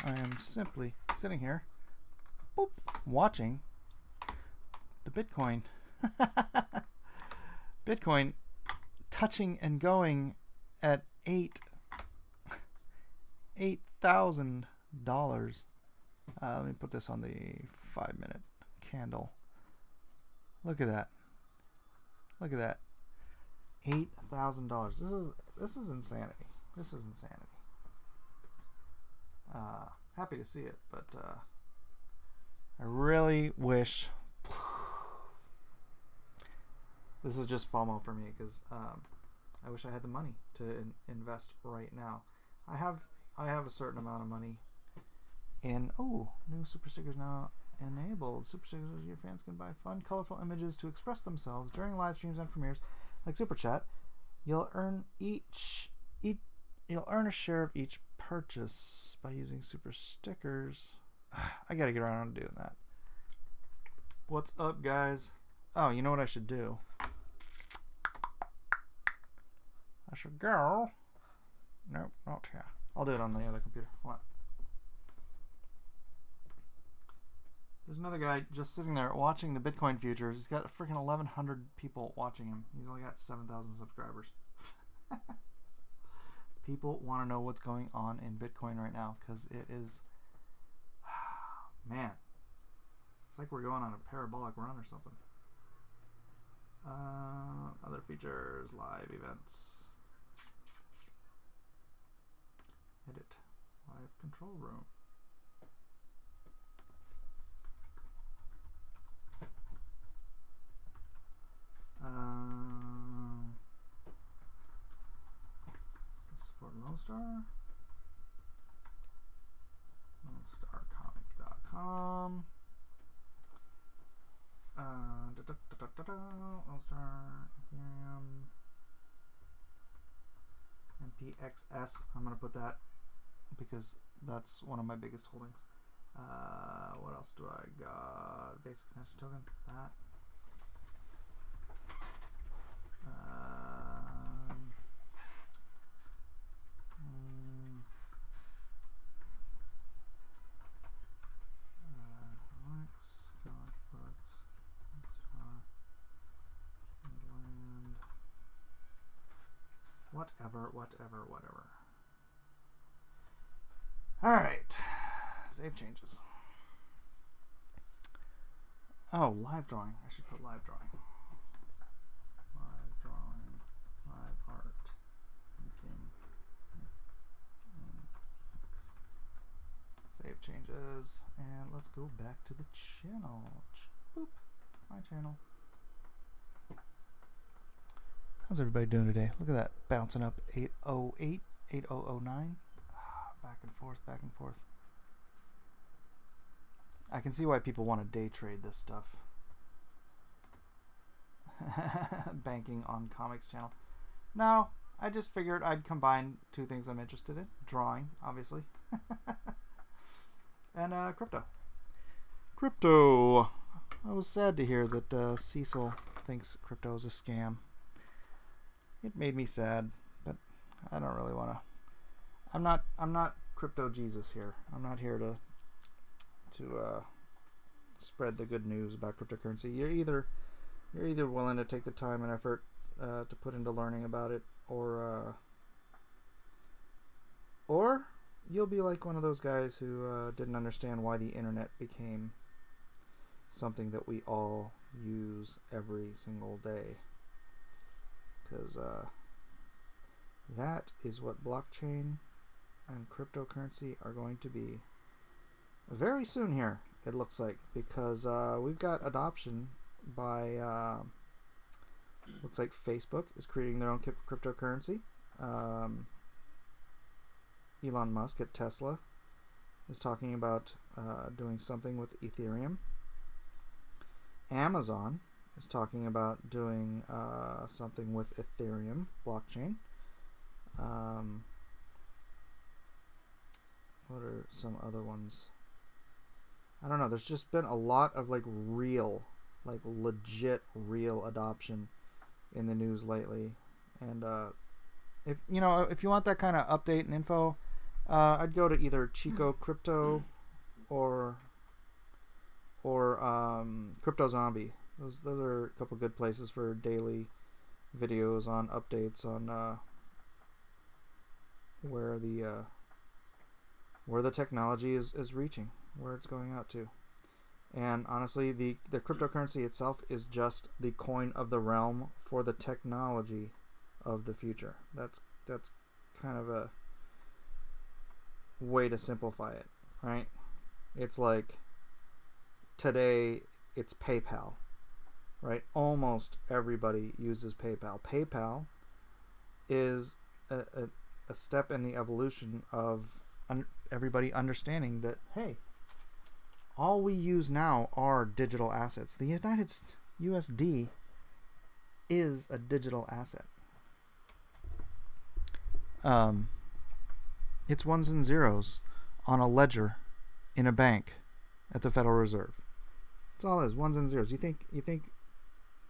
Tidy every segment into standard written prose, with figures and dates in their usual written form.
I am simply sitting here, boop, watching the Bitcoin. Bitcoin touching and going at $8,000. Let me put this on the 5-minute candle. Look at that. Look at that. $8,000. This is insanity. This is insanity. Happy to see it, but I really wish. This is just FOMO for me because I wish I had the money to invest right now. I have a certain amount of money in. Oh, new super stickers now enabled. Super stickers, your fans can buy fun, colorful images to express themselves during live streams and premieres, like Super Chat. You'll earn you'll earn a share of each purchase by using super stickers. I gotta get around to doing that. What's up, guys? Oh, you know what I should do? I should go. Nope, not here. I'll do it on the other computer. Hold on. There's another guy just sitting there watching the Bitcoin futures. He's got freaking 1,100 people watching him. He's only got 7,000 subscribers. People want to know what's going on in Bitcoin right now because it is, man, it's like we're going on a parabolic run or something. Other features, live events, edit, live control room. Support Lone Star. LoneStarComic.com. Lone Star, Ethereum, and PXS. I'm going to put that because that's one of my biggest holdings. What else do I got? Basic connection token. That. Whatever. Alright. Save changes. Oh, live drawing. I should put live drawing. Live drawing. Live art. Save changes. And let's go back to the channel. Boop. My channel. How's everybody doing today? Look at that. Bouncing up 808, 8009. Back and forth, back and forth. I can see why people want to day trade this stuff. Banking on comics channel. No, I just figured I'd combine two things I'm interested in. Drawing, obviously. And crypto. Crypto. I was sad to hear that Cecil thinks crypto is a scam. It made me sad, but I don't really want to. I'm not crypto Jesus here. I'm not here to spread the good news about cryptocurrency. You're either willing to take the time and effort to put into learning about it, or you'll be like one of those guys who didn't understand why the internet became something that we all use every single day. Because that is what blockchain and cryptocurrency are going to be very soon here, it looks like, because we've got adoption by looks like Facebook is creating their own cryptocurrency. Elon Musk at Tesla is talking about doing something with Ethereum. Amazon is talking about doing something with Ethereum blockchain. What are some other ones? I don't know. There's just been a lot of like legit real adoption in the news lately. And if you want that kind of update and info, I'd go to either Chico Crypto or Crypto Zombie. Those are a couple good places for daily videos on updates on where the technology is reaching, where it's going out to. And honestly, the cryptocurrency itself is just the coin of the realm for the technology of the future. That's kind of a way to simplify it, right? It's like today it's PayPal, right? Almost everybody uses PayPal. PayPal is a step in the evolution of everybody understanding that, hey, all we use now are digital assets. The USD is a digital asset. It's ones and zeros on a ledger in a bank at the Federal Reserve. That's all it is, ones and zeros. You think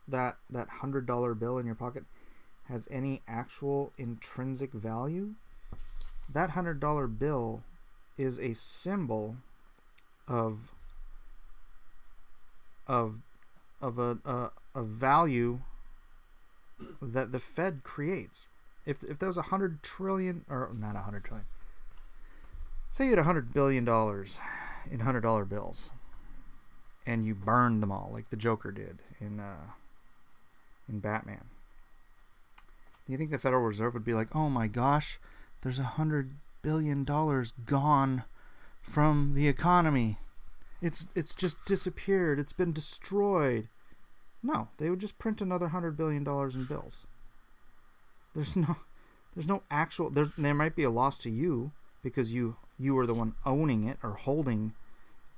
that $100 bill in your pocket has any actual intrinsic value? That $100 bill is a symbol of a value that the Fed creates. If there was 100 trillion, or not 100 trillion, say you had $100 billion in $100 bills, and you burned them all like the Joker did in Batman. Do you think the Federal Reserve would be like, oh my gosh, there's $100 billion gone from the economy? It's just disappeared. It's been destroyed. No, they would just print another $100 billion in bills. There's no actual. There might be a loss to you because you were the one owning it or holding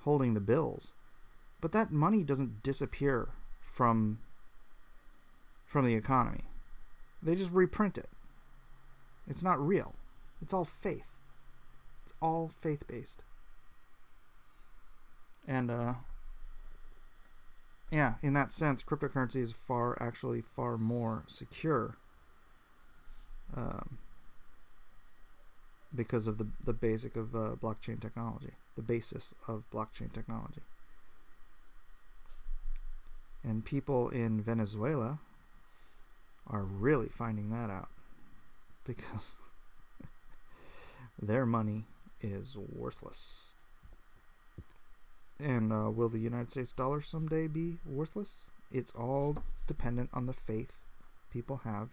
the bills, but that money doesn't disappear from the economy. They just reprint it. It's not real. It's all faith. It's all faith-based. And yeah, in that sense, cryptocurrency is far more secure because of the basic of blockchain technology, the basis of blockchain technology. And people in Venezuela are really finding that out because their money is worthless. And will the United States dollar someday be worthless? It's all dependent on the faith people have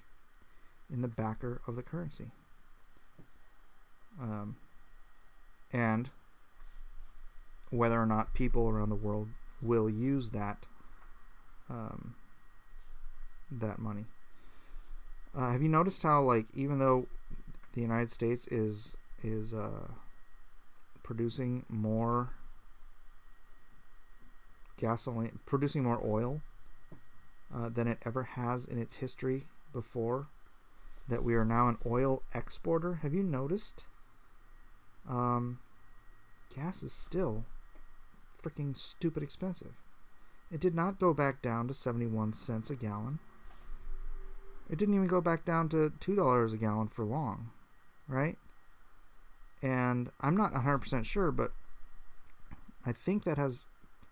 in the backer of the currency. And whether or not people around the world will use that money. Have you noticed how, like, even though the United States is producing more gasoline, producing more oil than it ever has in its history before, that we are now an oil exporter? Have you noticed? Gas is still freaking stupid expensive. It did not go back down to 71 cents a gallon. It didn't even go back down to $2 a gallon for long, right? And I'm not 100% sure, but I think that has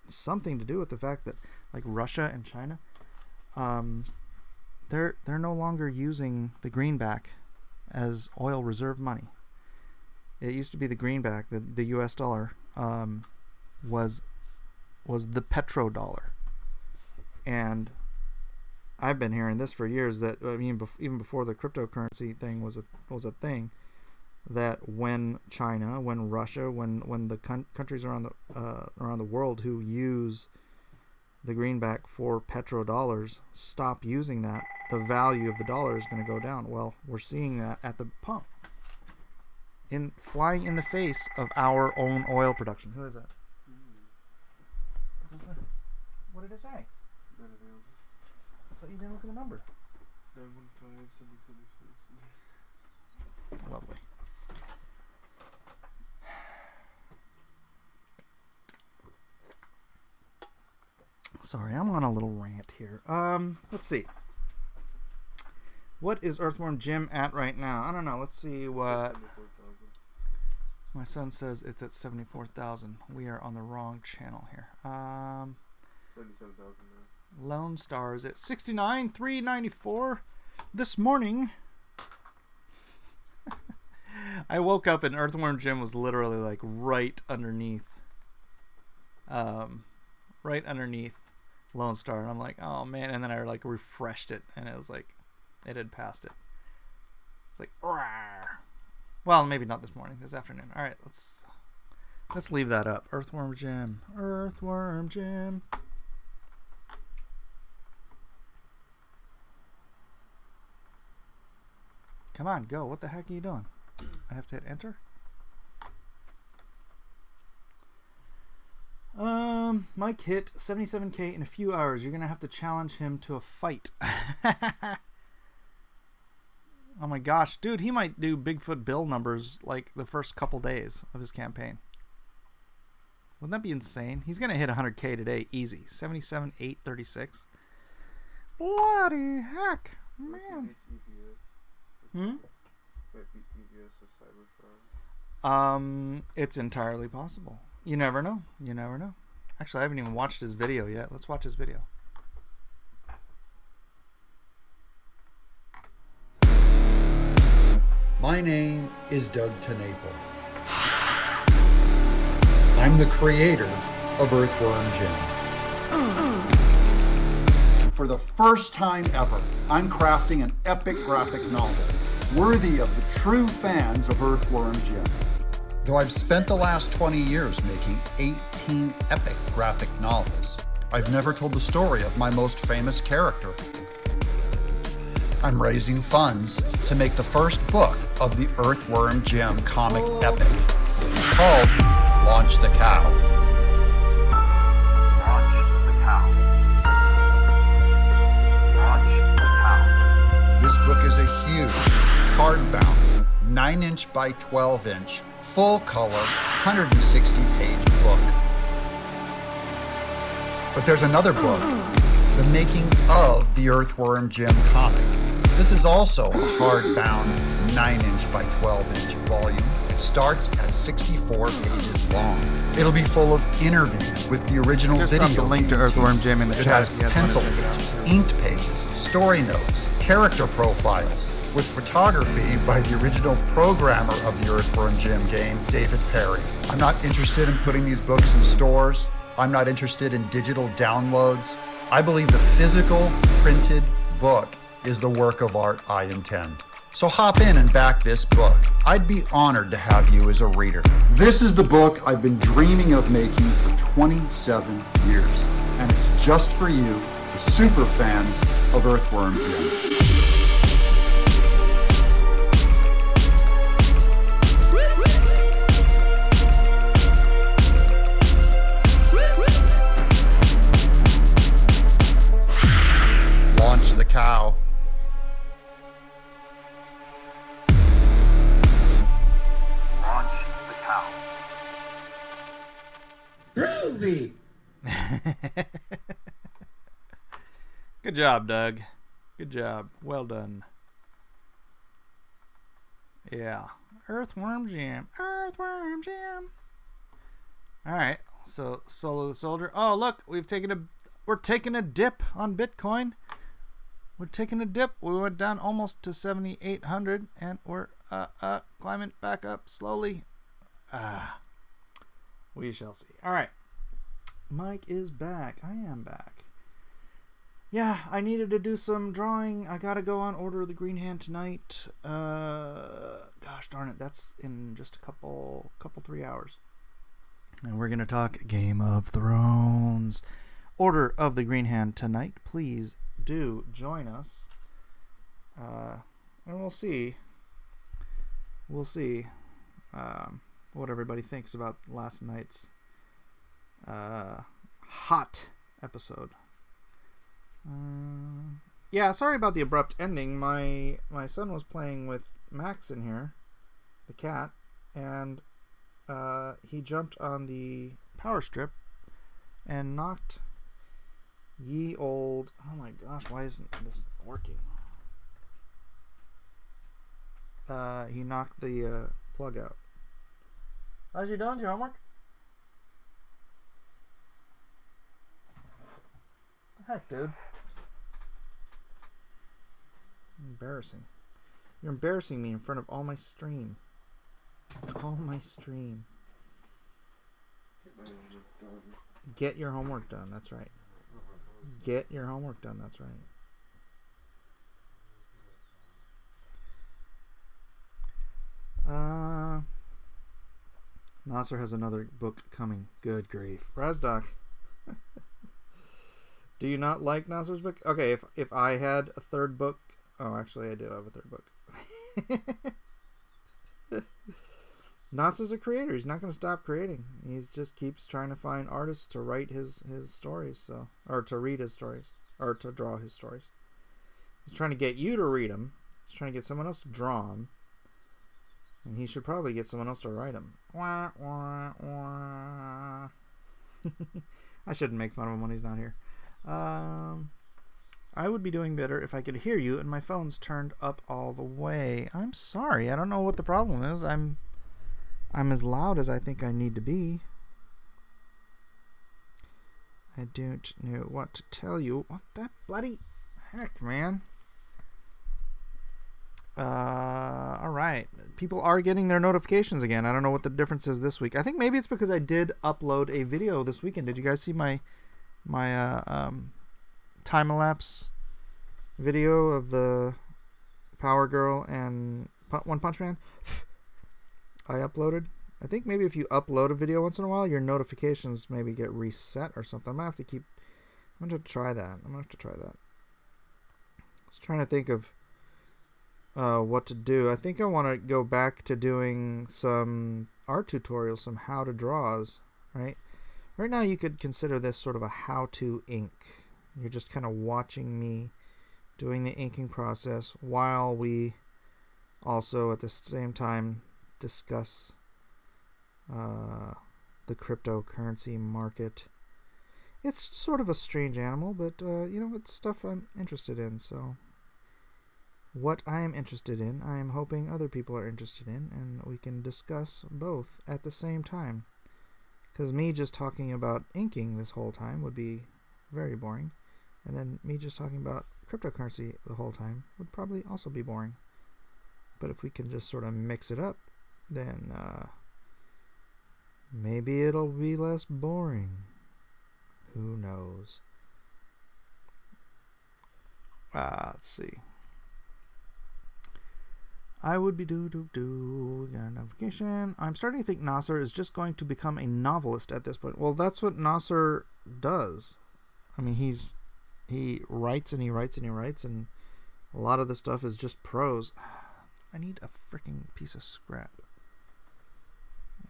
something to do with the fact that, like, Russia and China, they're no longer using the greenback as oil reserve money. It used to be the greenback, the U.S. dollar, was the petrodollar, and I've been hearing this for years, that I mean, even before the cryptocurrency thing was a thing, that when China, when Russia, when the countries around the world who use the greenback for petrodollars stop using that, the value of the dollar is going to go down. Well, we're seeing that at the pump, flying in the face of our own oil production. Who is that? What did it say? But you didn't look at the number. Lovely. Sorry, I'm on a little rant here. Let's see. What is Earthworm Jim at right now? I don't know. Let's see what. My son says it's at 74,000. We are on the wrong channel here. 77,000. Lone Star is at 69,394 this morning. I woke up and Earthworm Jim was literally like right underneath Lone Star, and I'm like, oh man, and then I like refreshed it and it was like it had passed it. It's like, rawr. Well, maybe not this morning, this afternoon. All right, let's leave that up. Earthworm Jim. Come on, go. What the heck are you doing? I have to hit enter. Mike hit 77K in a few hours. You're gonna have to challenge him to a fight. Oh my gosh, dude, he might do Bigfoot Bill numbers like the first couple days of his campaign. Wouldn't that be insane? He's gonna hit 100K today, easy. 77,836. Bloody heck, man. It's entirely possible. You never know. You never know. Actually, I haven't even watched his video yet. Let's watch his video. My name is Doug Tenaple. I'm the creator of Earthworm Jim. For the first time ever, I'm crafting an epic graphic novel worthy of the true fans of Earthworm Jim. Though I've spent the last 20 years making 18 epic graphic novels, I've never told the story of my most famous character. I'm raising funds to make the first book of the Earthworm Jim comic epic, called Launch the Cow. Launch the Cow. Launch the Cow. This book is a huge, hardbound, 9-inch by 12-inch, full-color, 160-page book. But there's another book, The Making of the Earthworm Jim comic. This is also a hardbound 9-inch by 12-inch volume. It starts at 64 pages long. It'll be full of interviews with the original Just video. drop the link to Earthworm Jim in the it chat. has pencil pages, inked pages, story notes, character profiles, with photography by the original programmer of the Earthworm Jim game, David Perry. I'm not interested in putting these books in stores. I'm not interested in digital downloads. I believe the physical, printed book is the work of art I intend. So hop in and back this book. I'd be honored to have you as a reader. This is the book I've been dreaming of making for 27 years. And it's just for you, the super fans of Earthworm Jim. Launch the cow. Launch the cow. Groovy. Good job, Doug. Good job. Well done. Yeah. Earthworm Jim. Earthworm Jim. Alright. So Solo the Soldier. Oh, look, we're taking a dip on Bitcoin. We're taking a dip. We went down almost to 7,800 and we're climbing back up slowly. We shall see. All right. Mike is back. I am back. Yeah, I needed to do some drawing. I got to go on Order of the Green Hand tonight. Gosh darn it. That's in just a couple 3 hours. And we're going to talk Game of Thrones. Order of the Green Hand tonight. Please do join us. And we'll see what everybody thinks about last night's hot episode. Yeah, sorry about the abrupt ending. My son was playing with Max in here, the cat, and he jumped on the power strip and knocked ye old... Oh my gosh, why isn't this working? He knocked the plug out. How's you doing with your homework? Heck, dude. Embarrassing. You're embarrassing me in front of all my stream. All my stream. Get your homework done. That's right. Get your homework done. That's right. Nasser has another book coming. Good grief. Razdoc. Do you not like Nasser's book? Okay, if I had a third book... Oh, actually, I do have a third book. Nasser's a creator. He's not going to stop creating. He just keeps trying to find artists to write his stories, or to read his stories, or to draw his stories. He's trying to get you to read them. He's trying to get someone else to draw them. And he should probably get someone else to write them. Wah, wah, wah. I shouldn't make fun of him when he's not here. I would be doing better if I could hear you and my phone's turned up all the way. I'm sorry. I don't know what the problem is. I'm as loud as I think I need to be. I don't know what to tell you. What the bloody heck, man? Alright. People are getting their notifications again. I don't know what the difference is this week. I think maybe it's because I did upload a video this weekend. Did you guys see my time-elapse video of the Power Girl and One Punch Man? I uploaded. I think maybe if you upload a video once in a while, your notifications maybe get reset or something. I'm going to have to try that. I was trying to think of what to do. I think I want to go back to doing some art tutorials, some how to draws, right? Right now you could consider this sort of a how-to ink. You're just kind of watching me doing the inking process while we also at the same time discuss the cryptocurrency market. It's sort of a strange animal, but it's stuff I'm interested in. So what I am interested in, I am hoping other people are interested in, and we can discuss both at the same time. Because me just talking about inking this whole time would be very boring. And then me just talking about cryptocurrency the whole time would probably also be boring. But if we can just sort of mix it up, then maybe it'll be less boring. Who knows? Let's see. I would be We got a notification. I'm starting to think Nasser is just going to become a novelist at this point. Well, that's what Nasser does. I mean, he writes and he writes and he writes, and a lot of the stuff is just prose. I need a freaking piece of scrap.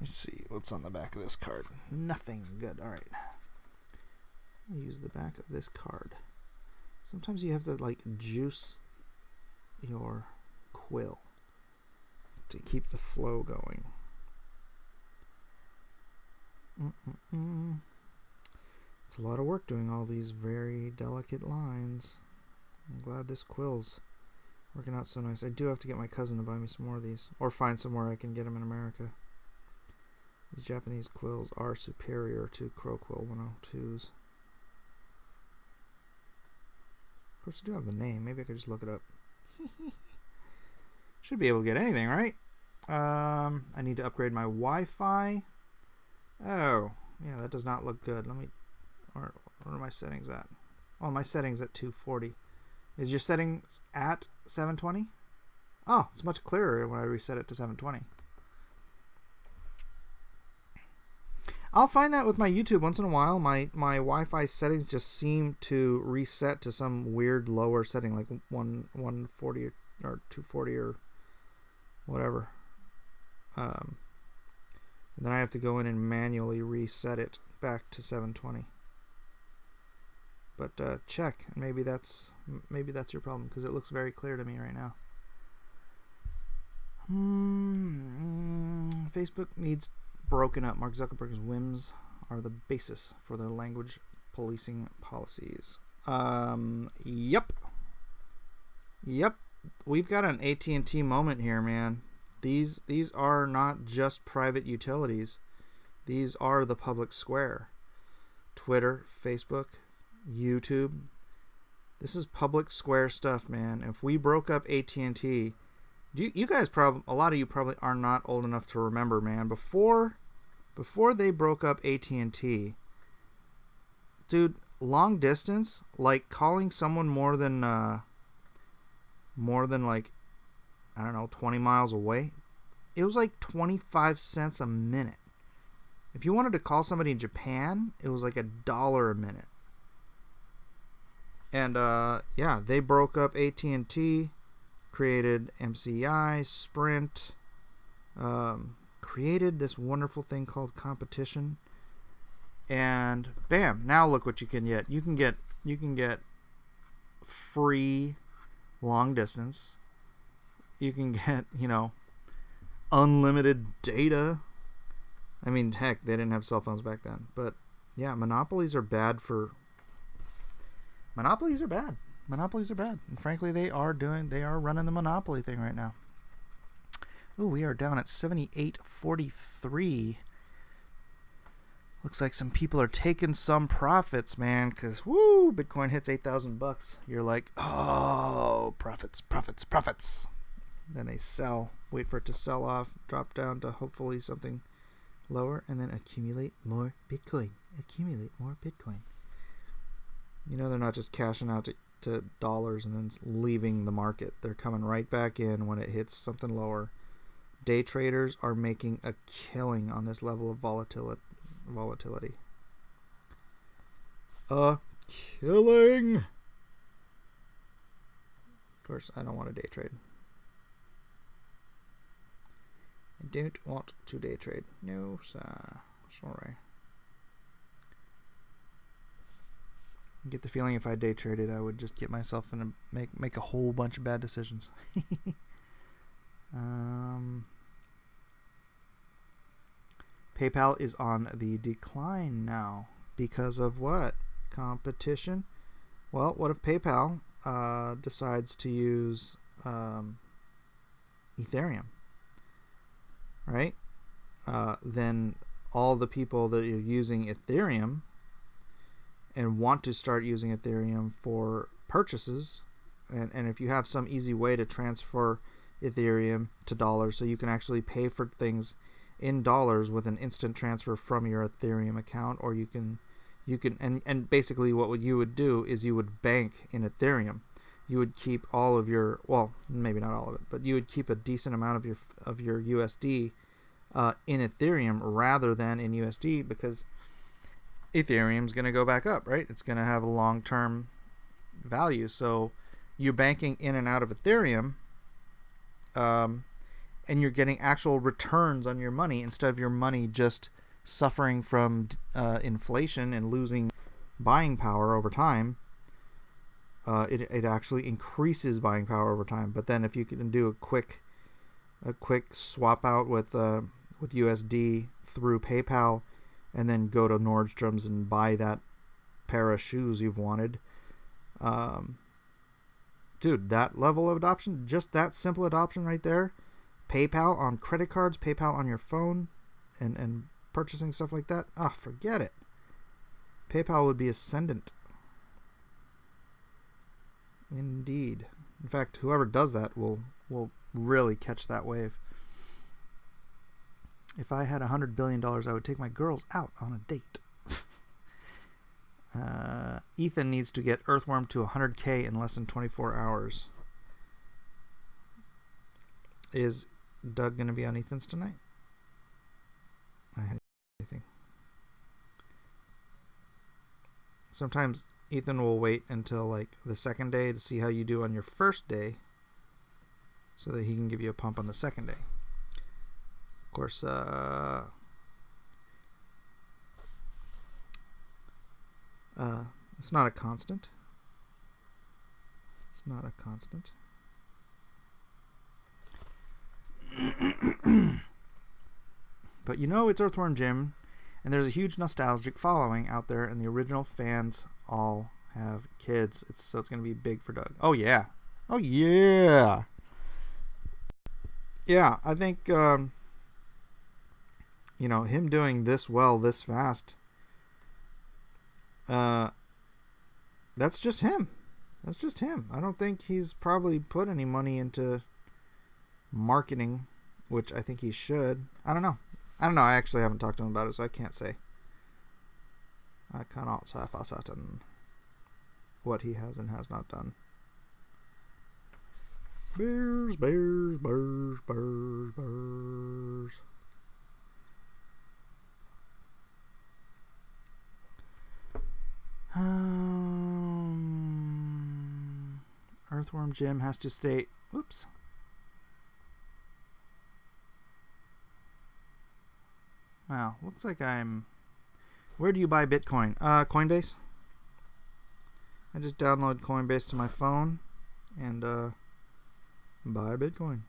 Let's see what's on the back of this card. Nothing good. All right. I'll use the back of this card. Sometimes you have to like juice your quill to keep the flow going. It's a lot of work doing all these very delicate lines. I'm glad this quill's working out so nice. I do have to get my cousin to buy me some more of these, or find somewhere I can get them in America. These Japanese quills are superior to Crow Quill 102s. Of course, I do have the name. Maybe I could just look it up. Should be able to get anything, right? I need to upgrade my Wi-Fi. Oh, yeah, that does not look good. Where are my settings at? Oh, my settings at 240. Is your settings at 720? Oh, it's much clearer when I reset it to 720. I'll find that with my YouTube once in a while. My Wi-Fi settings just seem to reset to some weird lower setting, like 140 or 240 or whatever. And then I have to go in and manually reset it back to 720. But check. Maybe that's your problem, because it looks very clear to me right now. Facebook needs broken up. Mark Zuckerberg's whims are the basis for their language policing policies. Yep. We've got an AT&T moment here, man. These are not just private utilities. These are the public square. Twitter, Facebook, YouTube. This is public square stuff, man. If we broke up AT&T, you guys probably, a lot of you probably are not old enough to remember, man. Before they broke up AT&T, dude, long distance, like calling someone more than like, I don't know, 20 miles away, it was like 25 cents a minute. If you wanted to call somebody in Japan, it was like $1 a minute. And yeah, they broke up AT&T, created MCI, Sprint, created this wonderful thing called competition. And bam, now look what you can get. You can get free long distance. You can get, unlimited data. I mean, heck, they didn't have cell phones back then. But yeah, monopolies are bad. Monopolies are bad. And frankly, they are running the monopoly thing right now. Ooh, we are down at 78.43. Looks like some people are taking some profits, man, because woo, Bitcoin hits $8,000. You're like, oh, profits. Then they sell, wait for it to sell off, drop down to hopefully something lower, and then accumulate more Bitcoin. They're not just cashing out to dollars and then leaving the market. They're coming right back in when it hits something lower. Day traders are making a killing on this level of volatility. A killing. Of course, I don't want to day trade. I don't want to day trade. No, sir. Sorry. I get the feeling if I day traded, I would just get myself in make a whole bunch of bad decisions. PayPal is on the decline now because of what? Competition. Well, what if PayPal decides to use Ethereum? Right? Then all the people that are using Ethereum and want to start using Ethereum for purchases, and if you have some easy way to transfer Ethereum to dollars so you can actually pay for things in dollars with an instant transfer from your Ethereum account, or you can and basically what you would do is you would bank in Ethereum. You would keep all of your, well, maybe not all of it, but you would keep a decent amount of your USD in Ethereum rather than in USD, because Ethereum's going to go back up, right? It's going to have a long-term value. So you're banking in and out of Ethereum, and you're getting actual returns on your money instead of your money just suffering from inflation and losing buying power over time. It actually increases buying power over time. But then if you can do a quick swap out with USD through PayPal, and then go to Nordstrom's and buy that pair of shoes you've wanted, dude, that level of adoption, just that simple adoption right there, PayPal on credit cards, PayPal on your phone, and purchasing stuff like that, forget it. PayPal would be ascendant. Indeed. In fact, whoever does that will really catch that wave. If I had $100 billion, I would take my girls out on a date. Ethan needs to get Earthworm to 100K in less than 24 hours. Is Doug going to be on Ethan's tonight? I had anything. Sometimes Ethan will wait until like the second day to see how you do on your first day, so that he can give you a pump on the second day. Of course, it's not a constant. But it's Earthworm Jim, and there's a huge nostalgic following out there, and the original fans all have kids. So it's going to be big for Doug. Oh yeah. Yeah, I think him doing this well this fast. That's just him. That's just him. I don't think he's probably put any money into marketing, which I think he should. I don't know. I actually haven't talked to him about it, so I can't say. I cannot say for certain what he has and has not done. Bears, bears, bears, bears, bears. Earthworm Jim has to stay. Oops. Wow, looks like I'm. Where do you buy Bitcoin? Coinbase. I just download Coinbase to my phone and buy Bitcoin.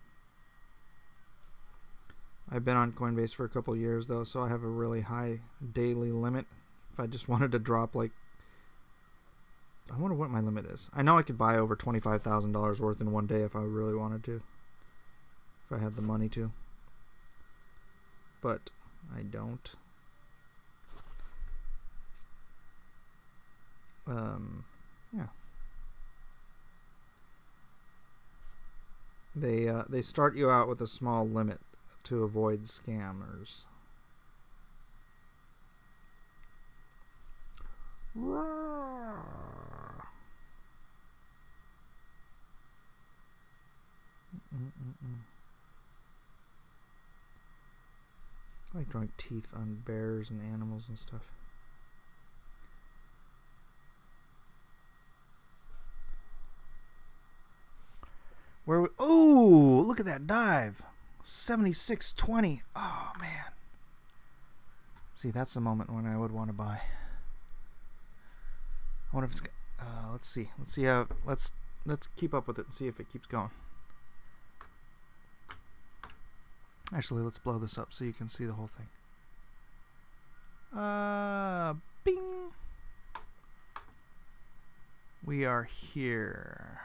I've been on Coinbase for a couple years though, so I have a really high daily limit. If I just wanted to drop I wonder what my limit is. I know I could buy over $25,000 worth in one day if I really wanted to. If I had the money to. But I don't. Yeah. They start you out with a small limit to avoid scammers. I like drawing teeth on bears and animals and stuff. Oh, look at that dive. 76.20. Oh, man. See, that's the moment when I would want to buy. I wonder if it's... let's see. Let's see how... Let's keep up with it and see if it keeps going. Actually, let's blow this up so you can see the whole thing. Bing. We are here.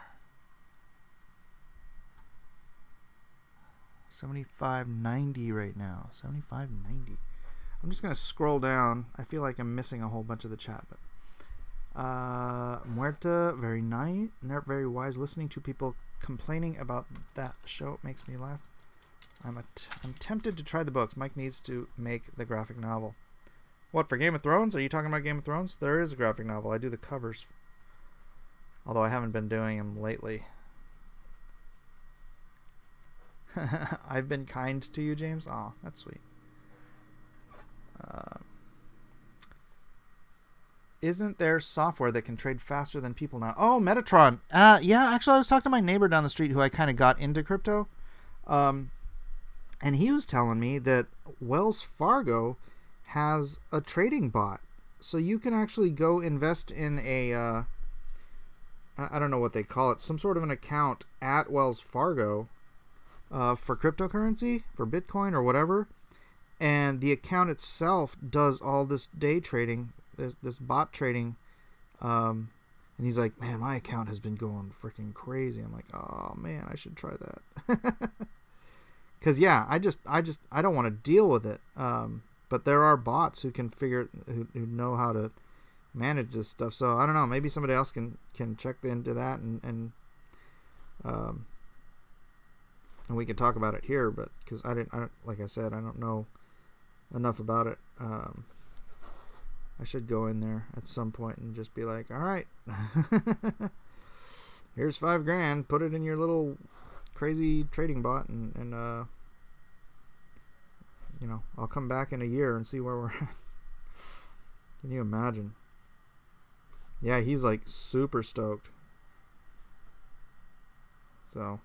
75.90 right now. 75.90. I'm just going to scroll down. I feel like I'm missing a whole bunch of the chat. But Muerta, very nice. Very wise. Listening to people complaining about that show makes me laugh. I'm tempted to try the books. Mike needs to make the graphic novel. What, for Game of Thrones? Are you talking about Game of Thrones? There is a graphic novel. I do the covers. Although I haven't been doing them lately. I've been kind to you, James. Aw, that's sweet. Isn't there software that can trade faster than people now? Oh, Metatron. Yeah, actually, I was talking to my neighbor down the street who I kind of got into crypto. And he was telling me that Wells Fargo has a trading bot. So you can actually go invest in a, I don't know what they call it, some sort of an account at Wells Fargo for cryptocurrency, for Bitcoin or whatever. And the account itself does all this day trading, this bot trading. And he's like, man, my account has been going freaking crazy. I'm like, oh man, I should try that. Cause yeah, I don't want to deal with it. But there are bots who can who know how to manage this stuff. So I don't know, maybe somebody else can check into that and we can talk about it here, but cause I like I said, I don't know enough about it. I should go in there at some point and just be like, all right, here's $5,000, put it in your little crazy trading bot and I'll come back in a year and see where we're at. Can you imagine? Yeah, he's like super stoked. So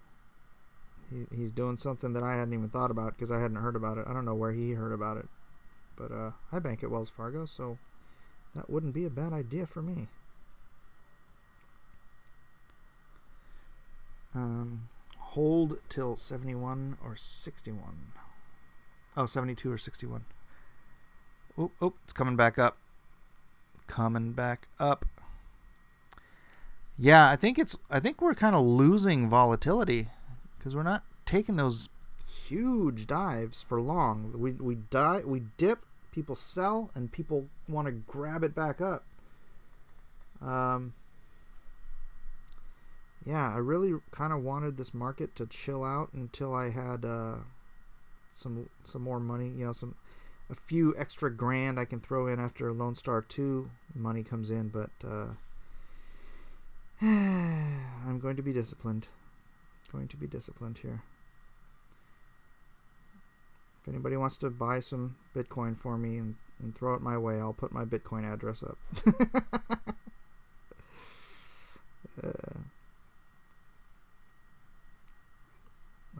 he's doing something that I hadn't even thought about because I hadn't heard about it. I don't know where he heard about it. But I bank at Wells Fargo, so that wouldn't be a bad idea for me. Hold till 71 or 61. Oh, 72 or 61. Oh, it's coming back up. Coming back up. Yeah, I think we're kind of losing volatility because we're not taking those huge dives for long. We dip, people sell, and people want to grab it back up. Yeah, I really kind of wanted this market to chill out until I had some more money, a few extra grand I can throw in after Lone Star 2 money comes in, but I'm going to be disciplined. Here. If anybody wants to buy some Bitcoin for me and throw it my way, I'll put my Bitcoin address up.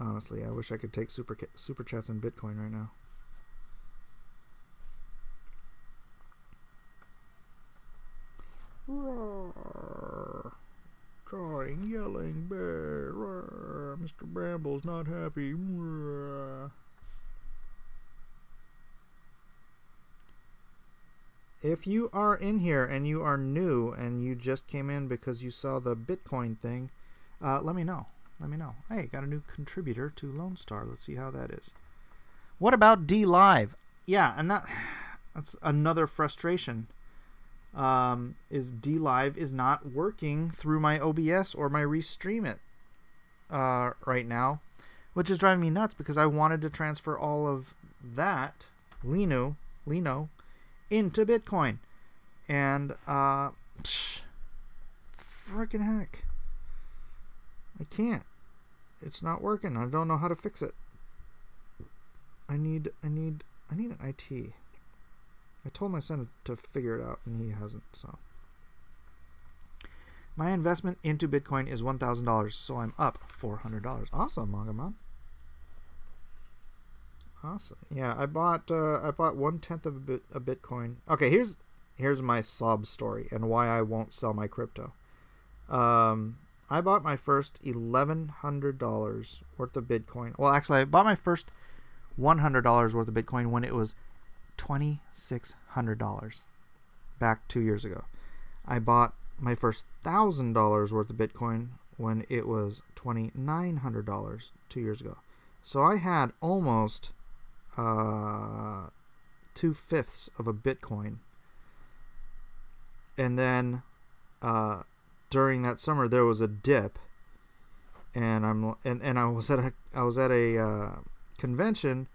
Honestly, I wish I could take super chats in Bitcoin right now. Roar. Crying, yelling bear. Roar. Mr. Bramble's not happy. Roar. If you are in here and you are new and you just came in because you saw the Bitcoin thing, let me know. Hey, got a new contributor to Lone Star. Let's see how that is. What about D Live? Yeah, and that's another frustration. Is D Live is not working through my OBS or my Restream It right now, which is driving me nuts because I wanted to transfer all of that Lino into Bitcoin, and freaking heck, I can't. It's not working. I don't know how to fix it. I need an IT. I told my son to figure it out, and he hasn't. So my investment into Bitcoin is $1,000, so I'm up $400. Awesome, Manga Mom. Awesome. Yeah, I bought 1/10 of a Bitcoin. Okay, here's my sob story and why I won't sell my crypto. I bought my first $1,100 worth of Bitcoin. Well, actually, I bought my first $100 worth of Bitcoin when it was $2,600 back 2 years ago. I bought my first $1,000 worth of Bitcoin when it was $2,900 2 years ago. So I had almost 2/5 of a Bitcoin, and then during that summer there was a dip, and I was at a convention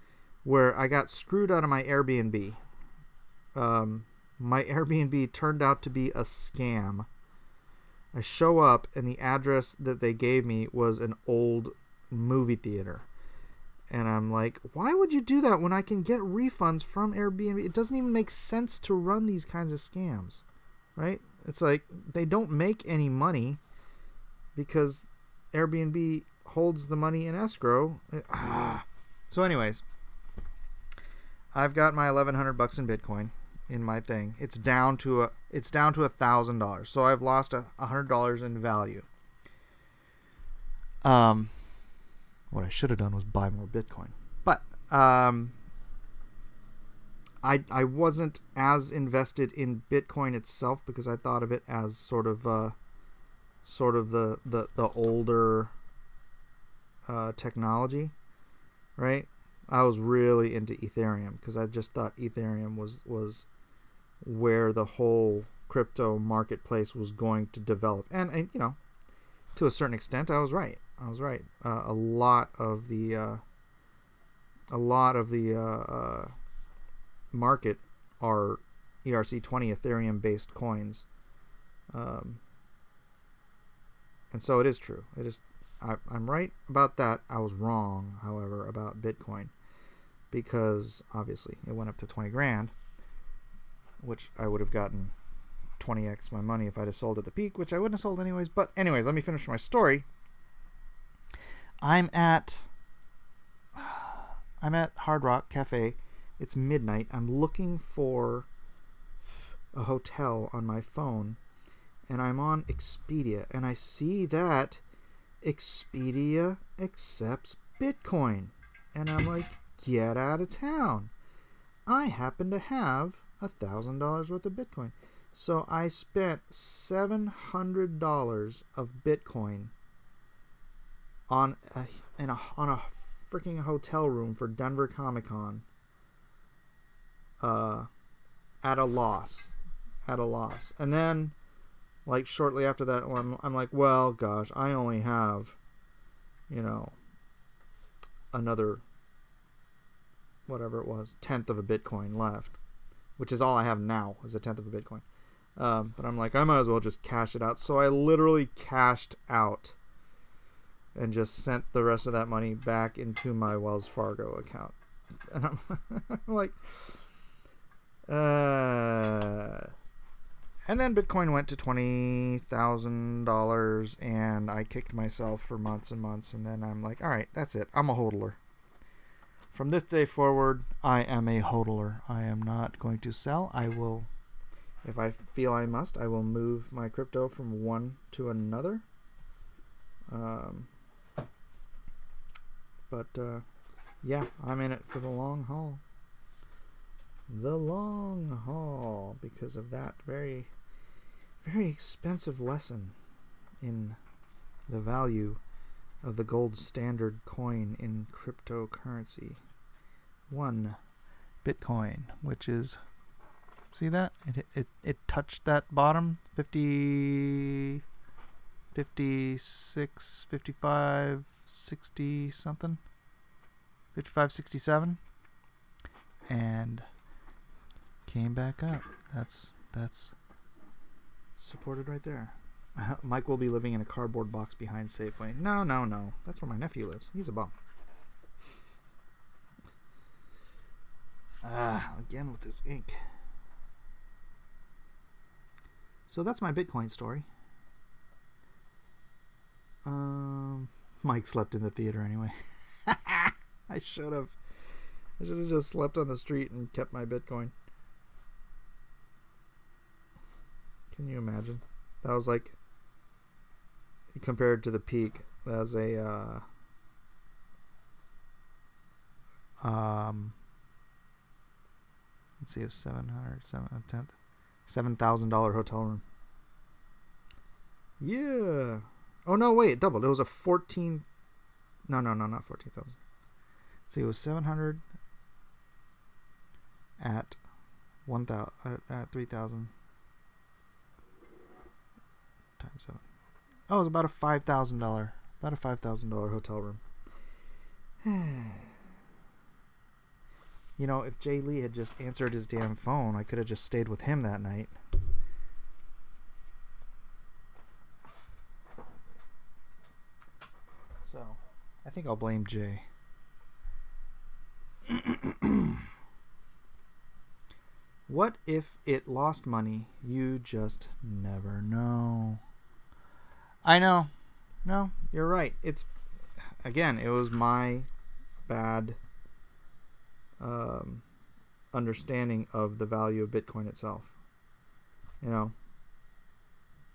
where I got screwed out of my Airbnb. My Airbnb turned out to be a scam. I show up and the address that they gave me was an old movie theater. And I'm like, why would you do that when I can get refunds from Airbnb? It doesn't even make sense to run these kinds of scams, right? It's like they don't make any money because Airbnb holds the money in escrow. So anyways, I've got my $1,100 in Bitcoin in my thing. It's down to $1,000. So I've lost $100 in value. What I should have done was buy more Bitcoin. But I wasn't as invested in Bitcoin itself because I thought of it as sort of the older technology, right? I was really into Ethereum because I just thought Ethereum was where the whole crypto marketplace was going to develop, and to a certain extent, I was right. A lot of the market are ERC20 Ethereum based coins, and so it is true. I'm right about that. I was wrong, however, about Bitcoin, because obviously it went up to 20 grand, which I would have gotten 20x my money if I'd have sold at the peak, which I wouldn't have sold anyways. But anyways, let me finish my story. I'm at Hard Rock Cafe. It's midnight. I'm looking for a hotel on my phone, and I'm on Expedia, and I see that Expedia accepts Bitcoin, and I'm like, get out of town. I happen to have $1,000 worth of Bitcoin, so I spent $700 of Bitcoin on a freaking hotel room for Denver Comic Con at a loss. And then, like, shortly after that, I'm like, well, gosh, I only have, another, whatever it was, 1/10 of a Bitcoin left, which is all I have now, is a 1/10 of a Bitcoin. But I'm like, I might as well just cash it out. So I literally cashed out and just sent the rest of that money back into my Wells Fargo account. And I'm like, and then Bitcoin went to $20,000 and I kicked myself for months and months. And then I'm like, all right, that's it. I'm a hodler. From this day forward, I am a hodler. I am not going to sell. I will, if I feel I must, I will move my crypto from one to another. Yeah, I'm in it for the long haul. Because of that very, very expensive lesson in the value of the gold standard coin in cryptocurrency. 1 Bitcoin, which is, see that? It touched that bottom, 50, 56, 55, 60 something, 55, 67, and came back up. That's supported right there. Mike will be living in a cardboard box behind Safeway. No. That's where my nephew lives. He's a bum. Again with this ink. So that's my Bitcoin story. Mike slept in the theater anyway. I should have just slept on the street and kept my Bitcoin. Can you imagine? That was like, compared to the peak, that was a let's see, it was $7,000 hotel room. Yeah. Oh no, wait, it doubled. It was a 14. No, not 14,000. See, it was 700 at 1,000 at 3,000 times 7. Oh, it was about a $5,000 hotel room. If Jay Lee had just answered his damn phone, I could have just stayed with him that night. So, I think I'll blame Jay. What if it lost money? You just never know. I know. No, you're right. It was my bad understanding of the value of Bitcoin itself.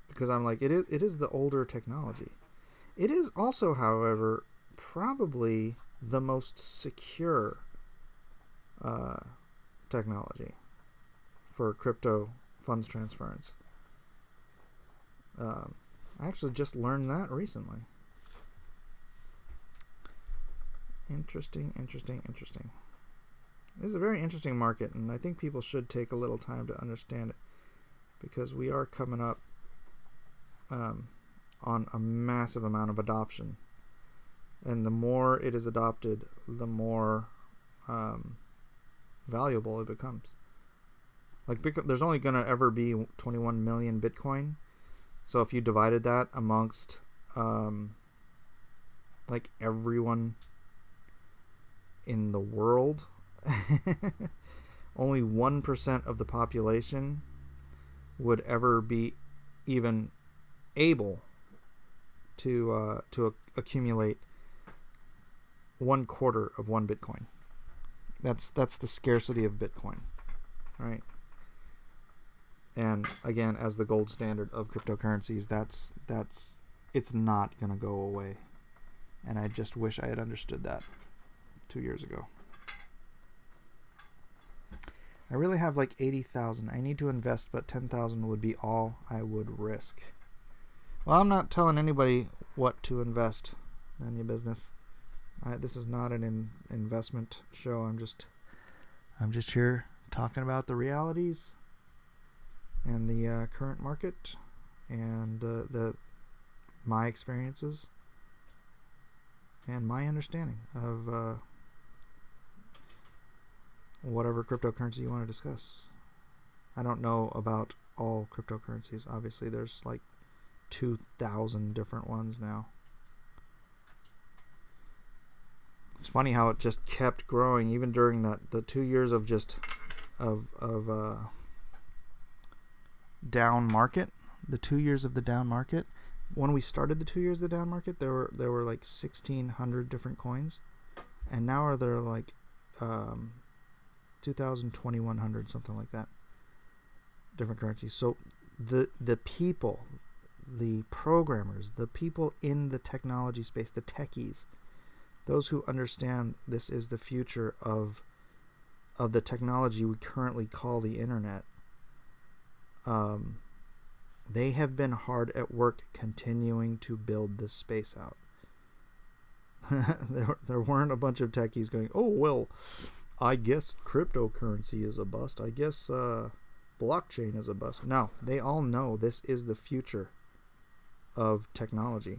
Because I'm like, it is the older technology. It is also, however, probably the most secure technology for crypto funds transference. I actually just learned that recently. Interesting. It's a very interesting market, and I think people should take a little time to understand it, because we are coming up on a massive amount of adoption, and the more it is adopted, the more valuable it becomes. Like, there's only going to ever be 21 million Bitcoin, so if you divided that amongst like everyone in the world, only 1% of the population would ever be even able to accumulate 1/4 of 1 Bitcoin. That's the scarcity of Bitcoin, right? And again, as the gold standard of cryptocurrencies, it's not going to go away. And I just wish I had understood that 2 years ago. I really have like 80,000. I need to invest, but 10,000 would be all I would risk. Well, I'm not telling anybody what to invest. None of your business. This is not an investment show. I'm just here talking about the realities and the current market and my experiences and my understanding of whatever cryptocurrency you want to discuss. I don't know about all cryptocurrencies. Obviously, there's like 2,000 different ones now. It's funny how it just kept growing even during the 2 years of just of down market. The 2 years of the down market. When we started the 2 years of the down market, there were like 1,600 different coins, and now there are like 2,000, 2,100, something like that, different currencies. So the people, the programmers, the people in the technology space, the techies, those who understand this is the future of the technology we currently call the internet, they have been hard at work continuing to build this space out. There weren't a bunch of techies going, oh, well, I guess cryptocurrency is a bust. I guess blockchain is a bust. No, they all know this is the future of technology.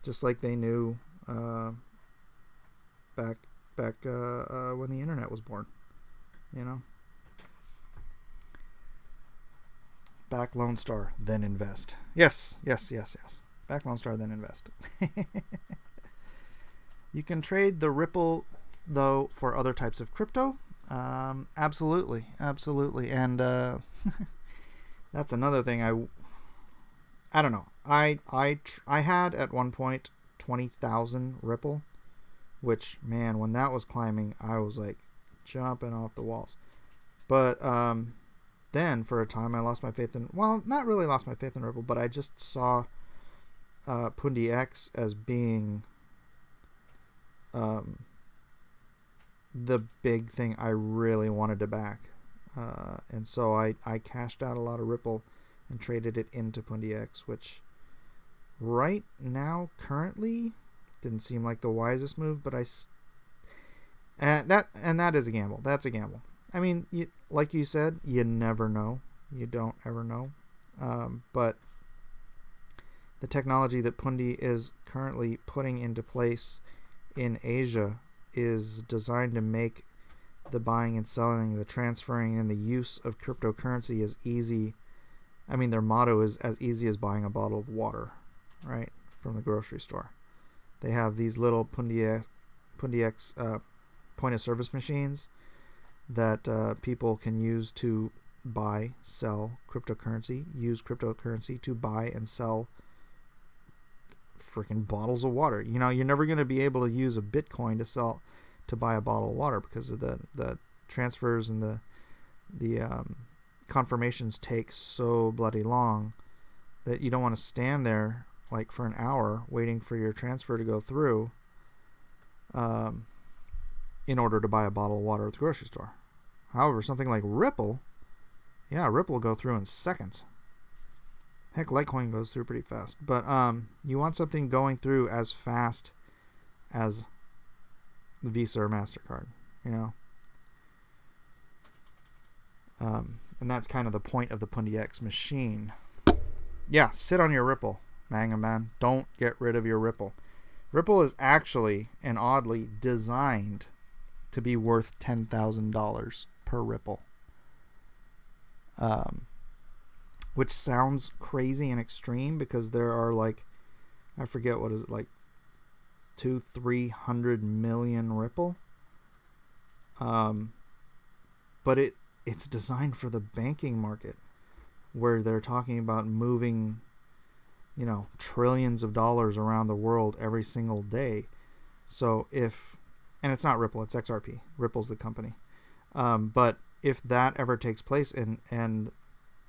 Just like they knew back when the internet was born, you know. Back Lone Star, then invest. Yes. Back Lone Star, then invest. You can trade the Ripple, though, for other types of crypto. Absolutely. And that's another thing. I don't know. I had at one point 20,000 Ripple, which, man, when that was climbing, I was like jumping off the walls. But then for a time I lost my faith in, well, not really lost my faith in Ripple, but I just saw Pundi X as being the big thing I really wanted to back. And so I cashed out a lot of Ripple and traded it into Pundi X, which right now, currently, didn't seem like the wisest move, but that is a gamble. That's a gamble. I mean, like you said, you never know. You don't ever know. But the technology that Pundi is currently putting into place in Asia is designed to make the buying and selling, the transferring, and the use of cryptocurrency as easy. I mean, their motto is as easy as buying a bottle of water, right, from the grocery store. They have these little Pundi X point of service machines that people can use to buy, sell cryptocurrency, use cryptocurrency to buy and sell freaking bottles of water. You know, you're never going to be able to use a Bitcoin to buy a bottle of water because of the transfers and the confirmations take so bloody long that you don't want to stand there like for an hour waiting for your transfer to go through in order to buy a bottle of water at the grocery store. However, something like Ripple, Ripple will go through in seconds. Heck, Litecoin goes through pretty fast. But you want something going through as fast as the Visa or MasterCard, you know? And that's kind of the point of the Pundi X machine. Yeah, sit on your Ripple, Manga Man. Don't get rid of your Ripple. Ripple is actually and oddly designed to be worth $10,000 per Ripple. Which sounds crazy and extreme because there are like, I forget what is it, like 200-300 million Ripple. But it's designed for the banking market where they're talking about moving, you know, trillions of dollars around the world every single day. So and it's not Ripple, it's XRP. Ripple's the company. But if that ever takes place and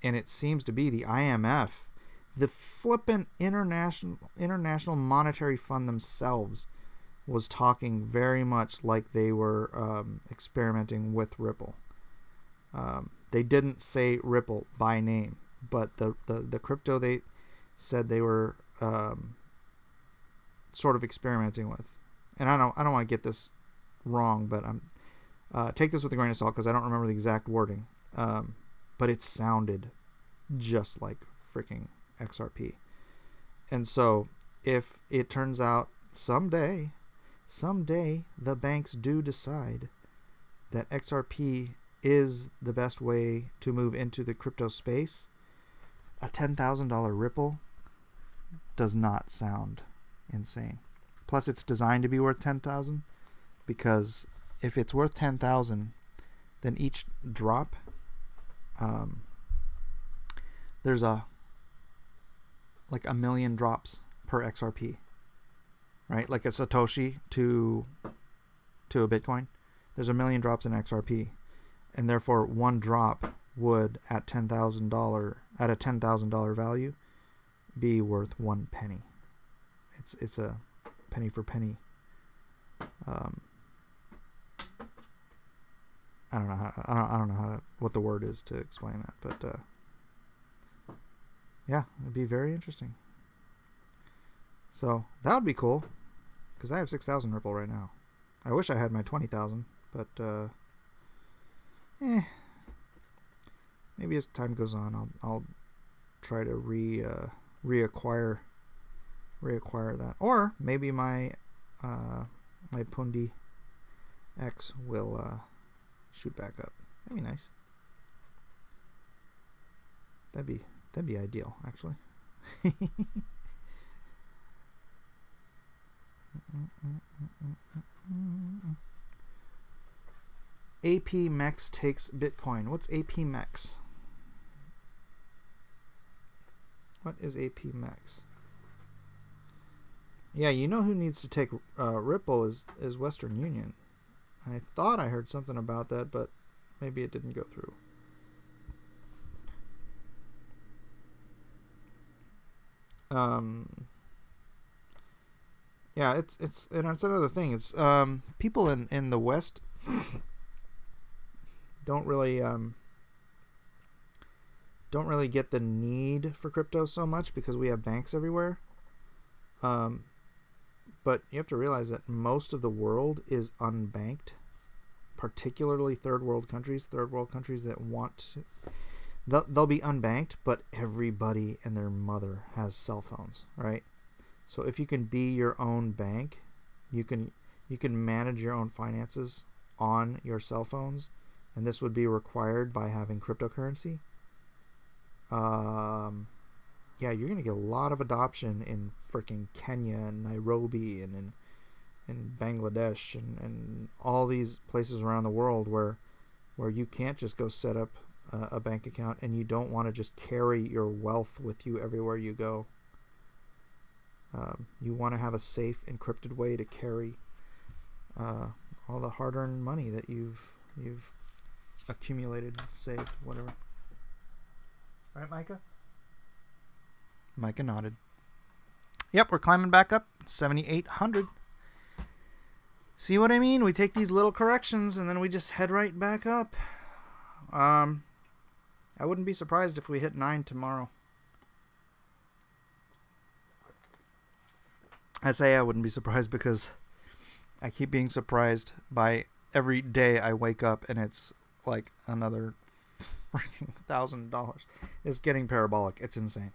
it seems to be the IMF, the flippant International Monetary Fund themselves was talking very much like they were experimenting with Ripple. They didn't say Ripple by name, but the crypto they said they were sort of experimenting with and I don't want to get this wrong, but take this with a grain of salt because I don't remember the exact wording. But it sounded just like freaking XRP. And so if it turns out someday the banks do decide that XRP is the best way to move into the crypto space, a $10,000 Ripple does not sound insane. Plus, it's designed to be worth $10,000, because if it's worth $10,000, then each drop, there's like a million drops per XRP, right? Like a Satoshi to a Bitcoin. There's a million drops in XRP, and therefore one drop would at a $10,000 value be worth 1 penny. It's a penny for penny. I don't know what the word is to explain that, but yeah, it'd be very interesting. So that would be cool, because I have 6,000 Ripple right now. I wish I had my 20,000, but maybe as time goes on, I'll try to reacquire that, or maybe my Pundi X will shoot back up. That'd be nice. That'd be ideal, actually. AP Mex takes Bitcoin. What's AP Mex? What is AP Mex? Yeah, you know who needs to take Ripple is Western Union. I thought I heard something about that, but maybe it didn't go through. Yeah, it's another thing. It's people in the West don't really get the need for crypto so much because we have banks everywhere. But you have to realize that most of the world is unbanked, particularly third world countries that want to. They'll be unbanked, but everybody and their mother has cell phones, right? So if you can be your own bank, you can manage your own finances on your cell phones, and this would be required by having cryptocurrency. Yeah, you're going to get a lot of adoption in freaking Kenya and Nairobi and in Bangladesh and all these places around the world where you can't just go set up a bank account, and you don't want to just carry your wealth with you everywhere you go. You want to have a safe, encrypted way to carry all the hard-earned money that you've accumulated, saved, whatever. Right, Micah? Micah nodded. Yep, we're climbing back up. 7,800. See what I mean? We take these little corrections and then we just head right back up. I wouldn't be surprised if we hit 9 tomorrow. I say I wouldn't be surprised because I keep being surprised by every day I wake up and it's like another freaking $1,000. It's getting parabolic. It's insane.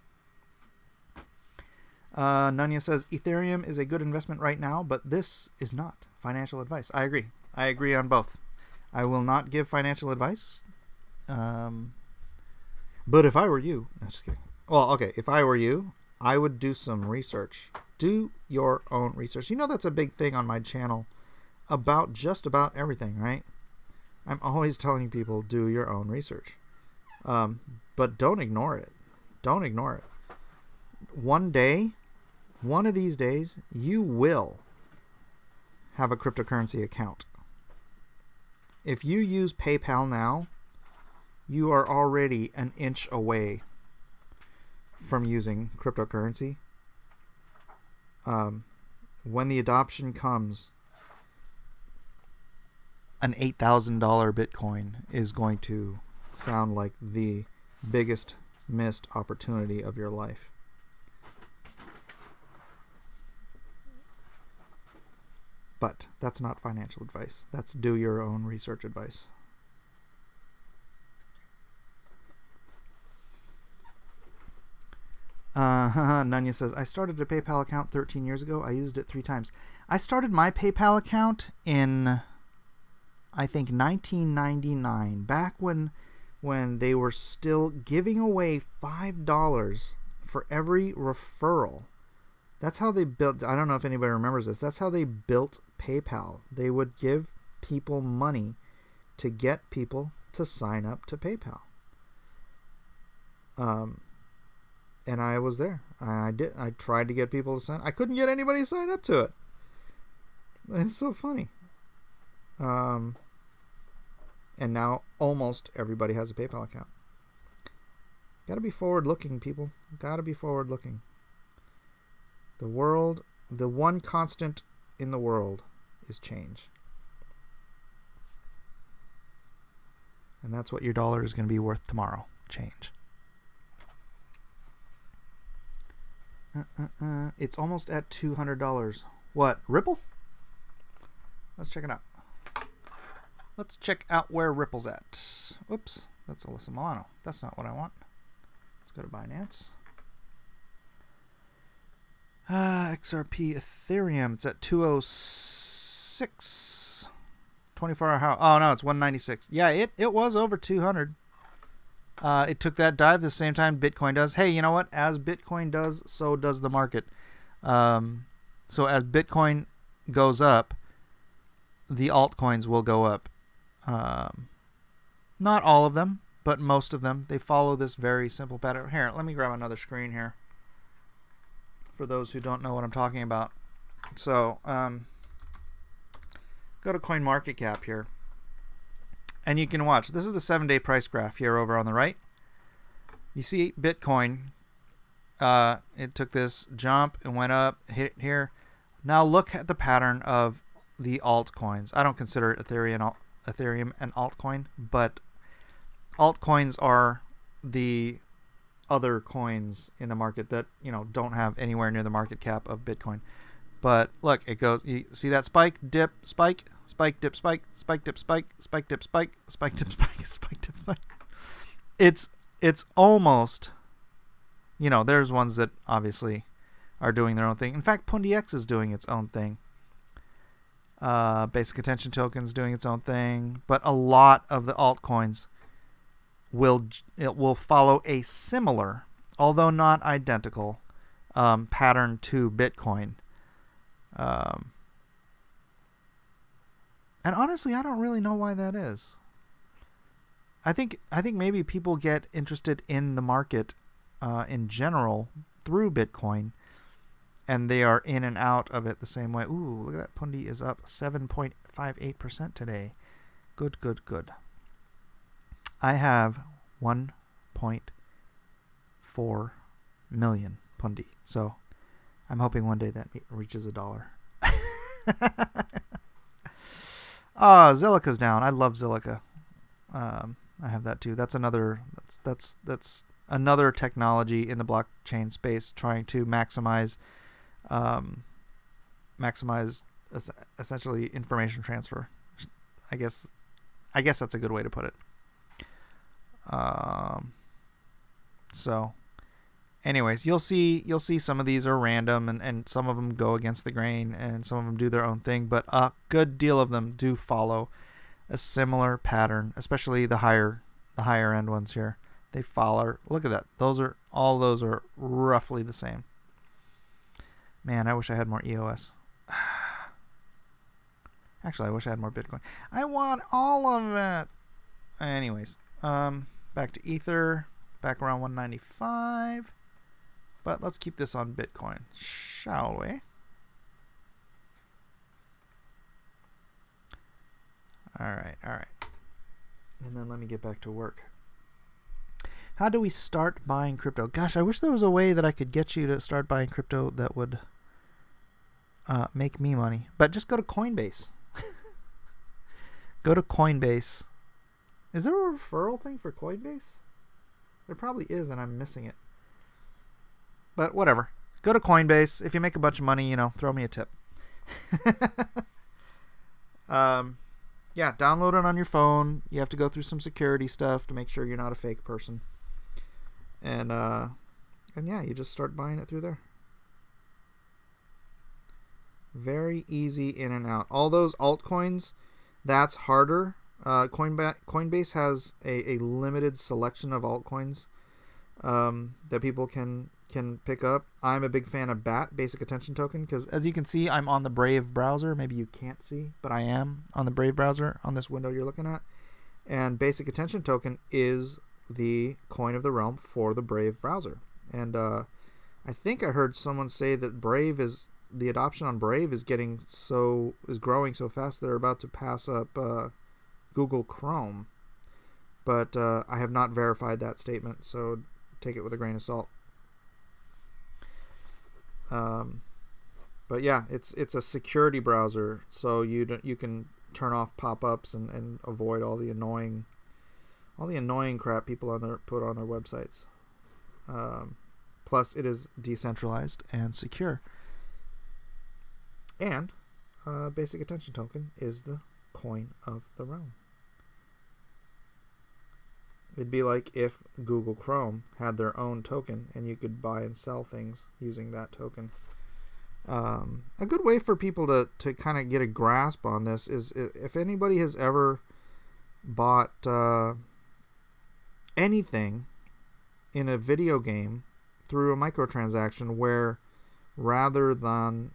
Nunya says Ethereum is a good investment right now, but this is not financial advice. I agree. I agree on both. I will not give financial advice. But if I were you, no, just kidding. Well, okay, if I were you, I would do some research. Do your own research. You know that's a big thing on my channel about just about everything, right? I'm always telling people do your own research. But don't ignore it. Don't ignore it. One of these days, you will have a cryptocurrency account. If you use PayPal now, you are already an inch away from using cryptocurrency. When the adoption comes, an $8,000 Bitcoin is going to sound like the biggest missed opportunity of your life. But that's not financial advice. That's do your own research advice. Nunya says, I started a PayPal account 13 years ago. I used it 3 times. I started my PayPal account in, I think, 1999. Back when they were still giving away $5 for every referral. That's how they built, I don't know if anybody remembers this. That's how they built PayPal. They would give people money to get people to sign up to PayPal. And I was there. I tried to get people to sign. I couldn't get anybody to sign up to it. It's so funny. And now almost everybody has a PayPal account. Got to be forward-looking, people. Got to be forward-looking. The world, the one constant in the world is change. And that's what your dollar is going to be worth tomorrow. Change. It's almost at $200. What? Ripple? Let's check it out. Let's check out where Ripple's at. Oops. That's Alyssa Milano. That's not what I want. Let's go to Binance. XRP Ethereum. It's at 206. 24-hour how? Oh, no. It's 196. Yeah, it was over 200. It took that dive the same time Bitcoin does. Hey, you know what? As Bitcoin does, so does the market. So as Bitcoin goes up, the altcoins will go up. Not all of them, but most of them. They follow this very simple pattern. Here, let me grab another screen here for those who don't know what I'm talking about. So go to CoinMarketCap here. And you can watch. This is the 7-day price graph here over on the right. You see Bitcoin. It took this jump and went up, hit here. Now look at the pattern of the altcoins. I don't consider Ethereum an altcoin, but altcoins are the other coins in the market that, you know, don't have anywhere near the market cap of Bitcoin. But look, it goes, you see that spike, dip, spike, spike, dip, spike, spike, dip, spike, spike, dip, spike, spike, dip, spike, spike, dip, spike. It's almost, you know, there's ones that obviously are doing their own thing. In fact, Pundi X is doing its own thing. Basic Attention Token's doing its own thing. But a lot of the altcoins will follow a similar, although not identical, pattern to Bitcoin. And honestly, I don't really know why that is. I think maybe people get interested in the market in general through Bitcoin, and they are in and out of it the same way. Ooh, look at that. Pundi is up 7.58% today. Good, good, good. I have 1.4 million Pundi. So I'm hoping one day that reaches $1. Zilliqa's down. I love Zilliqa. I have that too. That's another technology in the blockchain space trying to maximize essentially information transfer. I guess that's a good way to put it. So anyways, you'll see some of these are random and some of them go against the grain and some of them do their own thing, but a good deal of them do follow a similar pattern, especially the higher end ones here. They follow. Look at that. All those are roughly the same. Man, I wish I had more EOS. Actually, I wish I had more Bitcoin. I want all of it. Anyways, back to Ether, back around 195. But let's keep this on Bitcoin, shall we? All right. And then let me get back to work. How do we start buying crypto? Gosh, I wish there was a way that I could get you to start buying crypto that would make me money. But just go to Coinbase. Go to Coinbase. Is there a referral thing for Coinbase? There probably is, and I'm missing it. But whatever. Go to Coinbase. If you make a bunch of money, throw me a tip. Yeah, download it on your phone. You have to go through some security stuff to make sure you're not a fake person. And yeah, you just start buying it through there. Very easy in and out. All those altcoins, that's harder. Coinbase has a limited selection of altcoins that people can pick up. I'm a big fan of BAT, Basic Attention Token, because as you can see, I'm on the Brave browser. Maybe you can't see, but I am on the Brave browser on this window you're looking at. And Basic Attention Token is the coin of the realm for the Brave browser. And I think I heard someone say that the adoption on Brave is growing so fast they're about to pass up Google Chrome. But I have not verified that statement, so take it with a grain of salt. But yeah, it's a security browser, so you can turn off pop-ups and avoid all the annoying crap people put on their websites. Plus, it is decentralized and secure. And Basic Attention Token is the coin of the realm. It'd be like if Google Chrome had their own token and you could buy and sell things using that token. A good way for people to kind of get a grasp on this is if anybody has ever bought anything in a video game through a microtransaction where rather than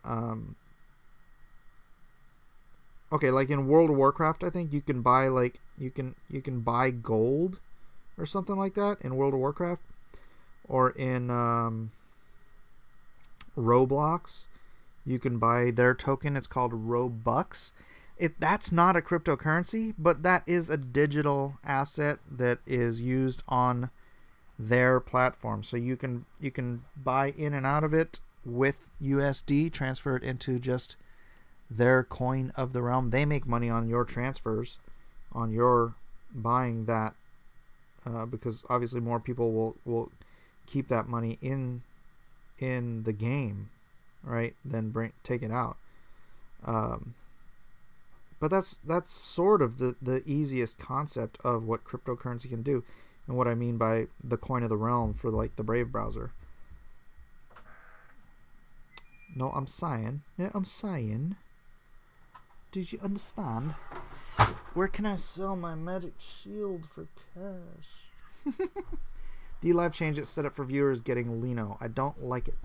like in World of Warcraft, I think you can buy you can buy gold or something like that in World of Warcraft, or in Roblox, you can buy their token. It's called Robux. That's not a cryptocurrency, but that is a digital asset that is used on their platform. So you can buy in and out of it with USD, transfer it into just their coin of the realm. They make money on your transfers, on your buying that, because obviously more people will keep that money in the game, right, than take it out. But that's sort of the easiest concept of what cryptocurrency can do, and what I mean by the coin of the realm for like the Brave browser. No, I'm saying. Yeah, I'm saying. Did you understand? Where can I sell my magic shield for cash? DLive changed its setup for viewers getting Lino. I don't like it.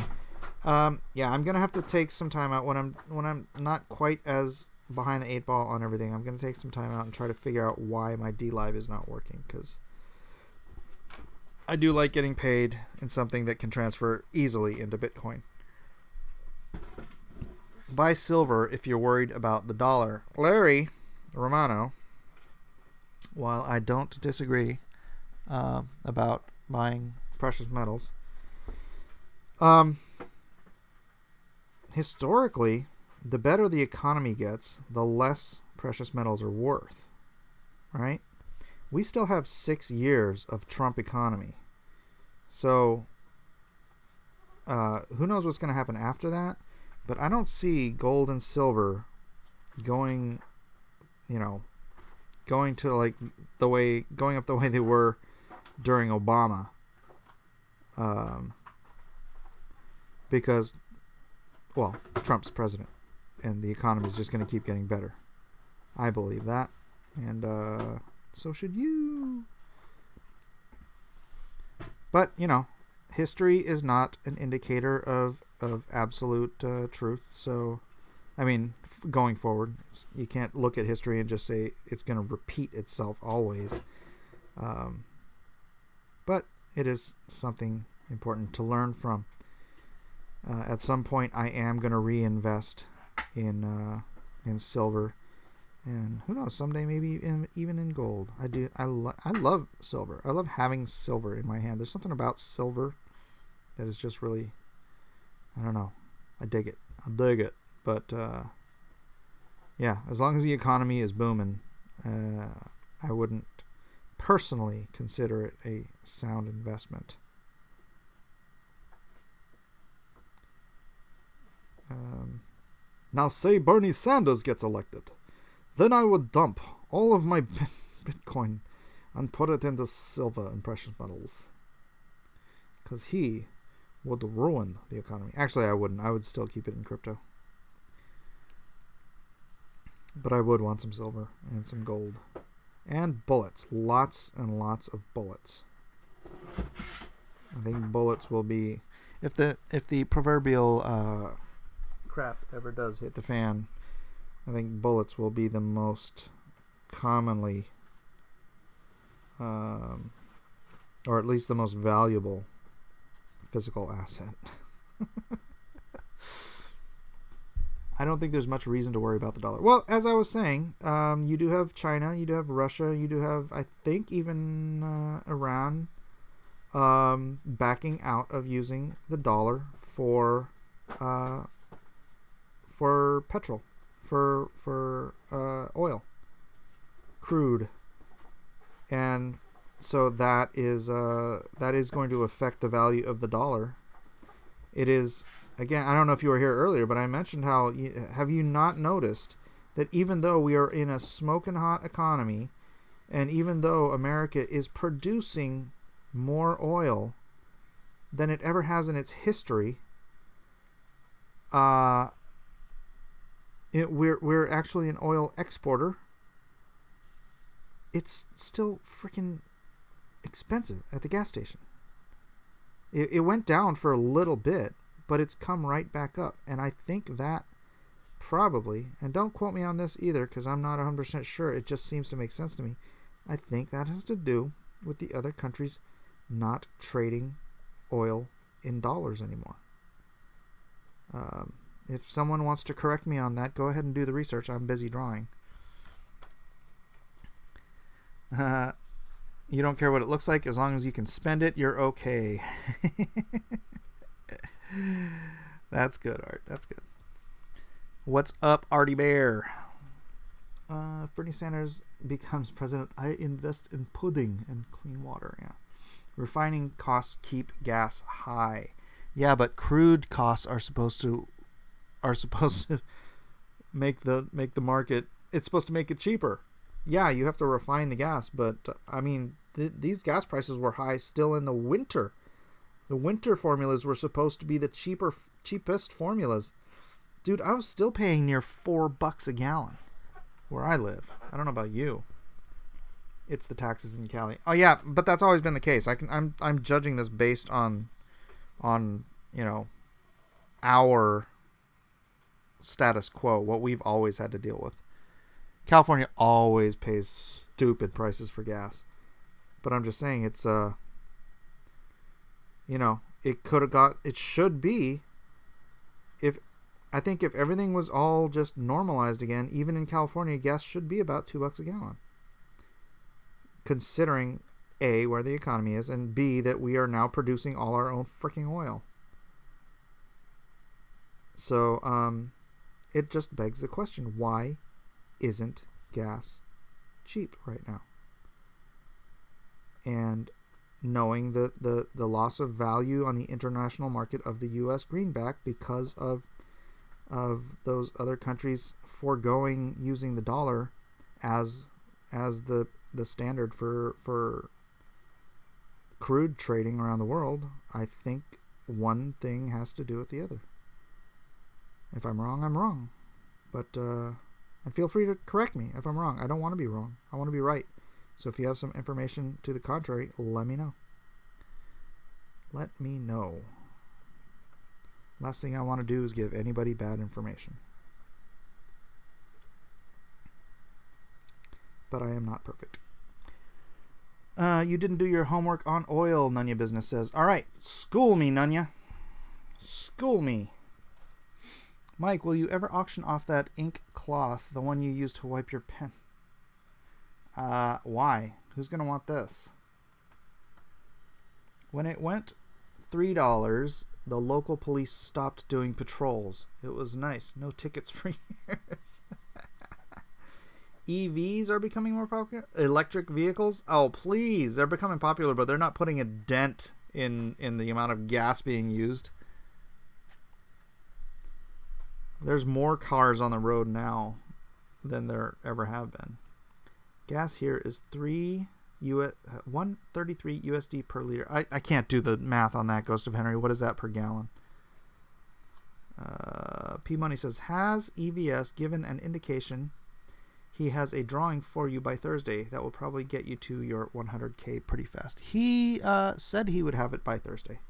Yeah, I'm gonna have to take some time out when I'm not quite as behind the 8 ball on everything. I'm gonna take some time out and try to figure out why my DLive is not working, because I do like getting paid in something that can transfer easily into Bitcoin. Buy silver if you're worried about the dollar. Larry Romano, while I don't disagree about buying precious metals, historically, the better the economy gets, the less precious metals are worth, right? We still have 6 years of Trump economy. So, who knows what's going to happen after that? But I don't see gold and silver going to like going up the way they were during Obama. Because, well, Trump's president, and the economy is just going to keep getting better. I believe that, and so should you. But, history is not an indicator of absolute truth. So, I mean, going forward, you can't look at history and just say it's going to repeat itself always. But it is something important to learn from. At some point, I am going to reinvest in silver, and who knows, someday maybe even in gold. I love silver. I love having silver in my hand. There's something about silver that is just really, I don't know. I dig it. But yeah, as long as the economy is booming, I wouldn't personally consider it a sound investment. Now say Bernie Sanders gets elected. Then I would dump all of my Bitcoin and put it into silver and precious metals. Because he would ruin the economy. Actually, I wouldn't. I would still keep it in crypto. But I would want some silver and some gold. And bullets. Lots and lots of bullets. I think bullets will be... If the proverbial crap ever does hit the fan, I think bullets will be the most commonly... or at least the most valuable physical asset. I don't think there's much reason to worry about the dollar. Well, as I was saying, you do have China, you do have Russia, you do have, I think, even Iran backing out of using the dollar for petrol, for oil, crude, and so that is going to affect the value of the dollar. It is, again, I don't know if you were here earlier, but I mentioned how, have you not noticed that even though we are in a smoking hot economy, and even though America is producing more oil than it ever has in its history, we're actually an oil exporter. It's still freaking expensive at the gas station. It went down for a little bit, but it's come right back up. And I think that probably, and don't quote me on this either because I'm not 100% sure, it just seems to make sense to me. I think that has to do with the other countries not trading oil in dollars anymore. If someone wants to correct me on that, go ahead and do the research. I'm busy drawing. You don't care what it looks like as long as you can spend it, you're okay. That's good, Art. That's good. What's up, Artie Bear? If Bernie Sanders becomes president, I invest in pudding and clean water. Yeah. Refining costs keep gas high. Yeah, but crude costs are supposed to make the market. It's supposed to make it cheaper. Yeah, you have to refine the gas, but I mean, these gas prices were high still in the winter. The winter formulas were supposed to be the cheapest formulas. Dude, I was still paying near $4 a gallon where I live. I don't know about you. It's the taxes in Cali. Oh yeah, but that's always been the case. I'm judging this based on our status quo, what we've always had to deal with. California always pays stupid prices for gas. But I'm just saying it's it should be, if everything was all just normalized again, even in California, gas should be about $2 a gallon. Considering A, where the economy is, and B, that we are now producing all our own freaking oil. So it just begs the question, why isn't gas cheap right now? And knowing the loss of value on the international market of the U.S. greenback because of those other countries foregoing using the dollar as the standard for crude trading around the world, I think one thing has to do with the other. If I'm wrong, I'm wrong. But and feel free to correct me if I'm wrong. I don't want to be wrong. I want to be right. So if you have some information to the contrary, let me know. Let me know. Last thing I want to do is give anybody bad information. But I am not perfect. You didn't do your homework on oil, Nunya Business says. All right, school me, Nunya. School me. Mike, will you ever auction off that ink cloth, the one you use to wipe your pen? Why? Who's going to want this? When it went $3, the local police stopped doing patrols. It was nice. No tickets for years. EVs are becoming more popular? Electric vehicles? Oh, please. They're becoming popular, but they're not putting a dent in the amount of gas being used. There's more cars on the road now than there ever have been. Gas here is 133 USD per liter. I can't do the math on that, Ghost of Henry. What is that per gallon? P Money says, has EVS given an indication he has a drawing for you by Thursday that will probably get you to your 100K pretty fast? He said he would have it by Thursday.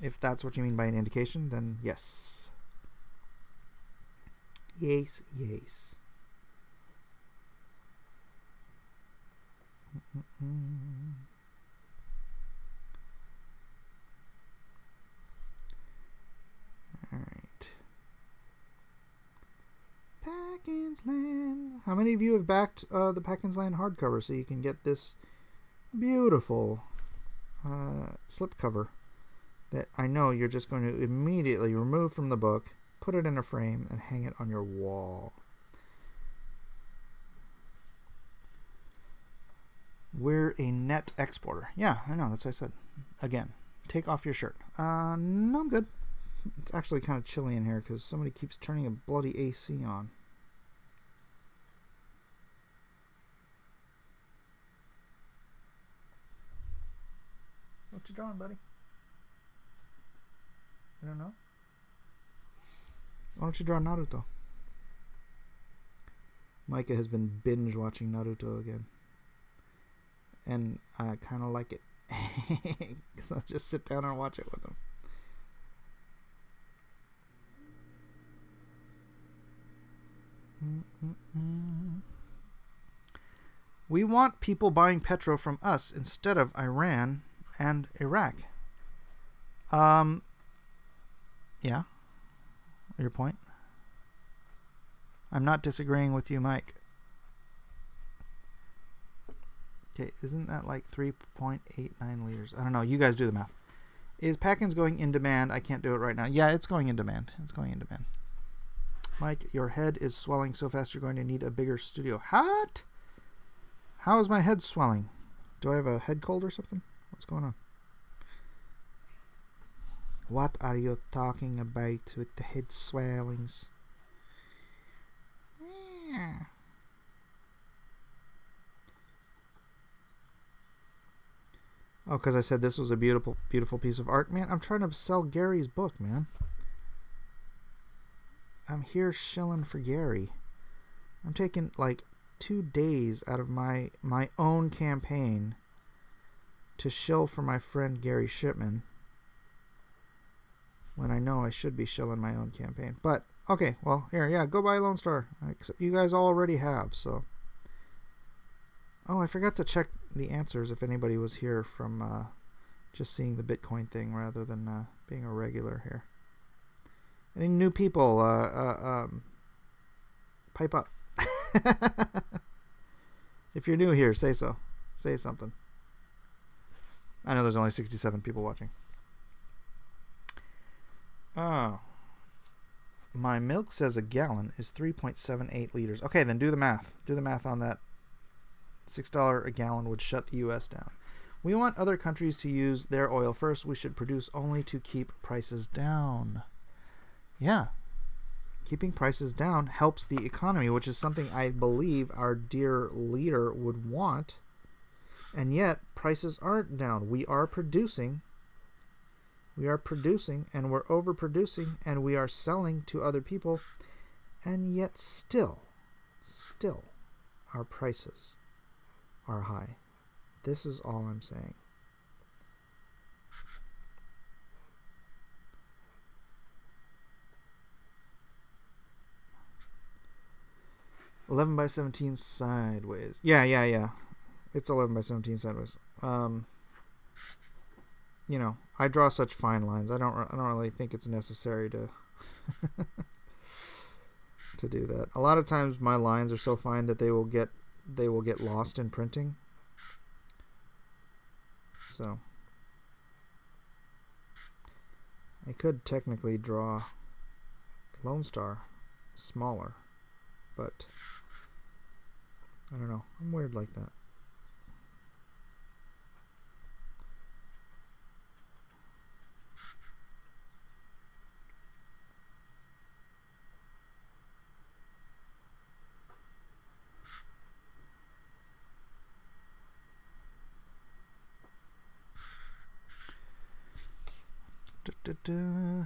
If that's what you mean by an indication, then yes. Yes, yes. All right. PAKKINS Land. How many of you have backed the PAKKINS Land hardcover so you can get this beautiful slipcover that I know you're just going to immediately remove from the book, put it in a frame, and hang it on your wall? We're a net exporter. Yeah, I know. That's what I said. Again, take off your shirt. No, I'm good. It's actually kind of chilly in here because somebody keeps turning a bloody AC on. What you drawing, buddy? You don't know? Why don't you draw Naruto? Micah has been binge watching Naruto again. And I kind of like it. Because I'll just sit down and watch it with him. We want people buying petro from us instead of Iran and Iraq. Yeah. Your point? I'm not disagreeing with you, Mike. Okay, isn't that like 3.89 liters? I don't know. You guys do the math. Is PAKKINS going in demand? I can't do it right now. Yeah, it's going in demand. It's going in demand. Mike, your head is swelling so fast you're going to need a bigger studio. What? How is my head swelling? Do I have a head cold or something? What's going on? What are you talking about with the head swellings? Yeah. Oh, because I said this was a beautiful, beautiful piece of art. Man, I'm trying to sell Gary's book, man. I'm here shilling for Gary. I'm taking like 2 days out of my own campaign to shill for my friend Gary Shipman when I know I should be shilling my own campaign. But, okay, well, here, yeah, go buy Lone Star. Except you guys already have, so. Oh, I forgot to check the answers if anybody was here from just seeing the Bitcoin thing rather than being a regular here. Any new people, pipe up. If you're new here, say so. Say something. I know there's only 67 people watching. Oh. My milk says a gallon is 3.78 liters. Okay, then do the math. Do the math on that. $6 a gallon would shut the U.S. down. We want other countries to use their oil first. We should produce only to keep prices down. Yeah. Keeping prices down helps the economy, which is something I believe our dear leader would want. And yet, prices aren't down. We are producing. We are producing, and we're overproducing, and we are selling to other people. And yet still, our prices are high. This is all I'm saying. $11/17 sideways. Yeah. It's 11/17 sideways. You know, I draw such fine lines. I don't really think it's necessary to to do that. A lot of times my lines are so fine that they will get lost in printing. So I could technically draw Lone Star smaller, but I don't know. I'm weird like that.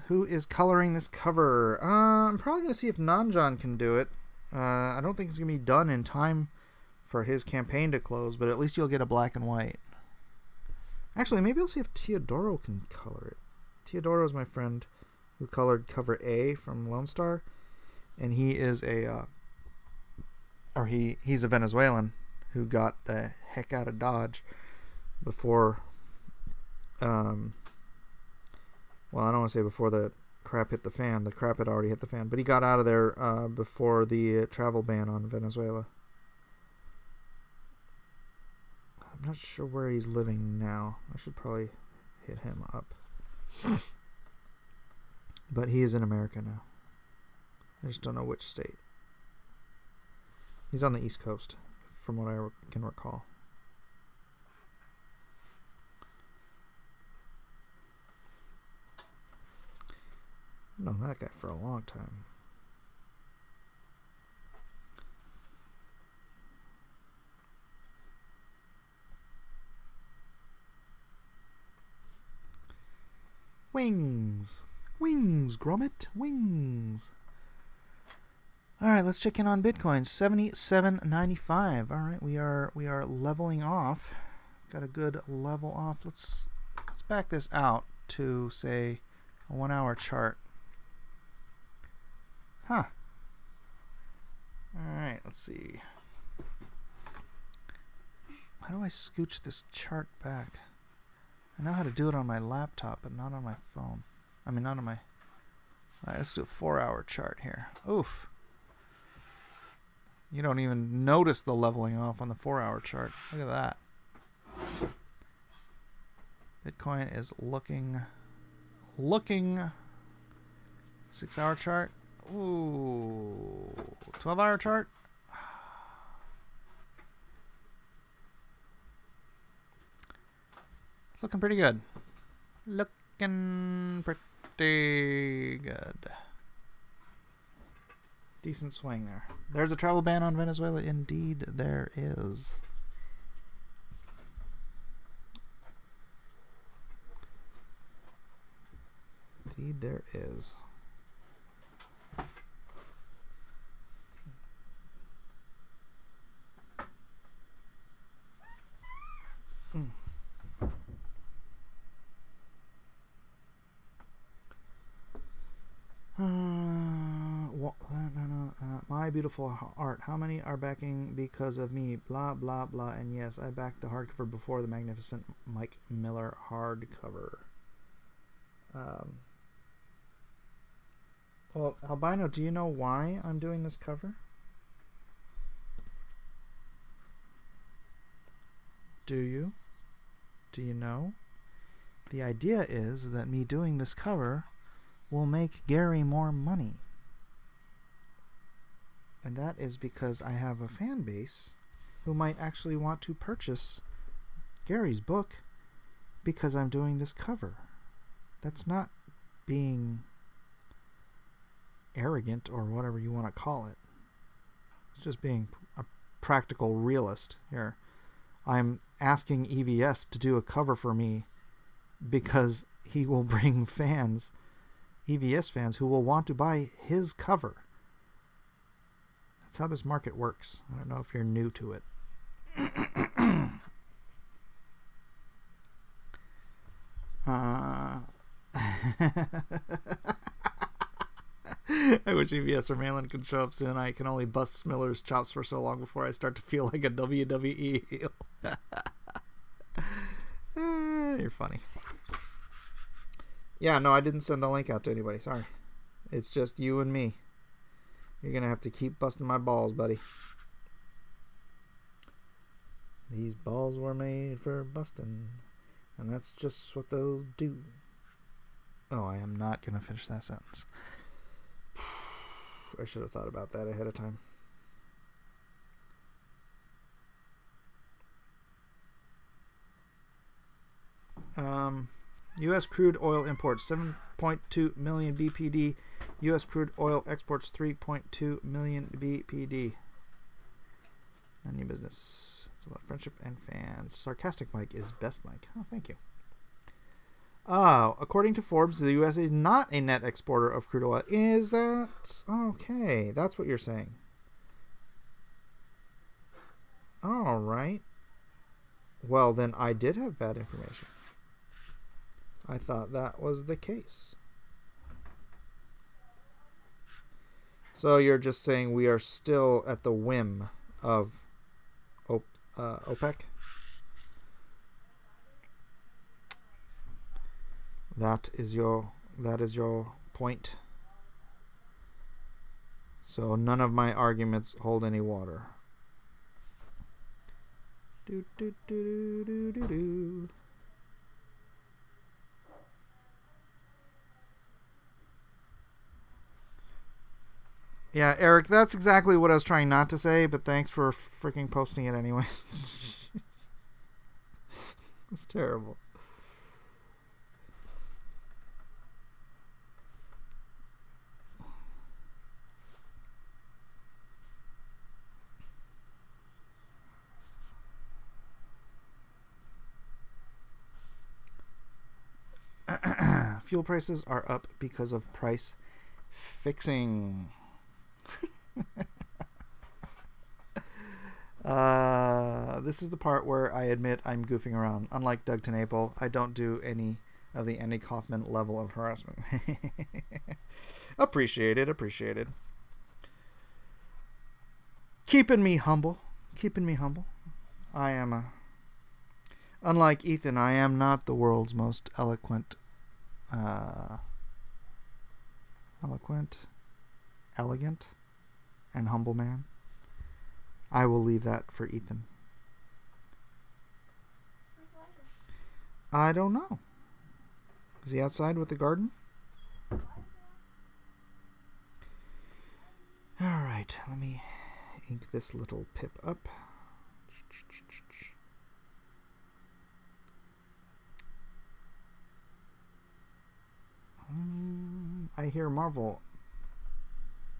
Who is coloring this cover? I'm probably going to see if Nanjan can do it. I don't think it's going to be done in time for his campaign to close, but at least you'll get a black and white. Actually, maybe I'll see if Teodoro can color it. Teodoro is my friend who colored cover A from Lone Star, and he is he's a Venezuelan who got the heck out of Dodge before, well, I don't want to say before the crap hit the fan. The crap had already hit the fan, but he got out of there before the travel ban on Venezuela. I'm not sure where he's living now. I should probably hit him up. But he is in America now. I just don't know which state. He's on the East Coast, from what I can recall. I've known that guy for a long time. Wings, Gromit, wings. All right, let's check in on Bitcoin. 77.95. All right, we are leveling off. Got a good level off. Let's back this out to say a 1 hour chart. Huh. All right, let's see. How do I scooch this chart back? I know how to do it on my laptop, but not on my phone. I mean, not on my... All right, let's do a 4 hour chart here. Oof. You don't even notice the leveling off on the 4 hour chart. Look at that. Bitcoin is looking 6 hour chart. Ooh. 12 hour chart. It's looking pretty good. Looking pretty good. Decent swing there. There's a travel ban on Venezuela. Indeed, there is. Indeed, there is. My beautiful art. How many are backing because of me? Blah, blah, blah. And yes, I backed the hardcover before the magnificent Mike Miller hardcover. Well, Albino, do you know why I'm doing this cover? Do you? Do you know? The idea is that me doing this cover will make Gary more money. And that is because I have a fan base who might actually want to purchase Gary's book because I'm doing this cover. That's not being arrogant or whatever you want to call it. It's just being a practical realist here. I'm asking EVS to do a cover for me because he will bring fans, EVS fans, who will want to buy his cover. That's how this market works. I don't know if you're new to it. I wish EVS or Malin could show up soon. I can only bust Miller's chops for so long before I start to feel like a WWE heel. You're funny. Yeah, no, I didn't send the link out to anybody. Sorry. It's just you and me. You're going to have to keep busting my balls, buddy. These balls were made for busting. And that's just what they'll do. Oh, I am not going to finish that sentence. I should have thought about that ahead of time. U.S. crude oil imports 7.2 million BPD. U.S. crude oil exports 3.2 million BPD. None of your business. It's about friendship and fans. Sarcastic Mike is best Mike. Oh, thank you. According to Forbes, the U.S. is not a net exporter of crude oil. Is that okay? That's what you're saying. All right. Well, then I did have bad information. I thought that was the case. So you're just saying we are still at the whim of OPEC? That is your point. So none of my arguments hold any water. Do do do do do do. Yeah, Eric, that's exactly what I was trying not to say, but thanks for freaking posting it anyway. It's terrible. Fuel prices are up because of price fixing. This is the part where I admit I'm goofing around. Unlike Doug TenNapel, I don't do any of the Andy Kaufman level of harassment. Appreciated. Keeping me humble. I am unlike Ethan, I am not the world's most elegant, and humble man. I will leave that for Ethan. I don't know. Is he outside with the garden? Alright, let me ink this little pip up. I hear Marvel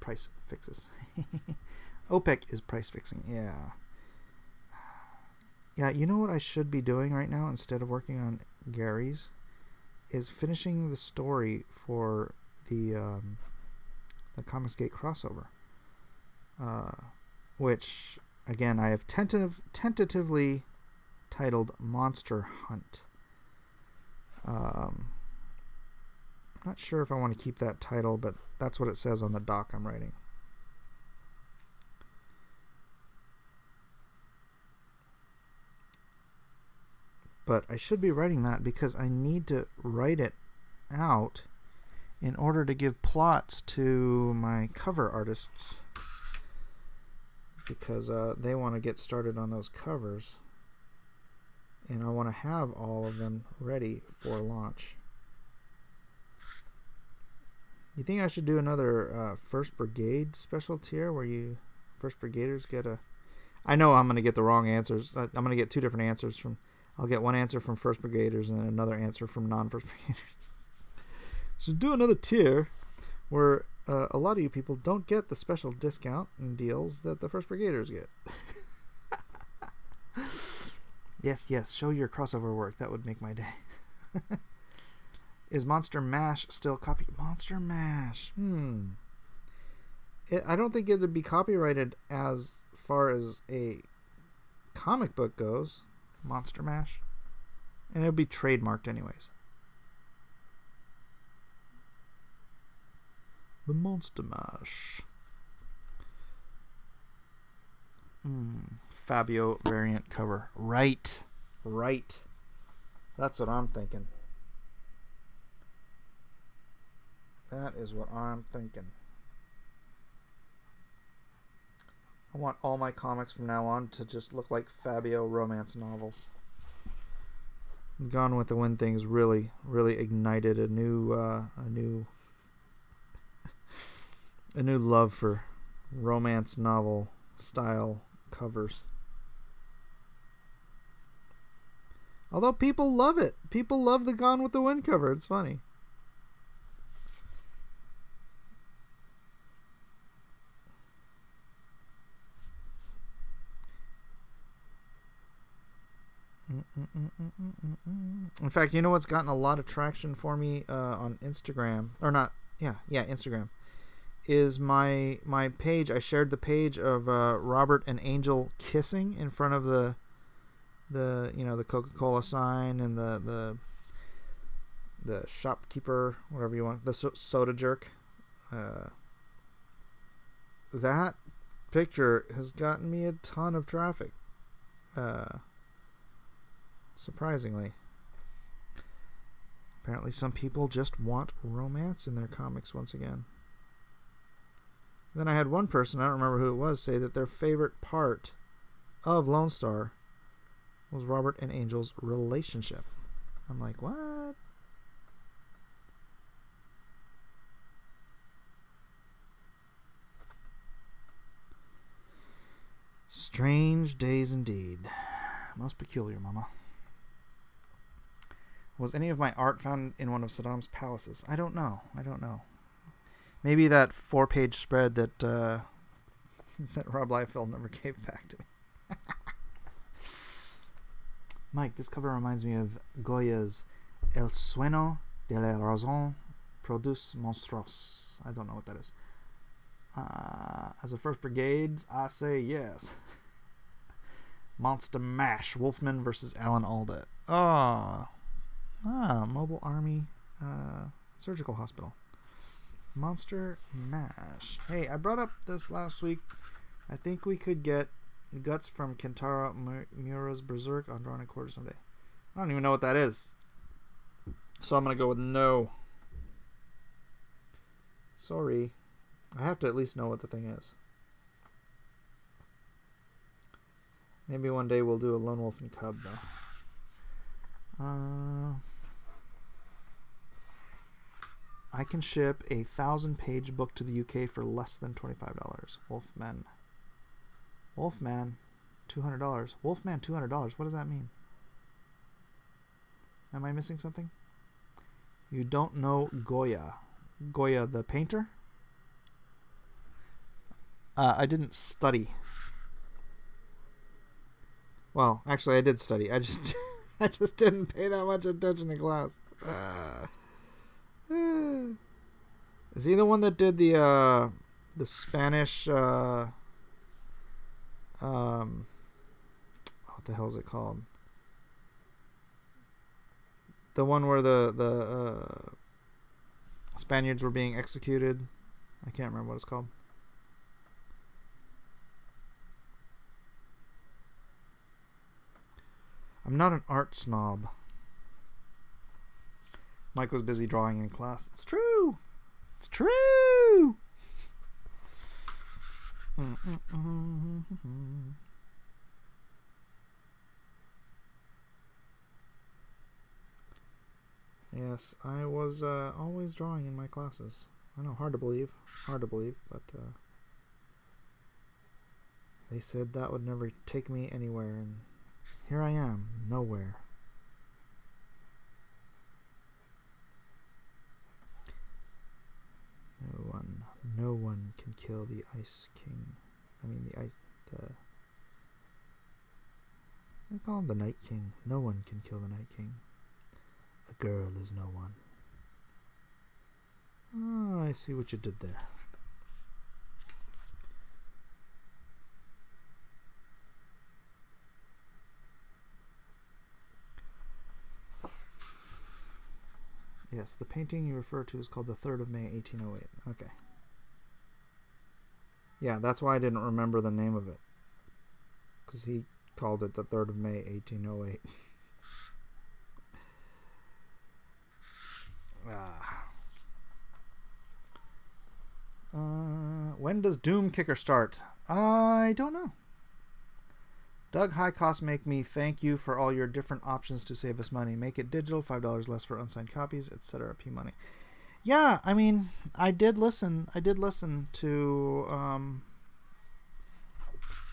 price fixes. OPEC is price fixing. Yeah, you know what I should be doing right now instead of working on Gary's is finishing the story for the Comicsgate crossover, which again I have tentatively titled Monster Hunt. Not sure if I want to keep that title, but that's what it says on the doc I'm writing. But I should be writing that because I need to write it out in order to give plots to my cover artists, because they want to get started on those covers, and I want to have all of them ready for launch. You think I should do another 1st Brigade special tier where you 1st Brigaders get a... I know I'm going to get the wrong answers. I'm going to get 2 different answers from... I'll get one answer from 1st Brigaders and another answer from non-1st Brigaders. So do another tier where a lot of you people don't get the special discount and deals that the 1st Brigaders get. Yes, show your crossover work. That would make my day. Is Monster Mash still copy? Monster Mash. I don't think it would be copyrighted as far as a comic book goes. Monster Mash. And it would be trademarked anyways. The Monster Mash. Fabio variant cover. Right. That's what I'm thinking. That is what I'm thinking. I want all my comics from now on to just look like Fabio romance novels. Gone with the Wind things really ignited a new love for romance novel style covers. Although people love it. People love the Gone with the Wind cover. It's funny. In fact, you know what's gotten a lot of traction for me on Instagram, or not? Yeah, Instagram is my page. I shared the page of Robert and Angel kissing in front of the the Coca-Cola sign and the shopkeeper, whatever you want, the soda jerk. That picture has gotten me a ton of traffic. Surprisingly. Apparently some people just want romance in their comics once again. Then I had one person, I don't remember who it was, say that their favorite part of Lone Star was Robert and Angel's relationship. I'm like, what? Strange days indeed. Most peculiar, Mama. Was any of my art found in one of Saddam's palaces? I don't know. Maybe that 4-page spread that that Rob Liefeld never gave back to me. Mike, this cover reminds me of Goya's El sueño de la razón produce monstruos. I don't know what that is. As a first brigade, I say yes. Monster Mash, Wolfman versus Alan Alda. Mobile Army Surgical Hospital. Monster Mash. Hey, I brought up this last week. I think we could get guts from Kentaro Miura's Berserk on Drawn and Quarter someday. I don't even know what that is. So I'm going to go with no. Sorry. I have to at least know what the thing is. Maybe one day we'll do a Lone Wolf and Cub, though. I can ship a 1,000-page book to the UK for less than $25. Wolfman, $200. Wolfman, $200. What does that mean? Am I missing something? You don't know Goya. Goya the painter? I didn't study. Well, actually, I did study. I just didn't pay that much attention in class. Is he the one that did the Spanish? What the hell is it called? The one where the Spaniards were being executed. I can't remember what it's called. I'm not an art snob. Mike was busy drawing in class. It's true. It's true. Yes, I was always drawing in my classes. I know, hard to believe, but they said that would never take me anywhere, and here I am, nowhere. No one can kill the Ice King. I mean, I call him the Night King. No one can kill the Night King. A girl is no one. Oh, I see what you did there. Yes, the painting you refer to is called the 3rd of May, 1808. Okay. Yeah, that's why I didn't remember the name of it. Because he called it the 3rd of May, 1808. When does Doom Kicker start? I don't know. Doug High Cost make me thank you for all your different options to save us money. Make it digital, $5 less for unsigned copies, etc. P money. Yeah, I mean, I did listen to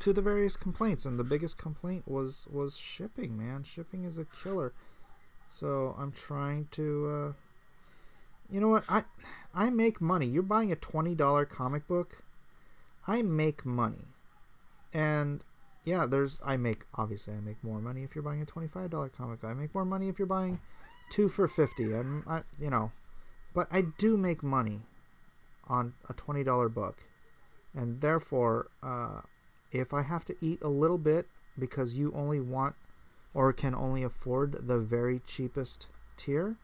the various complaints, and the biggest complaint was shipping, man. Shipping is a killer. So I'm trying to you know what? I make money. You're buying a $20 comic book. I make money. And yeah, obviously I make more money if you're buying a $25 comic. I make more money if you're buying 2 for $50. But I do make money on a $20 book, and therefore, if I have to eat a little bit because you only want or can only afford the very cheapest tier,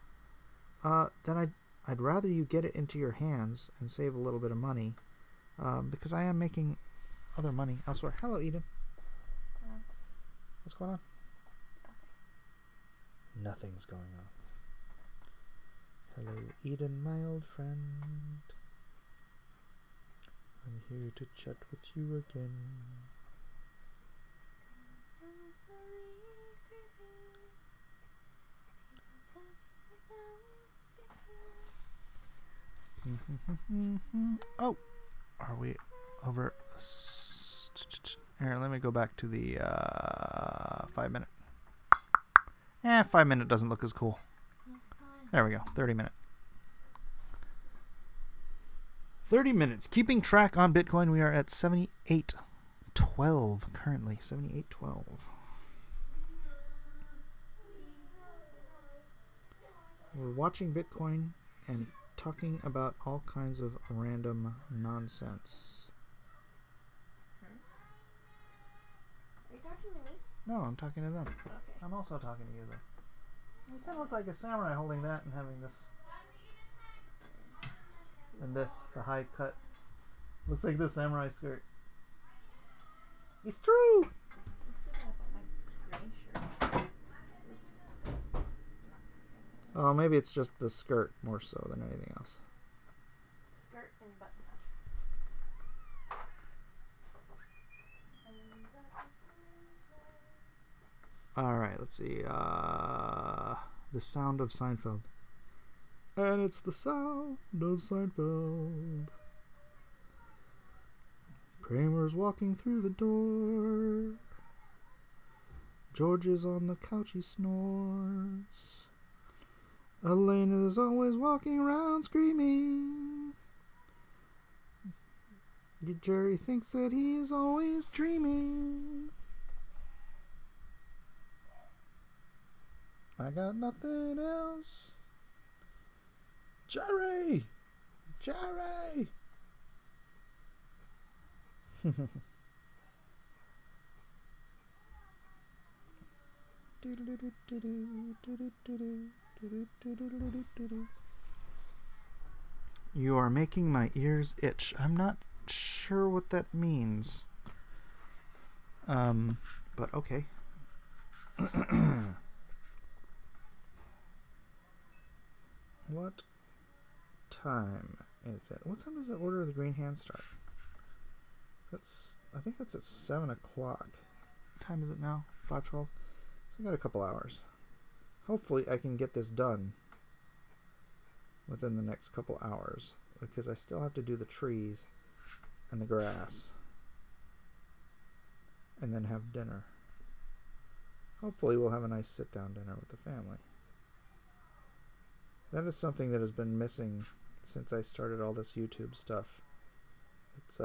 then I'd rather you get it into your hands and save a little bit of money, because I am making other money elsewhere. Hello, Eden. What's going on? Nothing's going on. Hello, Eden, my old friend. I'm here to chat with you again. Oh, are we over? Here, let me go back to the 5 minute. 5 minute doesn't look as cool. There we go, 30 minutes. 30 minutes. Keeping track on Bitcoin, we are at 78.12 currently. 78.12. We're watching Bitcoin and talking about all kinds of random nonsense. Are you talking to me? No, I'm talking to them. Okay. I'm also talking to you, though. You kind of look like a samurai holding that and having this. And this, the high cut. Looks like the samurai skirt. It's true! You see that on my gray shirt. Oh, maybe it's just the skirt more so than anything else. Skirt and button up. Alright, let's see. The Sound of Seinfeld. And it's the sound of Seinfeld. Kramer's walking through the door. George is on the couch, he snores. Elaine is always walking around screaming. Jerry thinks that he is always dreaming. I got nothing else. Jerry! Jerry! You are making my ears itch. I'm not sure what that means. But okay. What time is it? What time does the Order of the Green Hand start? I think that's at 7 o'clock. What time is it now? 5:12? So I got a couple hours. Hopefully I can get this done within the next couple hours, because I still have to do the trees and the grass and then have dinner. Hopefully we'll have a nice sit-down dinner with the family. That is something that has been missing since I started all this YouTube stuff. It's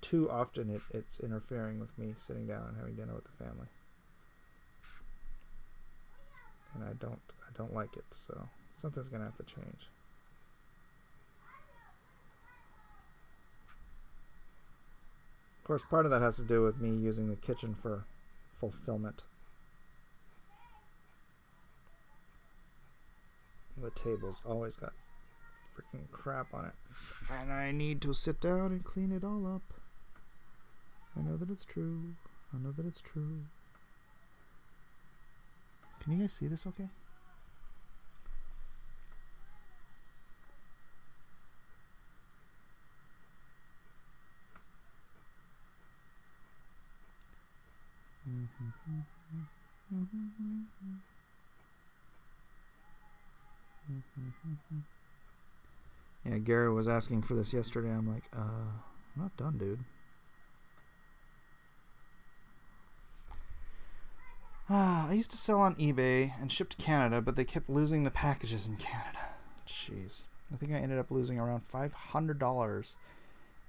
too often it's interfering with me sitting down and having dinner with the family. And I don't like it, so something's gonna have to change. Of course, part of that has to do with me using the kitchen for fulfillment. The table's always got freaking crap on it, and I need to sit down and clean it all up. I know that it's true. I know that it's true. Can you guys see this okay? Yeah, Gary was asking for this yesterday. I'm like, I'm not done, dude. I used to sell on eBay and ship to Canada, but they kept losing the packages in Canada. Jeez. I think I ended up losing around $500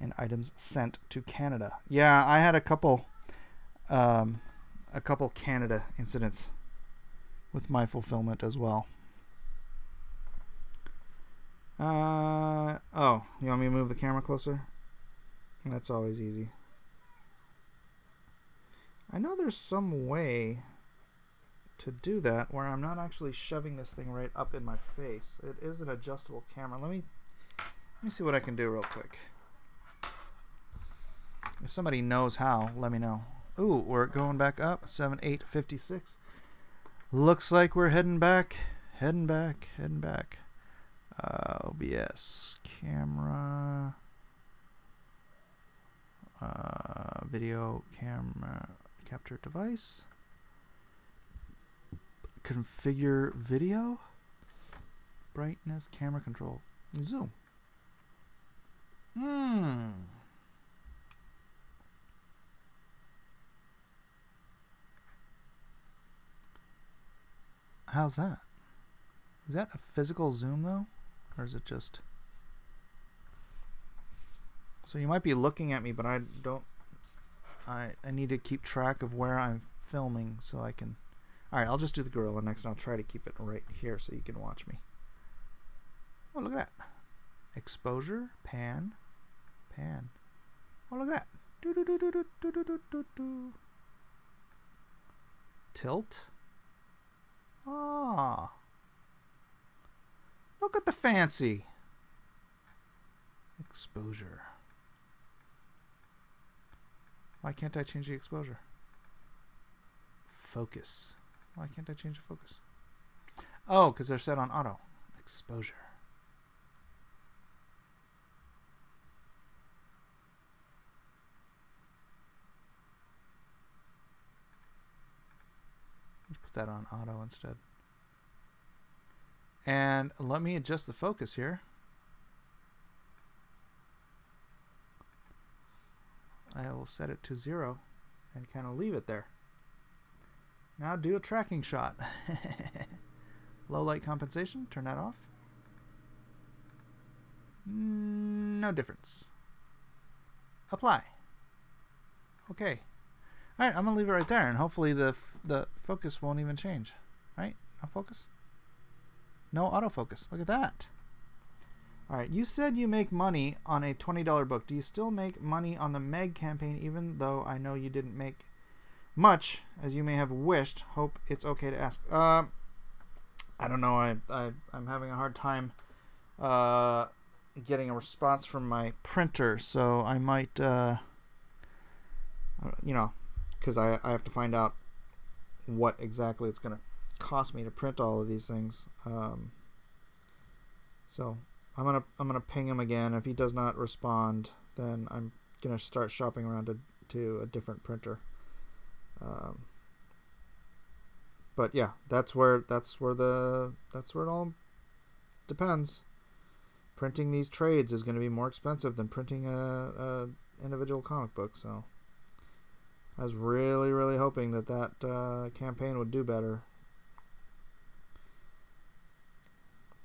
in items sent to Canada. Yeah, I had a couple a couple Canada incidents with my fulfillment as well. Oh, you want me to move the camera closer? That's always easy. I know there's some way to do that where I'm not actually shoving this thing right up in my face. It is an adjustable camera. Let me see what I can do real quick. If somebody knows how, let me know. Ooh, we're going back up. 7,856. Looks like we're heading back. Heading back. OBS camera. Video camera capture device. Configure video. Brightness, camera control. Zoom. How's that? Is that a physical zoom though? Or is it just... So you might be looking at me, but I don't... I need to keep track of where I'm filming so I can... Alright, I'll just do the gorilla next and I'll try to keep it right here so you can watch me. Oh, look at that. Exposure, pan. Oh, look at that. Tilt. Ah. Look at the fancy. Exposure. Why can't I change the exposure? Focus. Why can't I change the focus? Oh, because they're set on auto. Exposure. Let's put that on auto instead. And let me adjust the focus here. I will set it to 0 and kind of leave it there. Now do a tracking shot. Low light compensation, turn that off. No difference. Apply. Okay. All right, I'm gonna leave it right there, and hopefully the focus won't even change. Right? No focus. No autofocus. Look at that. All right, you said you make money on a $20 book. Do you still make money on the Meg campaign, even though I know you didn't make much as you may have wished? Hope it's okay to ask. I don't know. I'm having a hard time getting a response from my printer, so I might, you know, because I have to find out what exactly it's going to cost me to print all of these things. So I'm gonna ping him again. If he does not respond, then I'm gonna start shopping around to a different printer. But yeah, that's where it all depends. Printing these trades is going to be more expensive than printing a individual comic book. So I was really hoping that campaign would do better.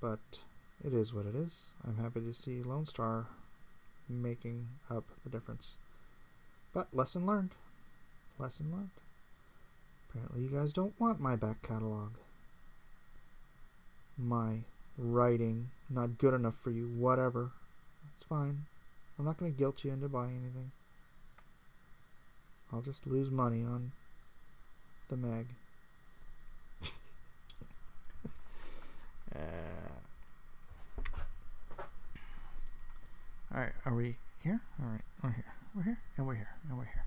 But it is what it is. I'm happy to see Lone Star making up the difference. But lesson learned. Lesson learned. Apparently you guys don't want my back catalog. My writing not good enough for you. Whatever. It's fine. I'm not going to guilt you into buying anything. I'll just lose money on the Meg. Alright, are we here? Alright, we're here. We're here, and we're here, and we're here.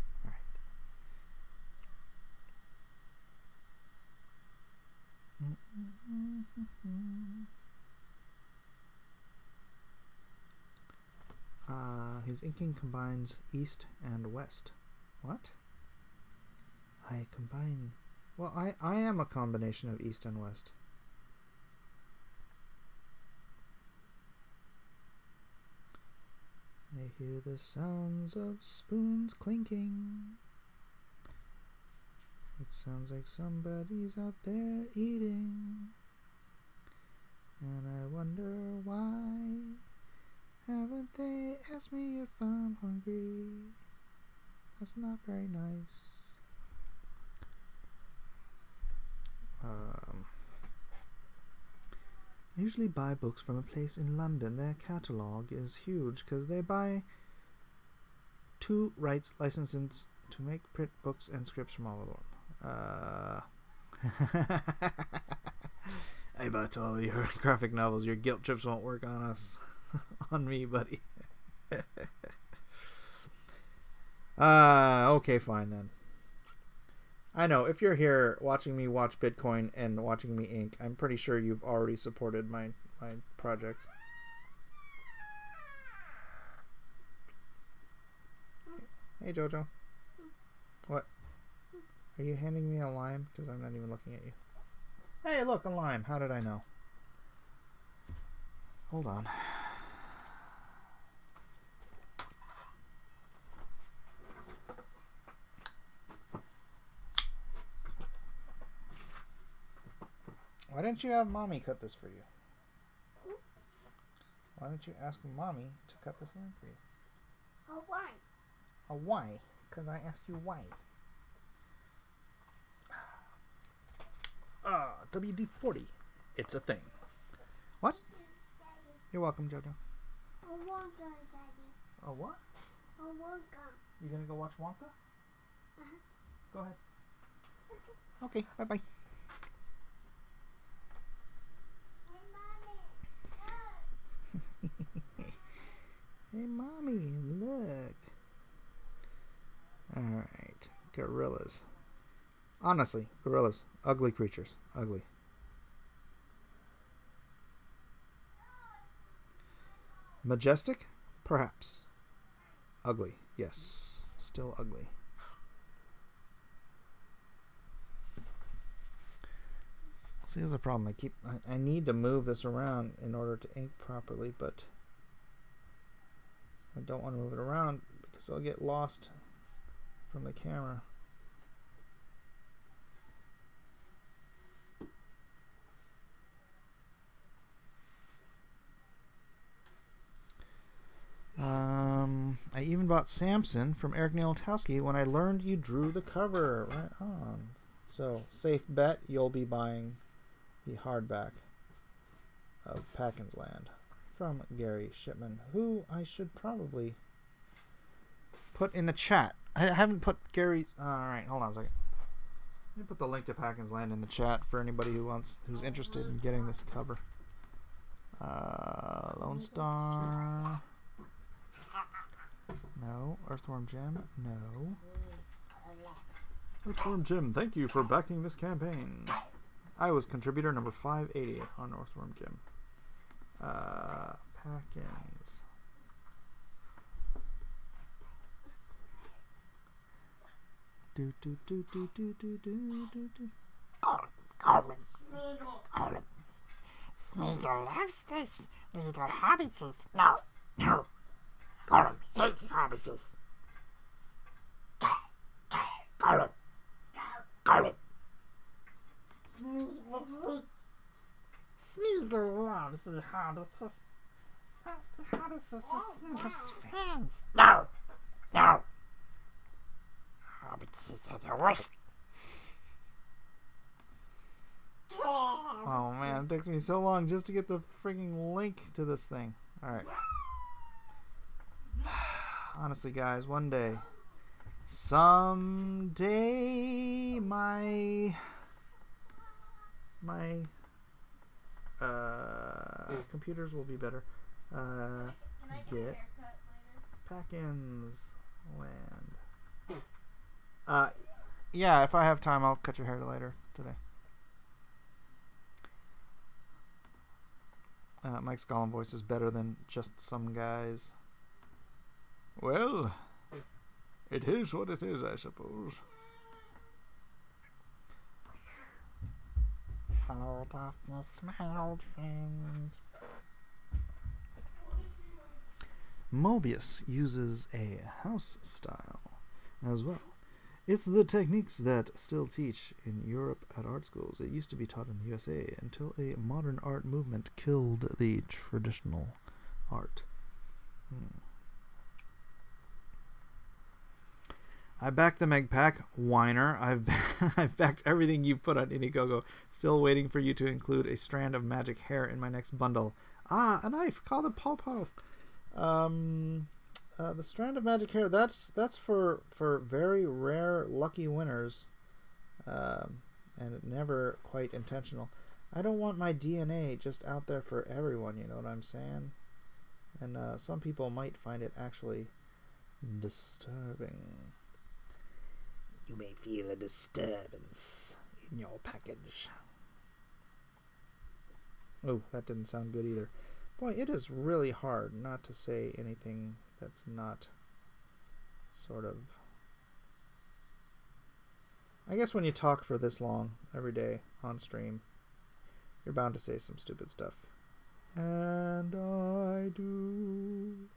Alright. His inking combines east and west. What? I combine... Well, I am a combination of east and west. I hear the sounds of spoons clinking. It sounds like somebody's out there eating. And I wonder why haven't they asked me if I'm hungry? That's not very nice. I usually buy books from a place in London. Their catalogue is huge because they buy 2 rights licenses to make print books and scripts from all over the world. I bought all your graphic novels. Your guilt trips won't work on us. On me, buddy. Okay, fine then. I know, if you're here watching me watch Bitcoin and watching me ink, I'm pretty sure you've already supported my projects. Hey, Jojo. What? Are you handing me a lime? Because I'm not even looking at you. Hey, look, a lime. How did I know? Hold on. Why didn't you have Mommy cut this for you? Why didn't you ask Mommy to cut this line for you? Oh, why? Why? Because I asked you why. WD-40. It's a thing. What? You're welcome, Jojo. A Wonka, Daddy. A what? A Wonka. You gonna go watch Wonka? Uh-huh. Go ahead. Okay, bye-bye. Hey, Mommy, look. Alright, gorillas. Honestly, gorillas. Ugly creatures. Ugly. Majestic? Perhaps. Ugly. Yes. Still ugly. See, here's a problem. I need to move this around in order to ink properly, but I don't want to move it around because I'll get lost from the camera. I even bought Samson from Eric Nieltowski when I learned you drew the cover. Right on. So, safe bet you'll be buying the hardback of PAKKINS Land from Gary Shipman, who I should probably put in the chat. I haven't put Gary's... Alright, hold on a second. Let me put the link to PAKKINS Land in the chat for anybody who's interested in getting this cover. Lone Star... No. Earthworm Jim? No. Earthworm Jim, thank you for backing this campaign. I was contributor number 580 on Earthworm Jim. PAKKINS. Do do do do do do do do do. Smeagol loves this little hobbitses. No, no. Gollum hates hobbitses. Gollum. Gollum. Smeagol loves the hobbitses. The hobbitses are Smeagol's friends. No, no. Hobbitses are the worst. Oh man, it takes me so long just to get the freaking link to this thing. Alright. Honestly, guys, one day, someday, my computers will be better. Can I get a Get haircut later? PAKKINS Land. Yeah, if I have time, I'll cut your hair later today. Mike's Gollum voice is better than just some guys. Well, it is what it is, I suppose. Hello, darkness, my old friend. Mobius uses a house style as well. It's the techniques that still teach in Europe at art schools. It used to be taught in the USA until a modern art movement killed the traditional art. I backed the Meg Pack, whiner. I've backed everything you put on Indiegogo. Still waiting for you to include a strand of magic hair in my next bundle. Ah, a knife. Call it Popo. The strand of magic hair. That's for very rare lucky winners, and never quite intentional. I don't want my DNA just out there for everyone. You know what I'm saying? And some people might find it actually disturbing. You may feel a disturbance in your package. Oh, that didn't sound good either. Boy, it is really hard not to say anything that's not sort of... I guess when you talk for this long every day on stream, you're bound to say some stupid stuff. And I do...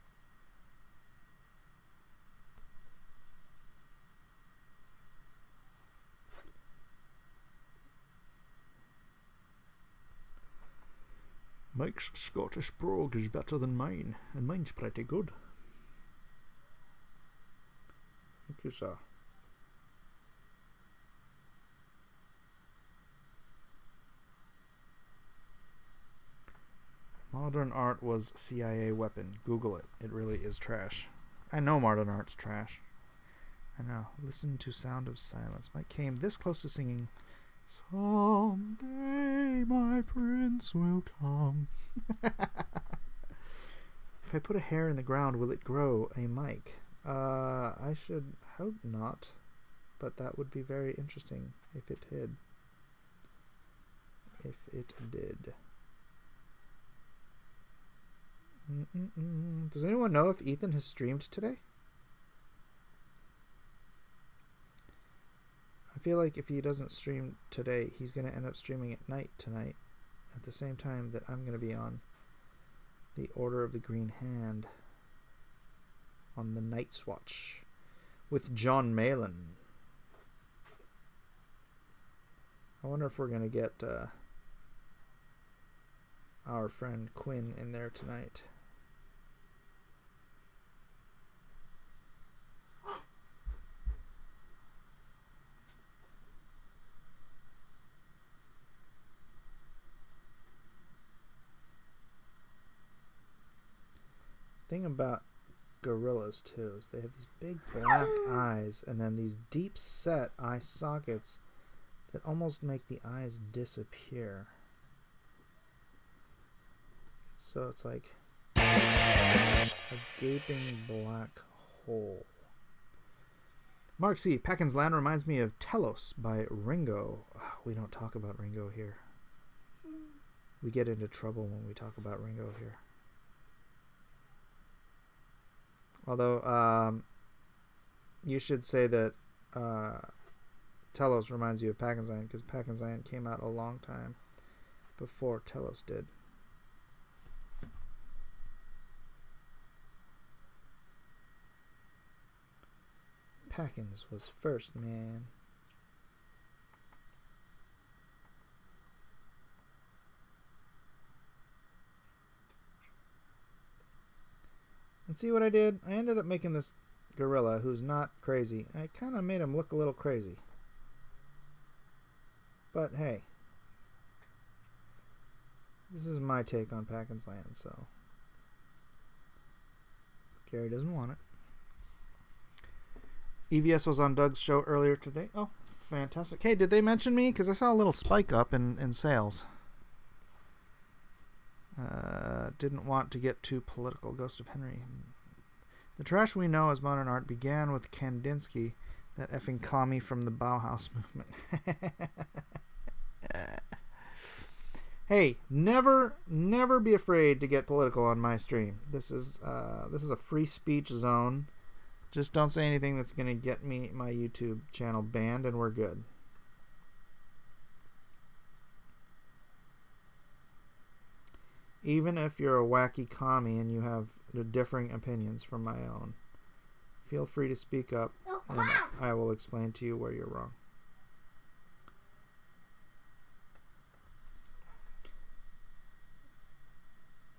Mike's Scottish brogue is better than mine, and mine's pretty good. Thank you, sir. Modern art was CIA weapon. Google it. It really is trash. I know modern art's trash. I know. Listen to Sound of Silence. Mike came this close to singing "Someday my prince will come." If I put a hair in the ground, will it grow a mic? I should hope not, but that would be very interesting if it did. If it did. Does anyone know if Ethan has streamed today? I feel like if he doesn't stream today, he's going to end up streaming at night tonight, at the same time that I'm going to be on the Order of the Green Hand on the Night's Watch with John Malin. I wonder if we're going to get our friend Quinn in there tonight. Thing about gorillas too is they have these big black eyes and then these deep set eye sockets that almost make the eyes disappear. So it's like a gaping black hole. Mark C. Packins Land reminds me of Telos by Ringo. Oh, we don't talk about Ringo here. We get into trouble when we talk about Ringo here. Although, you should say that Telos reminds you of Packins Land, because Packins Land came out a long time before Telos did. Packins was first, man. And see what I did? I ended up making this gorilla who's not crazy. I kind of made him look a little crazy. But hey, this is my take on Packins Land, so Gary doesn't want it. EVS was on Doug's show earlier today. Oh, fantastic. Hey, did they mention me? Because I saw a little spike up in sales. Didn't want to get too political. Ghost of Henry. The trash we know as modern art began with Kandinsky, that effing commie from the Bauhaus movement. Hey, never be afraid to get political on my stream. This is a free speech zone. Just don't say anything that's going to get me my YouTube channel banned, and we're good. Even if you're a wacky commie and you have differing opinions from my own, feel free to speak up, and I will explain to you where you're wrong.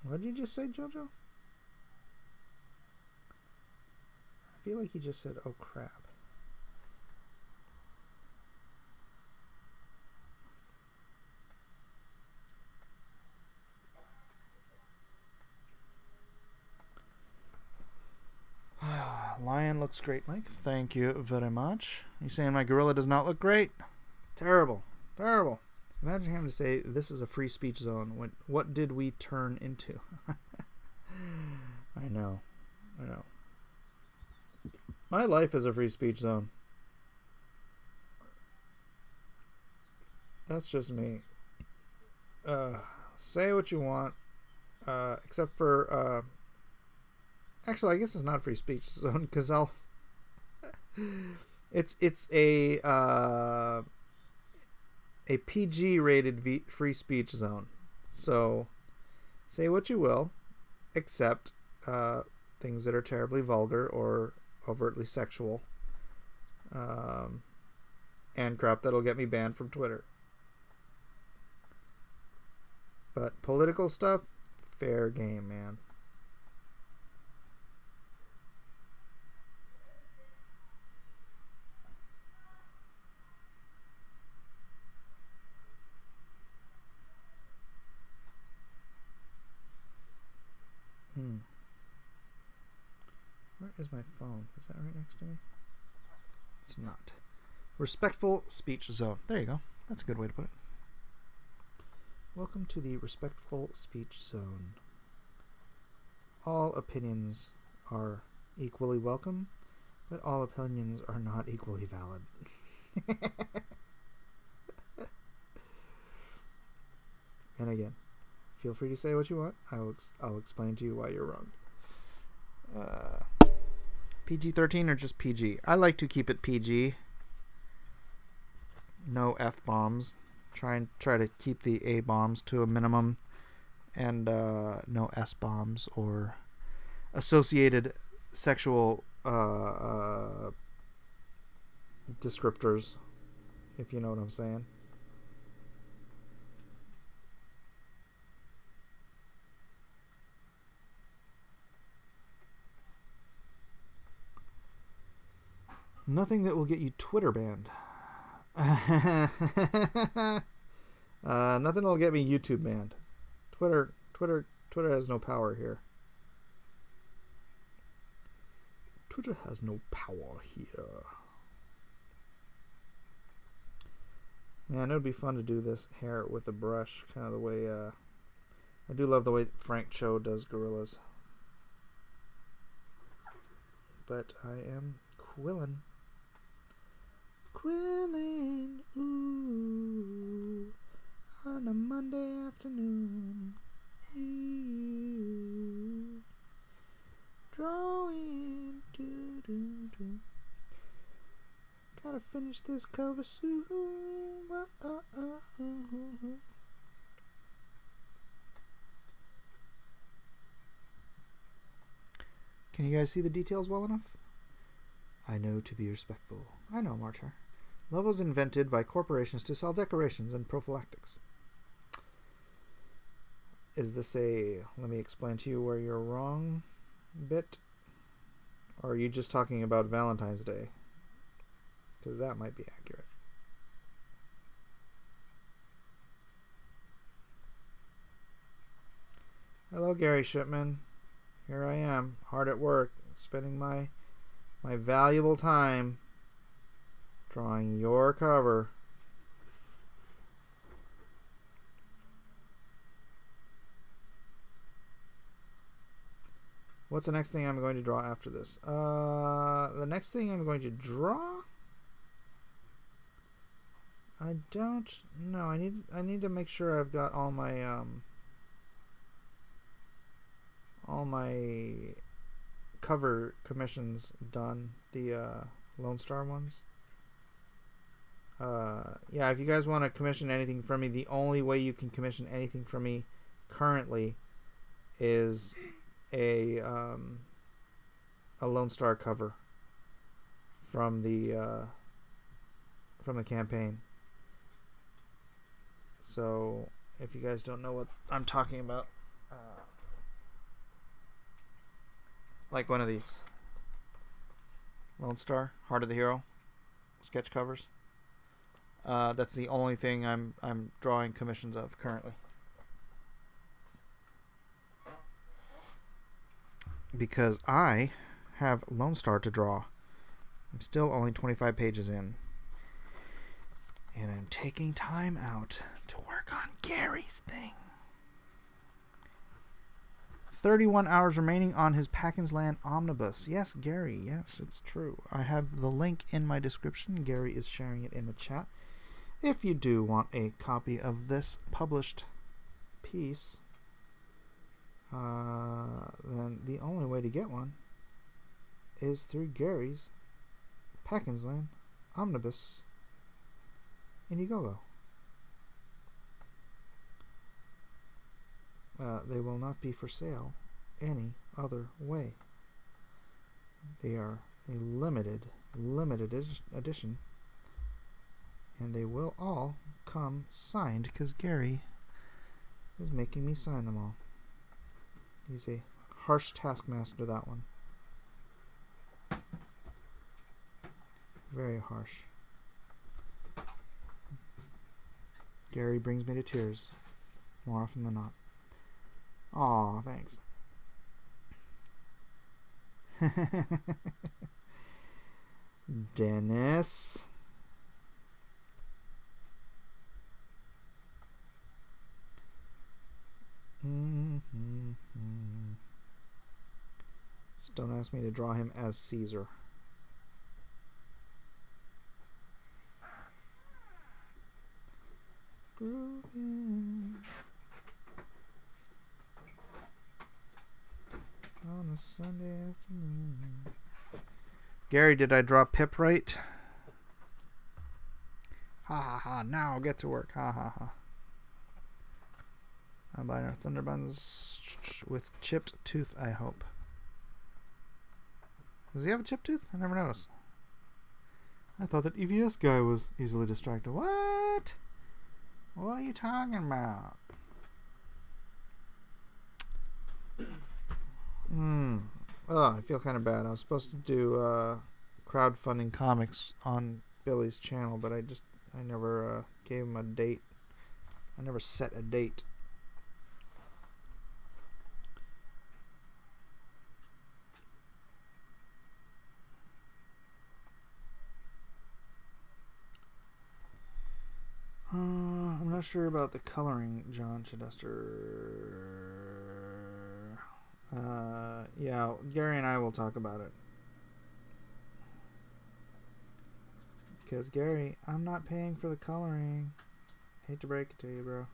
What did you just say, Jojo? I feel like you just said, "Oh crap." Lion looks great, Mike. Thank you very much. You saying my gorilla does not look great? Terrible. Terrible. Imagine having to say this is a free speech zone. What did we turn into? I know. I know. My life is a free speech zone. That's just me. Say what you want. Except for... actually, I guess it's not free speech zone because I'll... It's a PG rated free speech zone. So say what you will, except things that are terribly vulgar or overtly sexual, and crap that'll get me banned from Twitter. But political stuff, fair game, man. Where is my phone? Is that right next to me? It's not. Respectful speech zone. There you go. That's a good way to put it. Welcome to the respectful speech zone. All opinions are equally welcome, but all opinions are not equally valid. And again, feel free to say what you want. I'll explain to you why you're wrong. PG-13 or just PG? I like to keep it PG. No F-bombs. Try to keep the A-bombs to a minimum. And no S-bombs or associated sexual descriptors, if you know what I'm saying. Nothing that will get you Twitter banned. Nothing will get me YouTube banned. Twitter has no power here. Twitter has no power here. Man, it would be fun to do this hair with a brush, kind of the way. I do love the way Frank Cho does gorillas. But I am quilling. Quilling, ooh, on a Monday afternoon, ooh, drawing, do. Gotta finish this cover soon. Can you guys see the details well enough? I know to be respectful. I know, Marcher. Love was invented by corporations to sell decorations and prophylactics. Is this a let me explain to you where you're wrong bit? Or are you just talking about Valentine's Day? Because that might be accurate. Hello, Gary Shipman. Here I am, hard at work, spending my valuable time drawing your cover. What's the next thing I'm going to draw after this? The next thing I'm going to draw? I don't know. I need to make sure I've got all my cover commissions done. The Lone Star ones. Yeah, if you guys want to commission anything from me, the only way you can commission anything from me currently is a Lone Star cover from the campaign. So if you guys don't know what I'm talking about, like one of these Lone Star Heart of the Hero sketch covers. That's the only thing I'm drawing commissions of currently. Because I have Lone Star to draw. I'm still only 25 pages in. And I'm taking time out to work on Gary's thing. 31 hours remaining on his PAKKINS Land Omnibus. Yes, Gary. Yes, it's true. I have the link in my description. Gary is sharing it in the chat. If you do want a copy of this published piece, then the only way to get one is through Gary's PAKKINS Land Omnibus Indiegogo. They will not be for sale any other way. They are a limited edition, and they will all come signed because Gary is making me sign them all. He's a harsh taskmaster, that one. Very harsh. Gary brings me to tears more often than not. Aw, thanks. Dennis. Just don't ask me to draw him as Caesar. Grooving on a Sunday afternoon. Gary, did I draw Pip right? Ha ha ha, now get to work. Ha ha ha. I'm buying our Thunder Buns with chipped tooth, I hope. Does he have a chipped tooth? I never noticed. I thought that EVS guy was easily distracted. What? What are you talking about? Oh, I feel kind of bad. I was supposed to do crowdfunding comics on Billy's channel, but I never gave him a date. I never set a date. I'm not sure about the coloring, John Chidester. Yeah, Gary and I will talk about it. Because, Gary, I'm not paying for the coloring. Hate to break it to you, bro.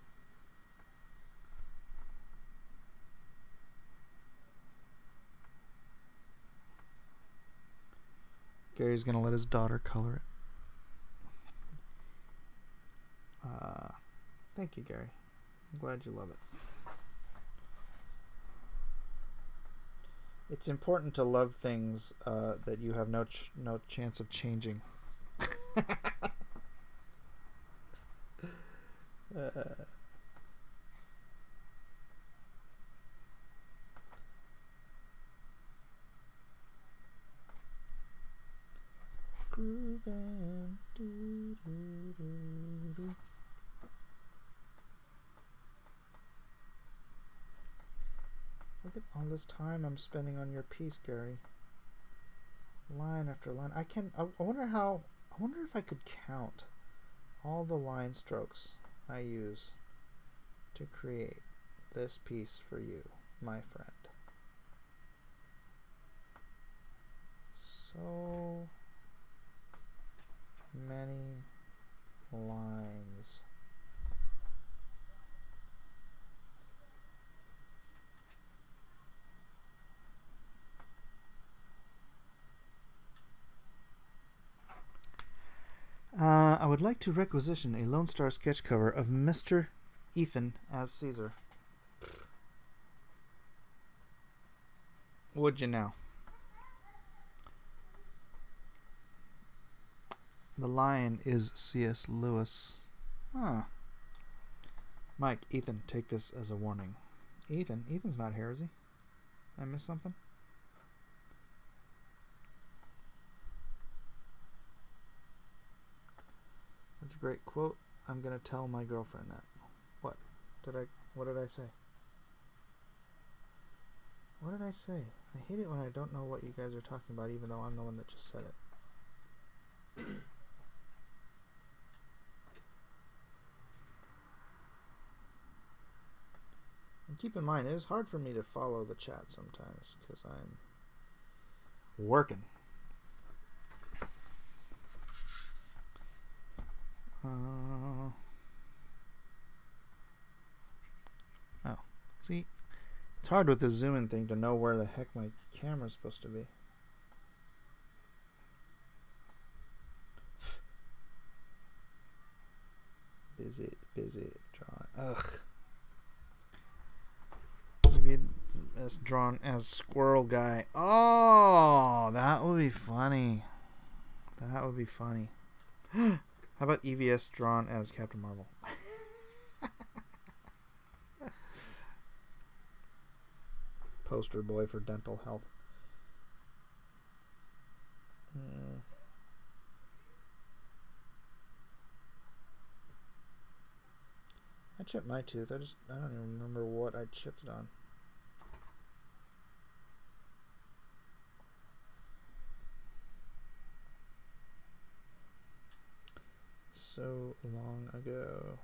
Gary's gonna let his daughter color it. Thank you, Gary. I'm glad you love it. It's important to love things that you have no chance of changing. Groovin', doo, doo, doo, doo. Look at all this time I'm spending on your piece, Gary. Line after line. I wonder if I could count all the line strokes I use to create this piece for you, my friend. So many lines. I would like to requisition a Lone Star sketch cover of Mr. Ethan as Caesar. Would you now? The lion is C.S. Lewis. Huh. Mike, Ethan, take this as a warning. Ethan? Ethan's not here, is he? I missed something? That's a great quote. I'm gonna tell my girlfriend that. What did I say? What did I say? I hate it when I don't know what you guys are talking about, even though I'm the one that just said it. And keep in mind, it is hard for me to follow the chat sometimes because I'm working. Oh, see, it's hard with the zoom in thing to know where the heck my camera's supposed to be. Busy drawing. Ugh. As drawn as squirrel guy. Oh, that would be funny. That would be funny. How about EVS drawn as Captain Marvel? Poster boy for dental health. I chipped my tooth. I don't even remember what I chipped it on. So long ago.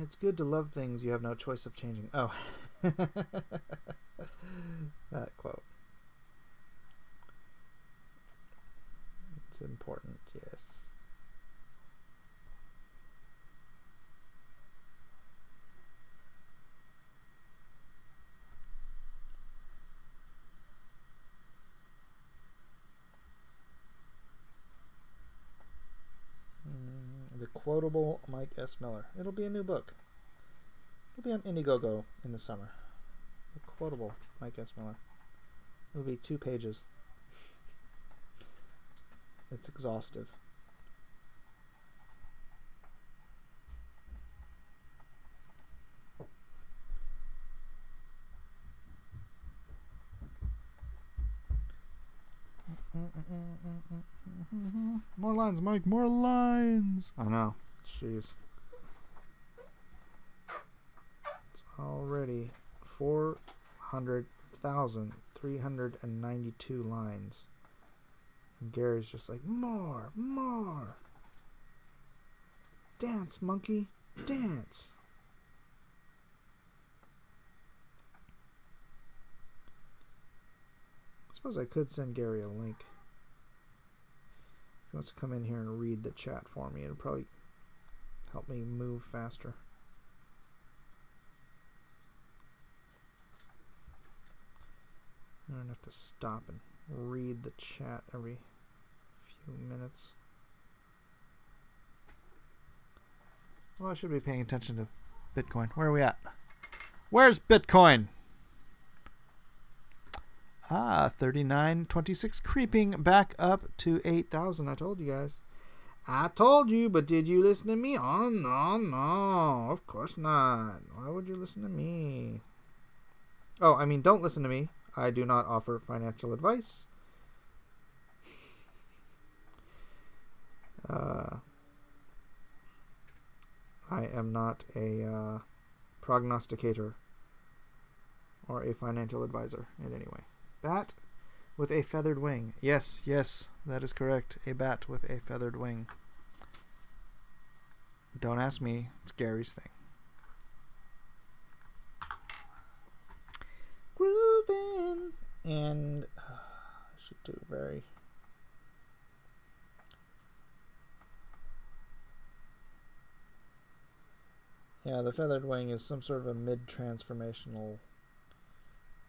It's good to love things you have no choice of changing. Oh. That quote. It's important, yes. The Quotable Mike S. Miller. It'll be a new book. It'll be on Indiegogo in the summer. The Quotable Mike S. Miller. It'll be 2 pages. It's exhaustive. More lines, Mike. More lines. I know. Jeez. It's already 400,392 lines. And Gary's just like, more. Dance, monkey. Dance. I suppose I could send Gary a link. If he wants to come in here and read the chat for me, it'll probably help me move faster. I don't have to stop and read the chat every few minutes. Well, I should be paying attention to Bitcoin. Where are we at? Where's Bitcoin? 39.26, creeping back up to 8,000. I told you guys. I told you, but did you listen to me? Oh, no, of course not. Why would you listen to me? Oh, I mean, don't listen to me. I do not offer financial advice. I am not a prognosticator or a financial advisor in any way. Bat with a feathered wing. Yes, that is correct. A bat with a feathered wing. Don't ask me. It's Gary's thing. Groovin'. And I should do very... Yeah, the feathered wing is some sort of a mid-transformational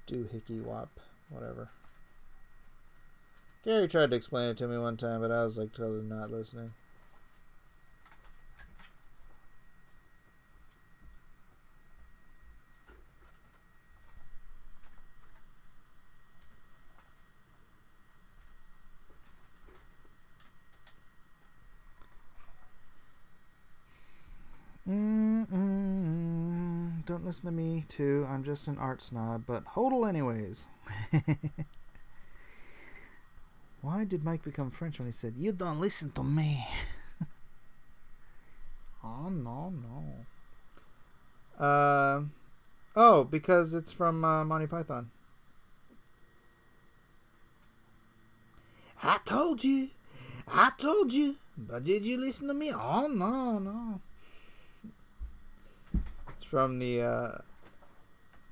doohickey wop. Whatever. Gary tried to explain it to me one time, but I was like totally not listening. Don't listen to me too. I'm just an art snob, but hodl anyways. Why did Mike become French when he said, "You don't listen to me"? Oh, Oh, no, no. Oh, because it's from Monty Python. I told you. But did you listen to me? Oh, no, no. It's from the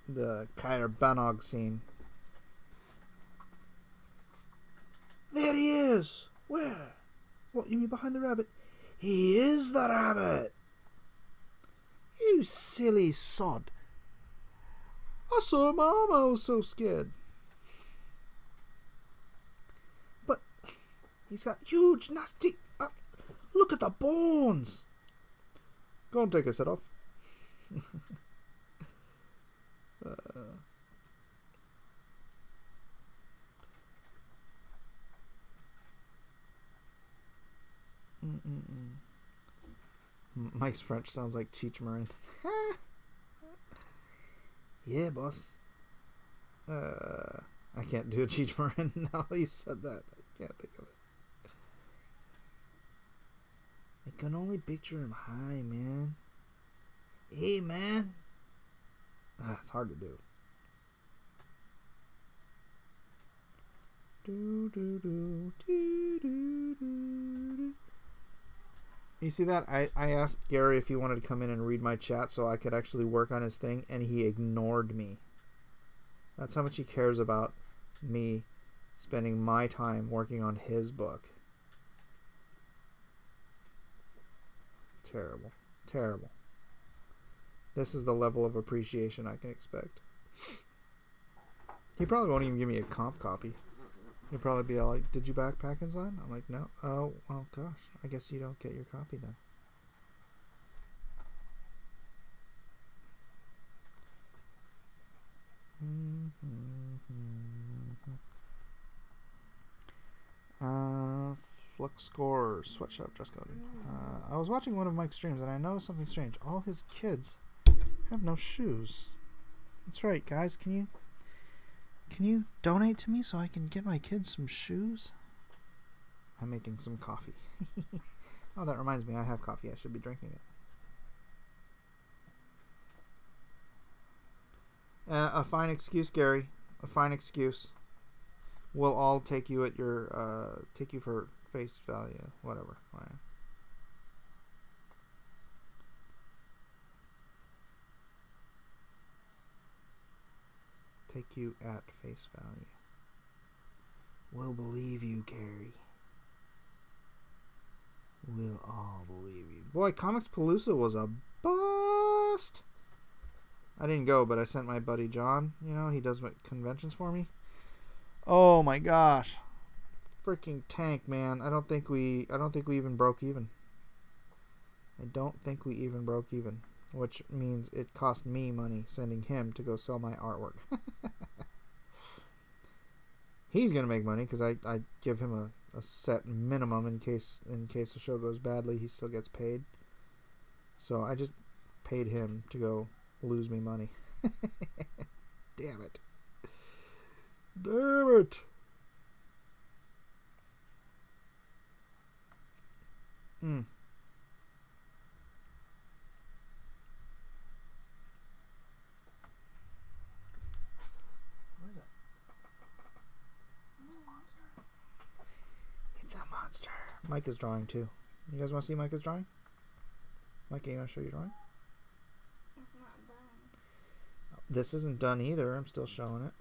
Kyra Banog scene. There he is. Where? What, you mean behind the rabbit? He is the rabbit. You silly sod. I saw Mom. I was so scared. But he's got huge, nasty... look at the bones. Go and take his head off. Mike's French sounds like Cheech Marin. Yeah, boss. I can't do a Cheech Marin now you said that. I can't think of it. I can only picture him high, man. Hey, man. It's hard to do. You see that? I asked Gary if he wanted to come in and read my chat so I could actually work on his thing, and he ignored me. That's how much he cares about me spending my time working on his book. Terrible. Terrible. This is the level of appreciation I can expect. He probably won't even give me a comp copy. He'll probably be all like, did you back PAKKINS on? I'm like, no. Oh, well, gosh. I guess you don't get your copy then. Flux Score, Sweatshop, Dress Code. I was watching one of Mike's streams and I noticed something strange. All his kids have no shoes. That's right, guys. Can you donate to me so I can get my kids some shoes? I'm making some coffee. Oh, that reminds me. I have coffee. I should be drinking it. A fine excuse, Gary. A fine excuse. We'll all take you at your take you for face value. Whatever. Fine. Take you at face value. We'll believe you, Gary. We'll all believe you. Boy, Comics Palooza was a bust. I didn't go, but I sent my buddy John. You know, he does conventions for me. Oh my gosh, freaking tank, man! I don't think we even broke even. I don't think we even broke even, which means it cost me money sending him to go sell my artwork. He's gonna make money because I give him a set minimum in case the show goes badly. He still gets paid. So I just paid him to go lose me money. Damn it. Damn it. What is that? It's a monster. Mike is drawing too. You guys want to see Mike is drawing? Mike, you want to show your drawing? It's not done. This isn't done either. I'm still showing it.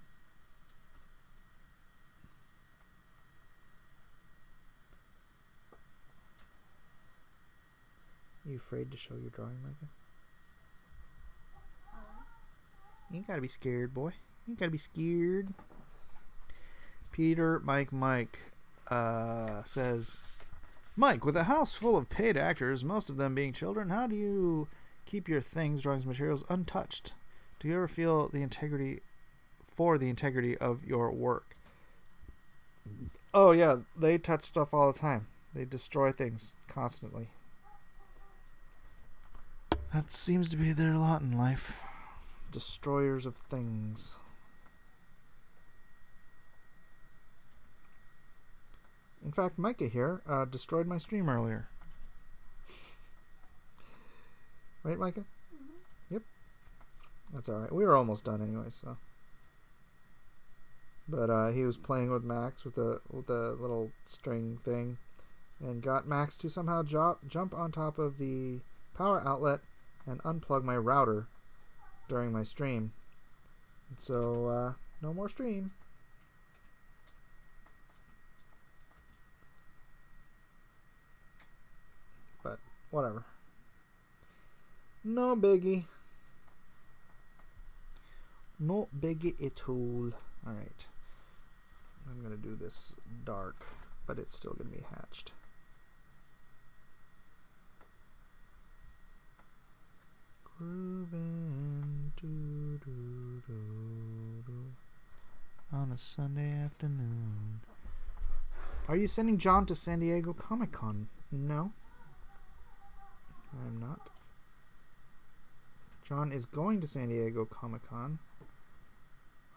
You afraid to show your drawing, Micah? You ain't gotta be scared, boy. You ain't gotta be scared. Peter Mike says, Mike, with a house full of paid actors, most of them being children, how do you keep your things, drawings, materials untouched? Do you ever feel the integrity of your work? Oh yeah, they touch stuff all the time. They destroy things constantly. That seems to be their lot in life. Destroyers of things. In fact, Micah here destroyed my stream earlier. Right, Micah? Mm-hmm. Yep. That's alright. We were almost done anyway, so. But he was playing with Max with the little string thing, and got Max to somehow jump on top of the power outlet and unplug my router during my stream. So no more stream. But whatever. No biggie. No biggie at all. Alright. I'm going to do this dark, but it's still going to be hatched. Groovin' on a Sunday afternoon. Are you sending John to San Diego Comic-Con? No. I'm not. John is going to San Diego Comic-Con,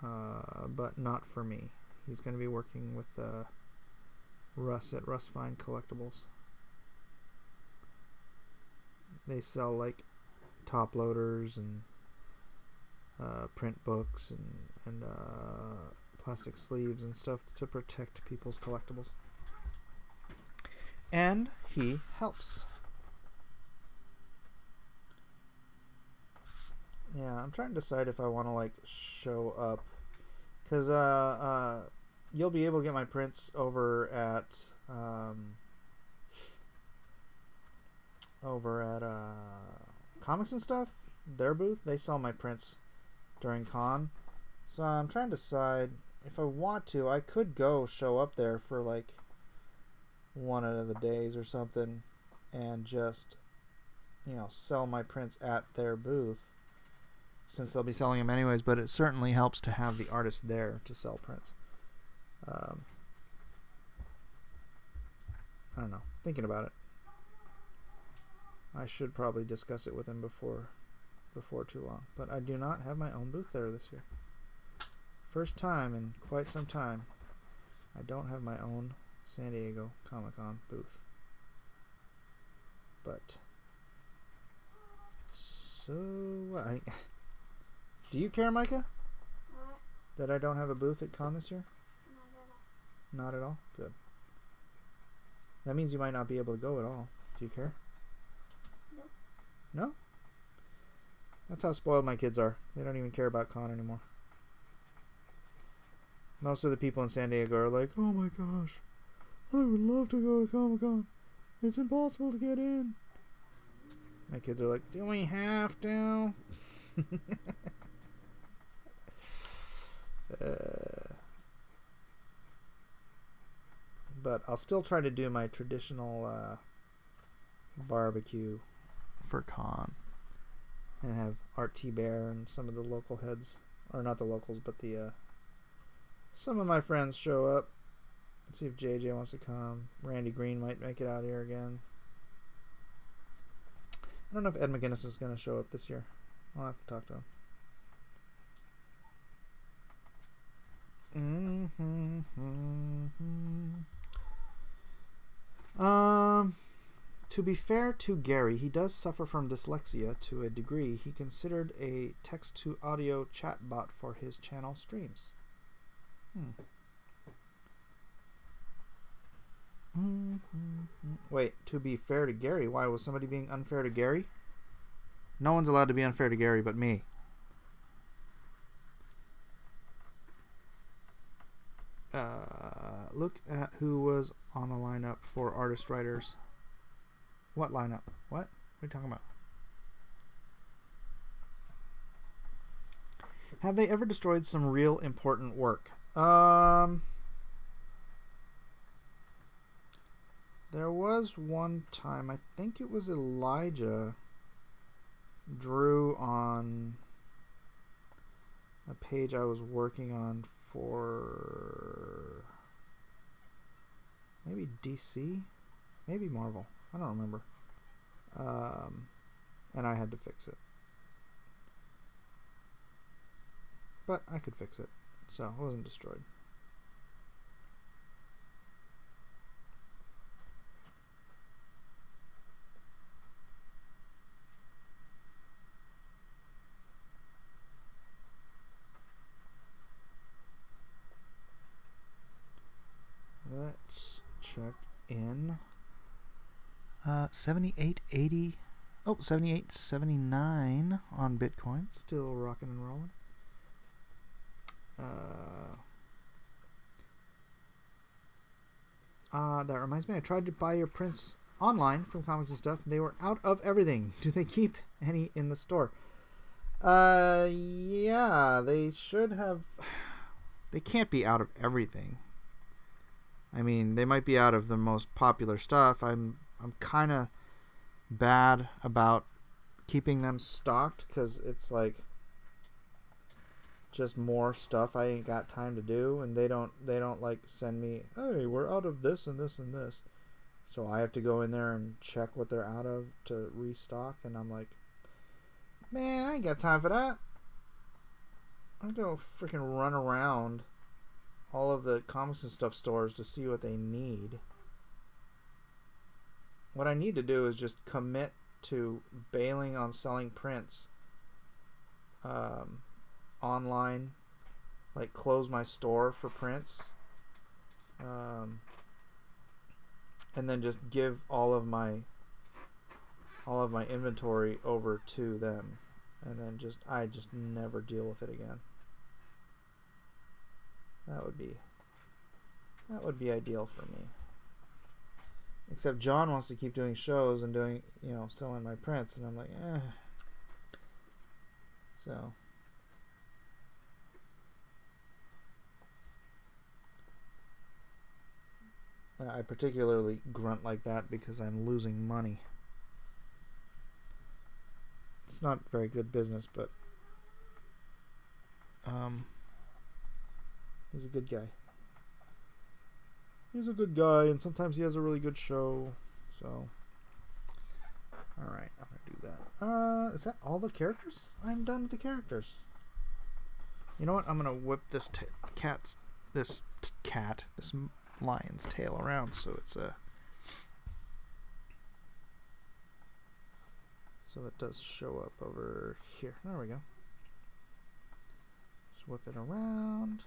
but not for me. He's going to be working with Russ at Russ Fine Collectibles. They sell like top loaders and print books and plastic sleeves and stuff to protect people's collectibles. And he helps. Yeah, I'm trying to decide if I want to like show up, because you'll be able to get my prints over at Comics and Stuff, their booth. They sell my prints during con, so I'm trying to decide if I want to. I could go show up there for like one of the days or something and just, you know, sell my prints at their booth, since they'll be selling them anyways. But it certainly helps to have the artist there to sell prints. I don't know, thinking about it. I should probably discuss it with him before too long. But I do not have my own booth there this year. First time in quite some time I don't have my own San Diego Comic-Con booth. But so do you care, Micah, What? that I don't have a booth at con this year? Not at all. Not at all? Good. That means you might not be able to go at all. Do you care? Nope. No? That's how spoiled my kids are. They don't even care about con anymore. Most of the people in San Diego are like, oh my gosh, I would love to go to Comic-Con. It's impossible to get in. My kids are like, do we have to? But I'll still try to do my traditional barbecue for con, and have Art T Bear and some of the local heads, or not the locals, but the some of my friends show up. Let's see if JJ wants to come. Randy Green might make it out here again. I don't know if Ed McGinnis is going to show up this year. I'll have to talk to him. To be fair to Gary, he does suffer from dyslexia to a degree. He considered a text-to-audio chatbot for his channel streams. Wait, to be fair to Gary? Why, was somebody being unfair to Gary? No one's allowed to be unfair to Gary but me. Look at who was on the lineup for artist writers. What lineup? What are you talking about? Have they ever destroyed some real important work? There was one time, I think it was Elijah drew on a page I was working on for maybe DC, maybe Marvel. I don't remember. And I had to fix it. But I could fix it, so it wasn't destroyed. Let's check in. 78.80. Oh, 78.79 on Bitcoin. Still rocking and rolling. That reminds me, I tried to buy your prints online from Comics and Stuff. They were out of everything. Do they keep any in the store? Yeah, they should have. They can't be out of everything. I mean, they might be out of the most popular stuff. I'm kind of bad about keeping them stocked because it's like just more stuff I ain't got time to do, and they don't like send me, hey, we're out of this and this and this, so I have to go in there and check what they're out of to restock, and I'm like, man, I ain't got time for that. I don't freaking run around all of the Comics and Stuff stores to see what they need. What I need to do is just commit to bailing on selling prints online, like close my store for prints, and then just give all of my inventory over to them, and then I just never deal with it again. That would be ideal for me. Except John wants to keep doing shows and doing, selling my prints, and I'm like, eh. So I particularly grunt like that because I'm losing money. It's not very good business, but he's a good guy. He's a good guy, and sometimes he has a really good show. So, all right, I'm gonna do that. Is that all the characters? I'm done with the characters. You know what? I'm gonna whip this lion's tail around so it's so it does show up over here. There we go. Just whip it around.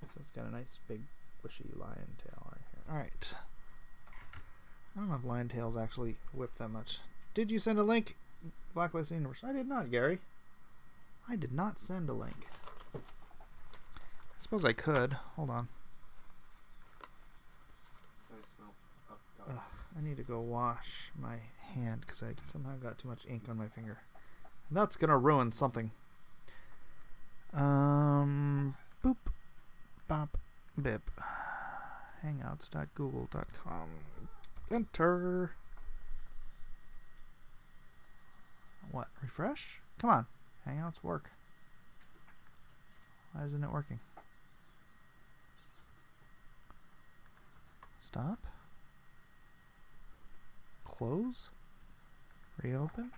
So it's got a nice big bushy lion tail right here. Alright. I don't know if lion tails actually whip that much. Did you send a link? Blacklist Universe. I did not, Gary. I did not send a link. I suppose I could. Hold on. I need to go wash my hand because I somehow got too much ink on my finger. And that's going to ruin something. Boop. Bop. Bip. Hangouts.google.com. Enter. What? Refresh? Come on. Hangouts work. Why isn't it working? Stop. Close. Reopen.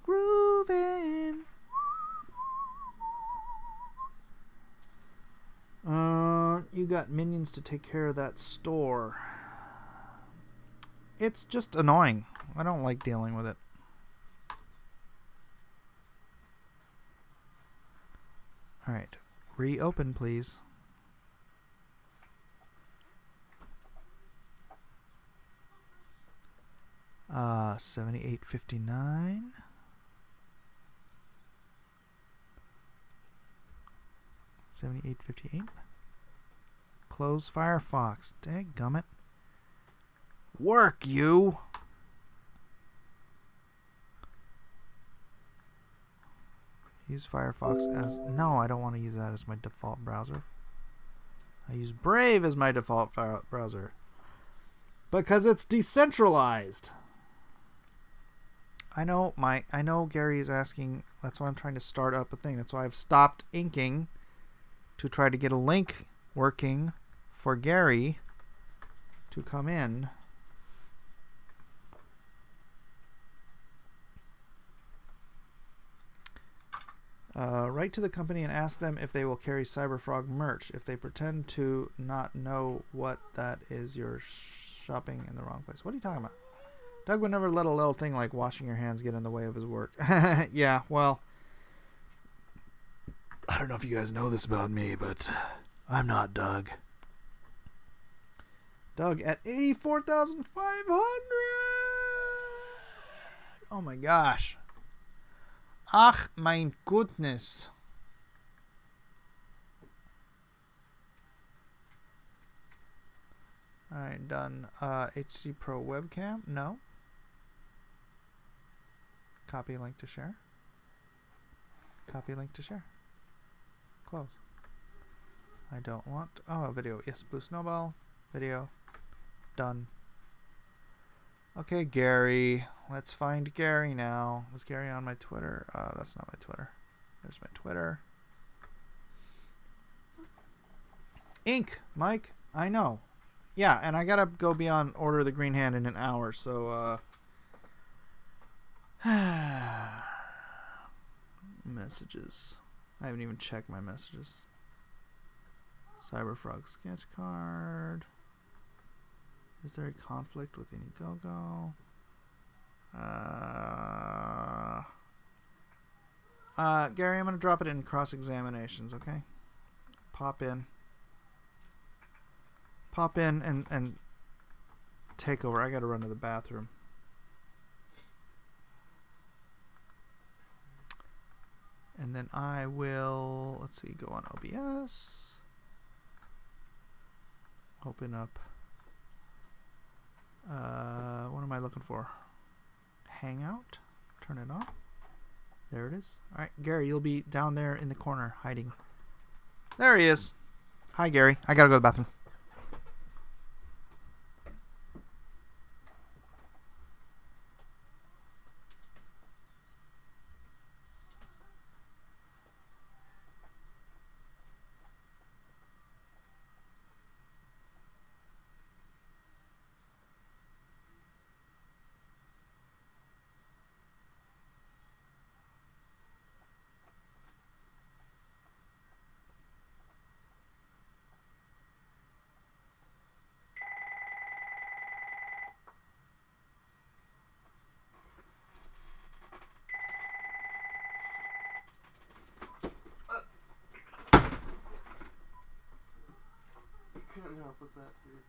Groovin'. You got minions to take care of that store. It's just annoying. I don't like dealing with it. Alright. Reopen, please. $78.59. $78.58. Close Firefox. Dadgummit. Work, you! Use Firefox as... No, I don't want to use that as my default browser. I use Brave as my default browser. Because it's decentralized. I know Gary is asking. That's why I'm trying to start up a thing. That's why I've stopped inking to try to get a link working for Gary to come in. Write to the company and ask them if they will carry Cyberfrog merch. If they pretend to not know what that is, you're shopping in the wrong place. What are you talking about? Doug would never let a little thing like washing your hands get in the way of his work. Yeah, well, I don't know if you guys know this about me, but I'm not Doug. Doug at 84,500. Oh my gosh. Ach, mein goodness. Alright, done. HD Pro webcam? No. Copy link to share. Copy link to share. Close. I don't want... Oh, video. Yes, Blue Snowball. Video. Done. Okay, Gary. Let's find Gary now. Is Gary on my Twitter? That's not my Twitter. There's my Twitter. Ink, Mike. I know. Yeah, and I gotta go be on Order of the Green Hand in an hour, so, messages. I haven't even checked my messages. Cyberfrog sketch card. Is there a conflict with Indiegogo? Gary, I'm gonna drop it in cross-examinations, okay? Pop in and take over. I gotta run to the bathroom. And then I will, let's see, go on OBS. Open up. What am I looking for? Hangout. Turn it on. There it is. All right, Gary, you'll be down there in the corner hiding. There he is. Hi, Gary. I gotta go to the bathroom. Couldn't help with that, dude.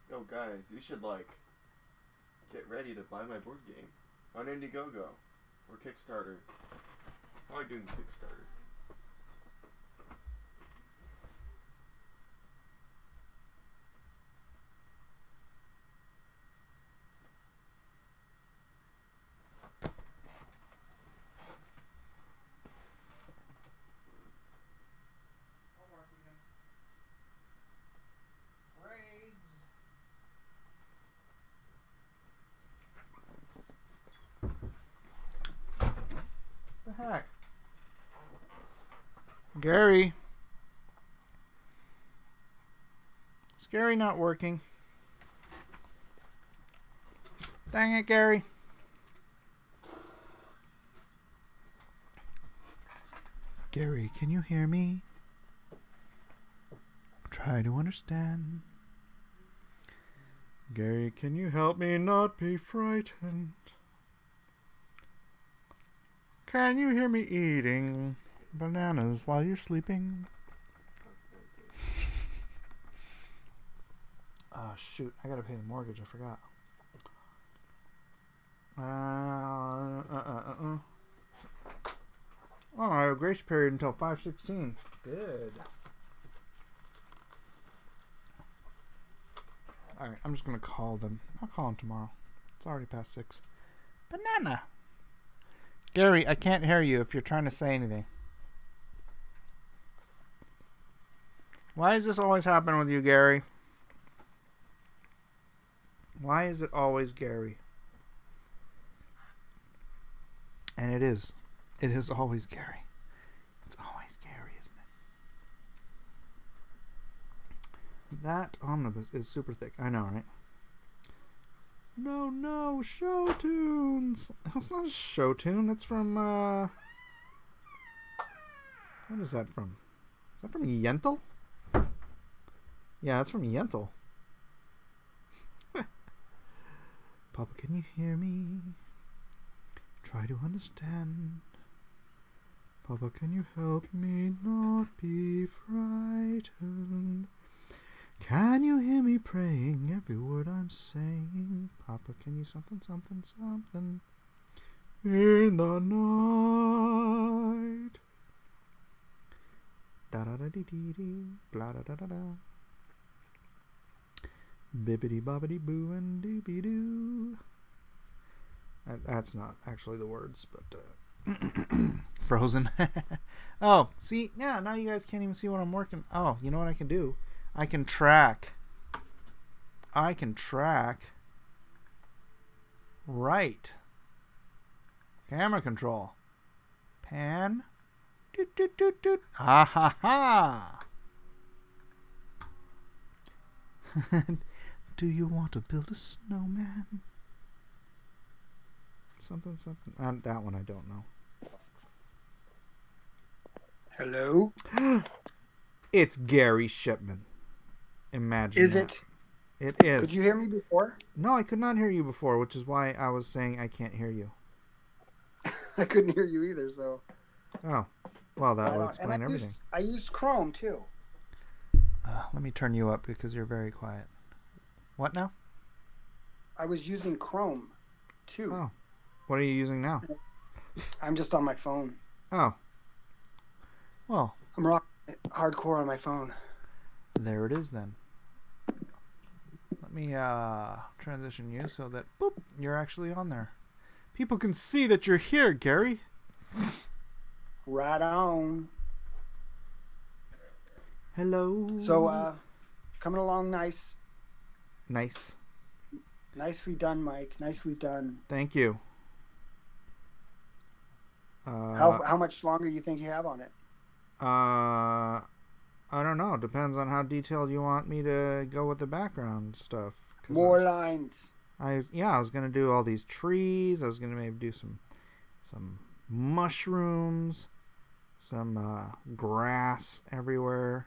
Yo, guys, you should, like, get ready to buy my board game on Indiegogo or Kickstarter. I like doing Kickstarter. Heck. Gary. Is Gary not working? Dang it, Gary. Gary, can you hear me? Try to understand. Gary, can you help me not be frightened? Can you hear me eating bananas while you're sleeping? Oh, shoot. I gotta pay the mortgage. I forgot. Oh, I have a grace period until 5/16. Good. Alright, I'm just gonna call them. I'll call them tomorrow. It's already past 6. Banana! Gary, I can't hear you if you're trying to say anything. Why does this always happen with you, Gary? Why is it always Gary? And it is. It is always Gary. It's always Gary, isn't it? That omnibus is super thick. I know, right? No, show tunes. It's not a show tune. It's from What is that from? Is that from Yentl? Yeah, that's from Yentl. Papa, can you hear me? Try to understand. Papa, can you help me not be frightened? Can you hear me praying every word I'm saying? Papa, can you something, something, something in the night? Da da da dee dee dee, blah da da da da. Bibbidi bobbidi boo and doobie doo. That's not actually the words, but Frozen. Oh, see, yeah, now you guys can't even see what I'm working. Oh, you know what I can do? I can track. Right. Camera control. Pan. Doot, doot, doot, doot. Ha ha ha. Do you want to build a snowman? Something, something. That one I don't know. Hello? It's Gary Shipman. Imagine Is that. it? It is. Could you hear me before? No, I could not hear you before, which is why I was saying I can't hear you. I couldn't hear you either, so. Oh, well, that will explain I everything. I used Chrome, too. Let me turn you up because you're very quiet. What now? I was using Chrome, too. Oh. What are you using now? I'm just on my phone. Oh. Well. I'm rock hardcore on my phone. There it is then. Let me transition you so that boop, you're actually on there. People can see that you're here, Gary. Right on. Hello. So, coming along nice. Nice. Nicely done, Mike. Nicely done. Thank you. How much longer do you think you have on it? I don't know. Depends on how detailed you want me to go with the background stuff. More lines. I was gonna do all these trees. I was gonna maybe do some mushrooms, some grass everywhere,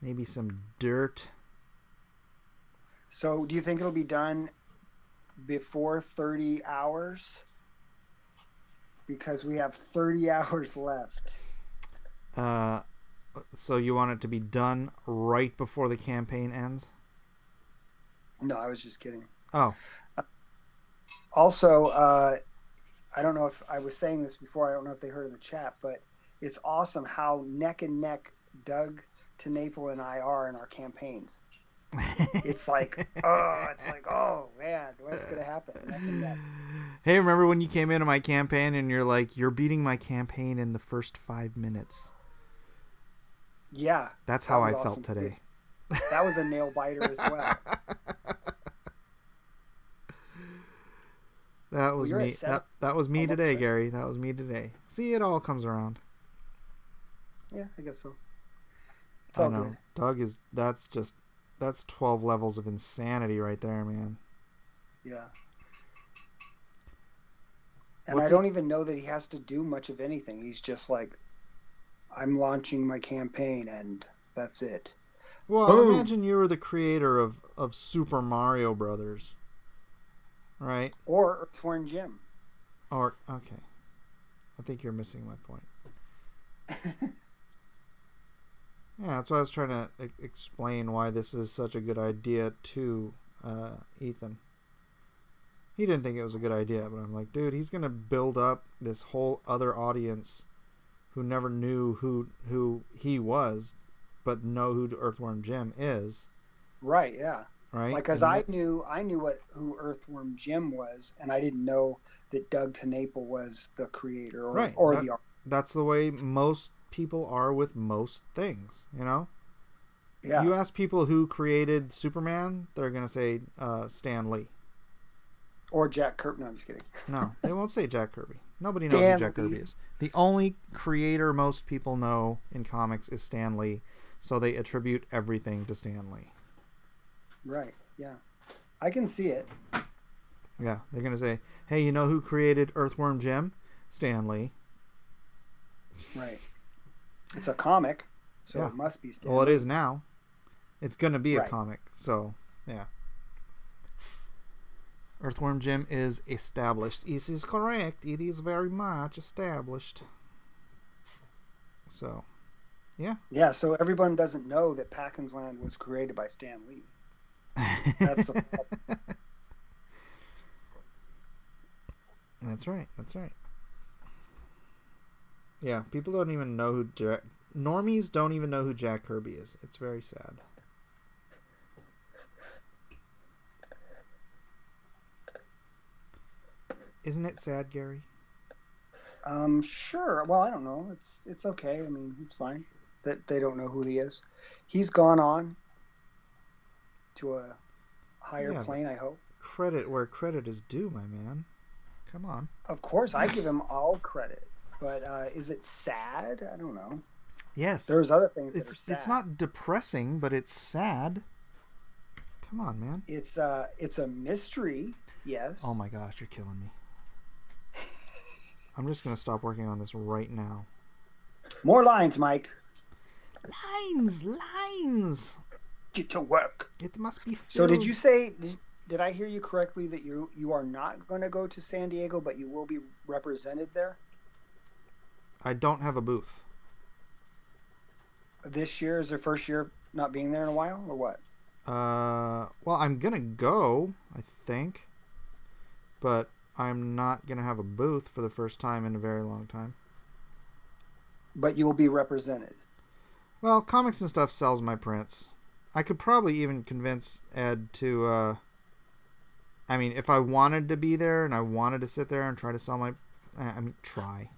maybe some dirt. So, do you think it'll be done before 30 hours? Because we have 30 hours left. So you want it to be done right before the campaign ends? No, I was just kidding. Oh. Also, I don't know if I was saying this before. I don't know if they heard in the chat, but it's awesome how neck and neck Doug TeNapel and I are in our campaigns. It's like, oh man, what's gonna happen? Neck and neck. Hey, remember when you came into my campaign and you're like, you're beating my campaign in the first 5 minutes? Yeah. That's how I awesome felt today. That was a nail biter as well. That was me. That was me today, 7? Gary. That was me today. See, it all comes around. Yeah, I guess so. It's all I know. good. Doug is. That's 12 levels of insanity right there, man. Yeah. And I don't even know that he has to do much of anything. He's just like, I'm launching my campaign, and that's it. Well, Boom. Imagine you were the creator of Super Mario Brothers, right? Or Earthworm Jim. Or okay, I think you're missing my point. Yeah, that's why I was trying to explain why this is such a good idea to Ethan. He didn't think it was a good idea, but I'm like, dude, he's gonna build up this whole other audience who never knew who he was, but know who Earthworm Jim is. Right, yeah. Right? Like, because I knew who Earthworm Jim was, and I didn't know that Doug TeNapel was the creator or the art. That's the way most people are with most things, you know? Yeah. You ask people who created Superman, they're going to say Stan Lee. Or Jack Kirby. No, I'm just kidding. No, they won't say Jack Kirby. Nobody knows who Jack Kirby is. The only creator most people know in comics is Stan Lee, so they attribute everything to Stan Lee. Right, yeah. I can see it. Yeah, they're going to say, hey, you know who created Earthworm Jim? Stan Lee. Right. It's a comic, so Yeah. it must be Stan Well, it Lee. is now. It's going to be a Right. comic. So, yeah. Earthworm Jim is established. This is correct. It is very much established. So, yeah. Yeah, so everyone doesn't know that PAKKINS Land was created by Stan Lee. That's the problem. That's right. That's right. Yeah, people don't even know who normies don't even know who Jack Kirby is. It's very sad. Isn't it sad, Gary? Sure. Well, I don't know. It's okay. I mean, it's fine that they don't know who he is. He's gone on to a higher Yeah, plane, I hope. Credit where credit is due, my man. Come on. Of course, I give him all credit. But is it sad? I don't know. Yes. There's other things that are sad. It's not depressing, but it's sad. Come on, man. It's a mystery. Yes. Oh my gosh, you're killing me. I'm just gonna stop working on this right now. More lines, Mike. Lines. Get to work. It must be filled. So did you say? Did I hear you correctly that you are not going to go to San Diego, but you will be represented there I don't have a booth. this year? Is their first year not being there in a while, or what? Well, I'm gonna go, I think, but I'm not gonna have a booth for the first time in a very long time. But you'll be represented. Well, Comics and Stuff sells my prints. I could probably even convince Ed to, I mean, if I wanted to be there and I wanted to sit there and try to sell my, try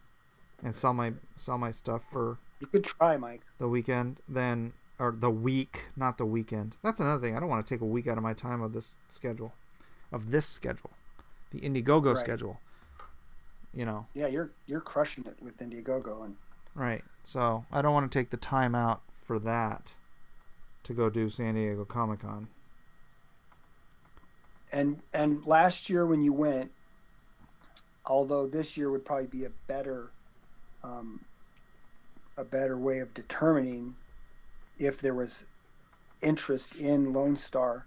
and sell my stuff for You could try, Mike. the weekend, then, or the week, not the weekend. That's another thing. I don't want to take a week out of my time of this schedule, the Indiegogo Right. schedule. You know. Yeah, you're crushing it with Indiegogo, and Right. So I don't want to take the time out for that to go do San Diego Comic-Con. and last year when you went, although this year would probably be a better way of determining if there was interest in Lone Star.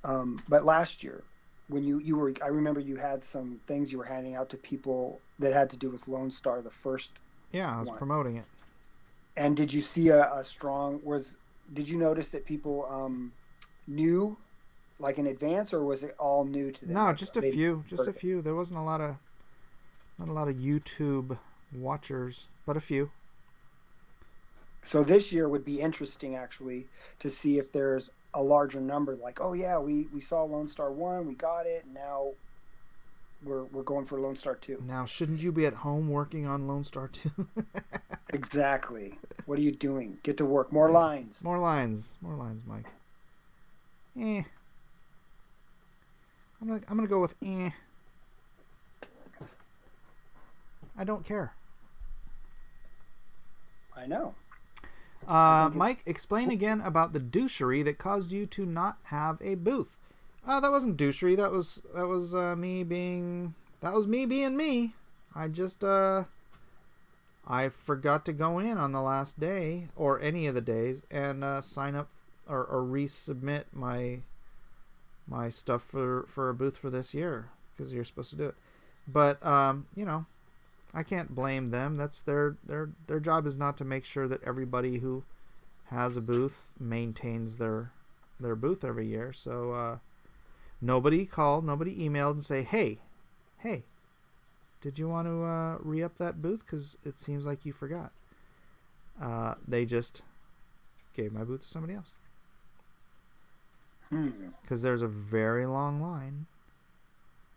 But last year, when you were, I remember you had some things you were handing out to people that had to do with Lone Star, the first. Yeah, I was one. promoting it. And did you see a strong? Did you notice that people knew, like in advance, or was it all new to them? No, Like, just a they few. Just heard a it? few. There wasn't not a lot of YouTube watchers, but a few. So this year would be interesting, actually, to see if there's a larger number. Like, oh yeah, we saw Lone Star 1, we got it, and now we're going for Lone Star 2. Now, shouldn't you be at home working on Lone Star 2? Exactly. What are you doing? Get to work. More lines. More lines, Mike. I'm gonna go with I don't care. I know. I think it's- Mike, explain again about the douchery that caused you to not have a booth. That wasn't douchery. That was me being me. I just I forgot to go in on the last day or any of the days and sign up or resubmit my stuff for a booth for this year because you're supposed to do it. But you know, I can't blame them. That's their job is not to make sure that everybody who has a booth maintains their booth every year. So nobody called, nobody emailed and say, hey, did you want to re-up that booth? Because it seems like you forgot. They just gave my booth to somebody else. Because there's a very long line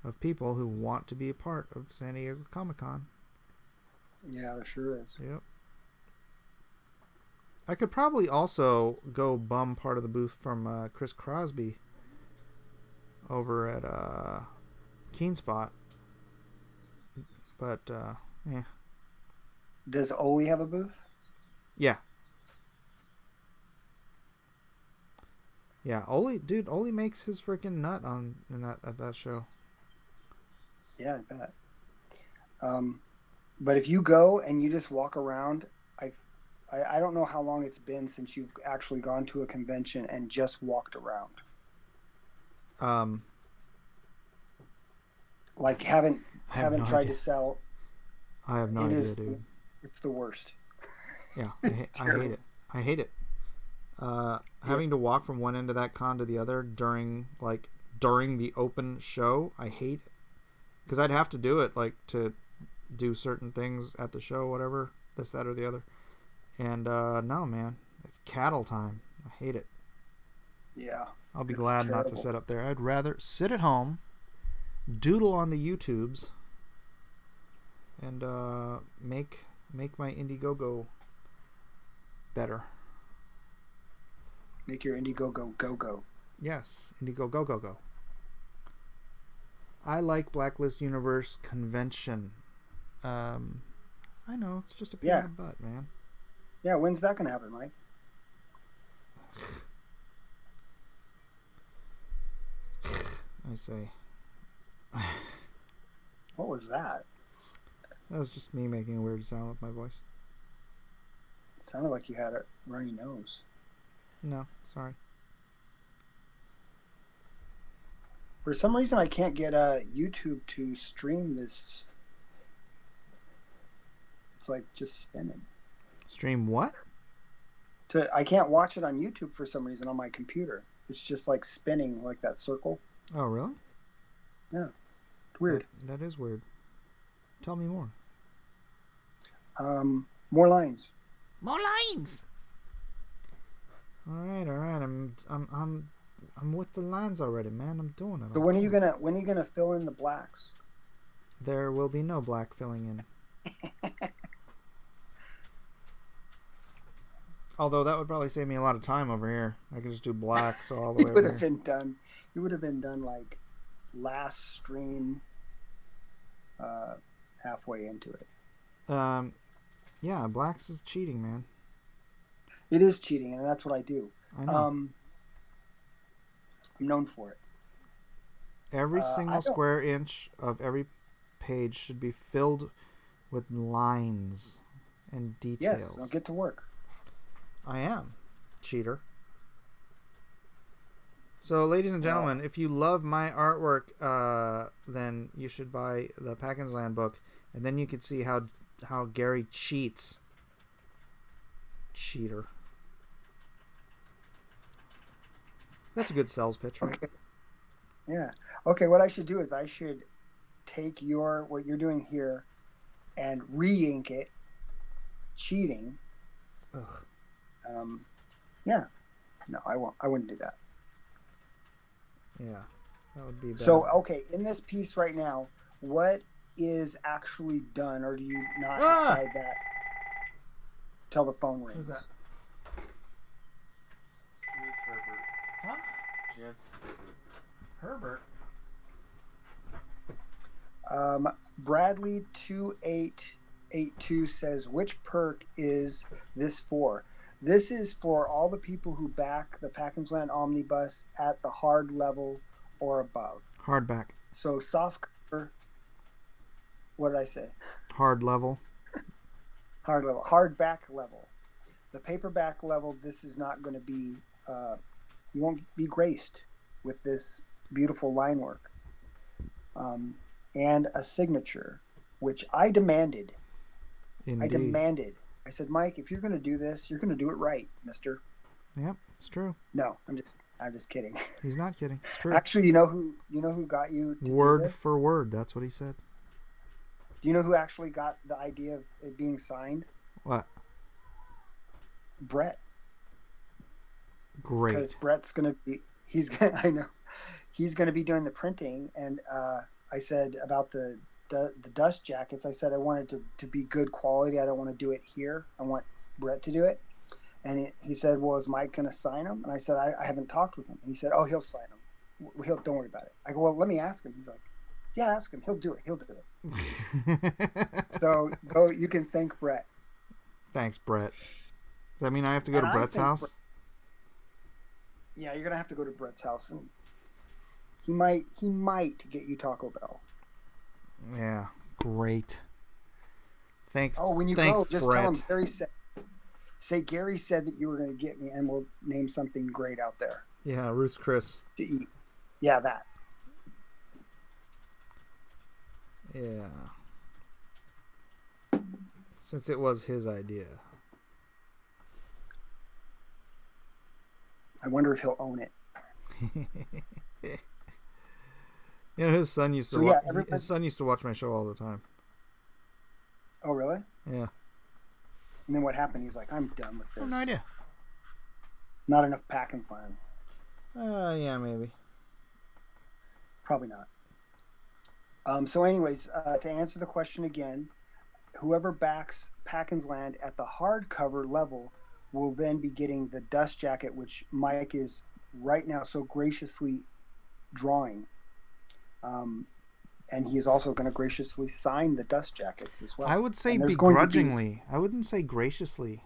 of people who want to be a part of San Diego Comic-Con. Yeah, there sure is. Yep. I could probably also go bum part of the booth from Chris Crosby over at Keen Spot. But, yeah. Does Oli have a booth? Yeah. Yeah, Oli makes his freaking nut at that show. Yeah, I bet. But if you go and you just walk around, I don't know how long it's been since you've actually gone to a convention and just walked around. Like haven't no tried idea. to sell. I have no It idea, is. dude. It's the worst. Yeah, It's I hate terrible. it. I hate it. Having to walk from one end of that con to the other during the open show, I hate it. Because I'd have to do it to do certain things at the show, whatever, this, that, or the other. And no, man, it's cattle time. I hate it. Yeah. I'll be It's glad not to terrible. sit up there. I'd rather sit at home, doodle on the YouTubes, and make my Indiegogo better. Make your Indiegogo go. Yes, Indiegogo go. I like Blacklist Universe Convention. I know, it's just a pain in the butt, man. Yeah, when's that gonna happen, Mike? I say. What was that? That was just me making a weird sound with my voice. It sounded like you had a runny nose. No, sorry. For some reason, I can't get YouTube to stream this. It's like just spinning. Stream what? I can't watch it on YouTube for some reason on my computer. It's just like spinning like that circle. Oh, really? Yeah, it's weird. That is weird. Tell me more. More lines. More lines. All right. I'm with the lines already, man. I'm doing it. So when are you gonna fill in the blacks? There will be no black filling in. Although that would probably save me a lot of time over here. I could just do blacks all the way over here. It would have been done like last stream, halfway into it. Yeah, blacks is cheating, man. It is cheating, and that's what I do. I know. I'm known for it. Every single square inch of every page should be filled with lines and details. Yes, I'll get to work. I am. Cheater. So, ladies and gentlemen, if you love my artwork, then you should buy the PAKKINS Land book, and then you can see how Gary cheats. Cheater. That's a good sales pitch, right? Okay. Yeah. Okay, what I should do is I should take what you're doing here and re-ink it, cheating. Ugh. Yeah. No, I won't. I wouldn't do that. Yeah, that would be bad. So, okay, in this piece right now, what is actually done, or do you not decide that till the phone rings? Who's that? It's Herbert. Huh? Chance Herbert. Herbert? Bradley 2882 says, which perk is this for? This is for all the people who back the PAKKINS Land Omnibus at the hard level or above. Hardback. So soft cover, what did I say? Hard level. Hard level. Hardback level. The paperback level, this is not going to be, you won't be graced with this beautiful line work. And a signature, which I demanded. Indeed. I said, Mike, if you're going to do this, you're going to do it right, mister. Yep, it's true. No, I'm just kidding. He's not kidding. It's true. Actually, you know who got you to do Word this? for word. That's what he said. Do you know who actually got the idea of it being signed? What? Brett. Great. Because Brett's going to be, I know, he's going to be doing the printing. And I said about the dust jackets, I said I wanted to be good quality. I don't want to do it here. I want Brett to do it. And he said, well, is Mike going to sign them? And I said, I haven't talked with him. And he said, oh, he'll sign them. Don't worry about it. I go, well, let me ask him. He's like, yeah, ask him. He'll do it. So go. You can thank Brett. Thanks, Brett. Does that mean I have to go to Brett's house? Yeah, you're gonna have to go to Brett's house, and he might get you Taco Bell. Yeah, great. Thanks. Oh, when you Thanks, go, just Brett. tell him Barry Say Gary said that you were going to get me, and we'll name something great out there Yeah, Ruth's Chris. to eat. Yeah, that. Yeah. Since it was his idea. I wonder if he'll own it. You know, his son used to So, yeah, his son used to watch my show all the time. Oh, really? Yeah. And then what happened? He's like, I'm done with I this. have no idea. Not enough PAKKINS land. Yeah, maybe. Probably not. So anyways, to answer the question again, whoever backs PAKKINS land at the hardcover level will then be getting the dust jacket, which Mike is right now so graciously drawing. And he is also going to graciously sign the dust jackets as well. I would say And there's going to be- begrudgingly. I wouldn't say graciously.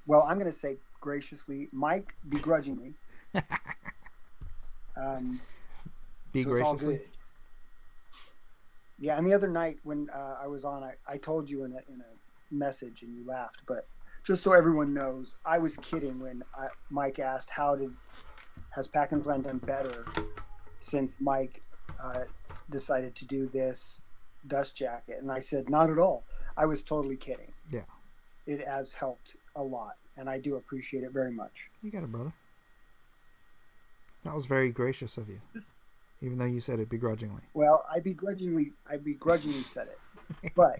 Well, I'm going to say graciously. Mike, begrudgingly. Be So it's all graciously. good. Yeah, and the other night when I was on, I told you in a message and you laughed, but just so everyone knows, I was kidding when Mike asked has PAKKINS land done better since Mike decided to do this dust jacket, and I said not at all. I was totally kidding. Yeah. It has helped a lot, and I do appreciate it very much. You got it, brother. That was very gracious of you. Even though you said it begrudgingly. Well, I begrudgingly said it, but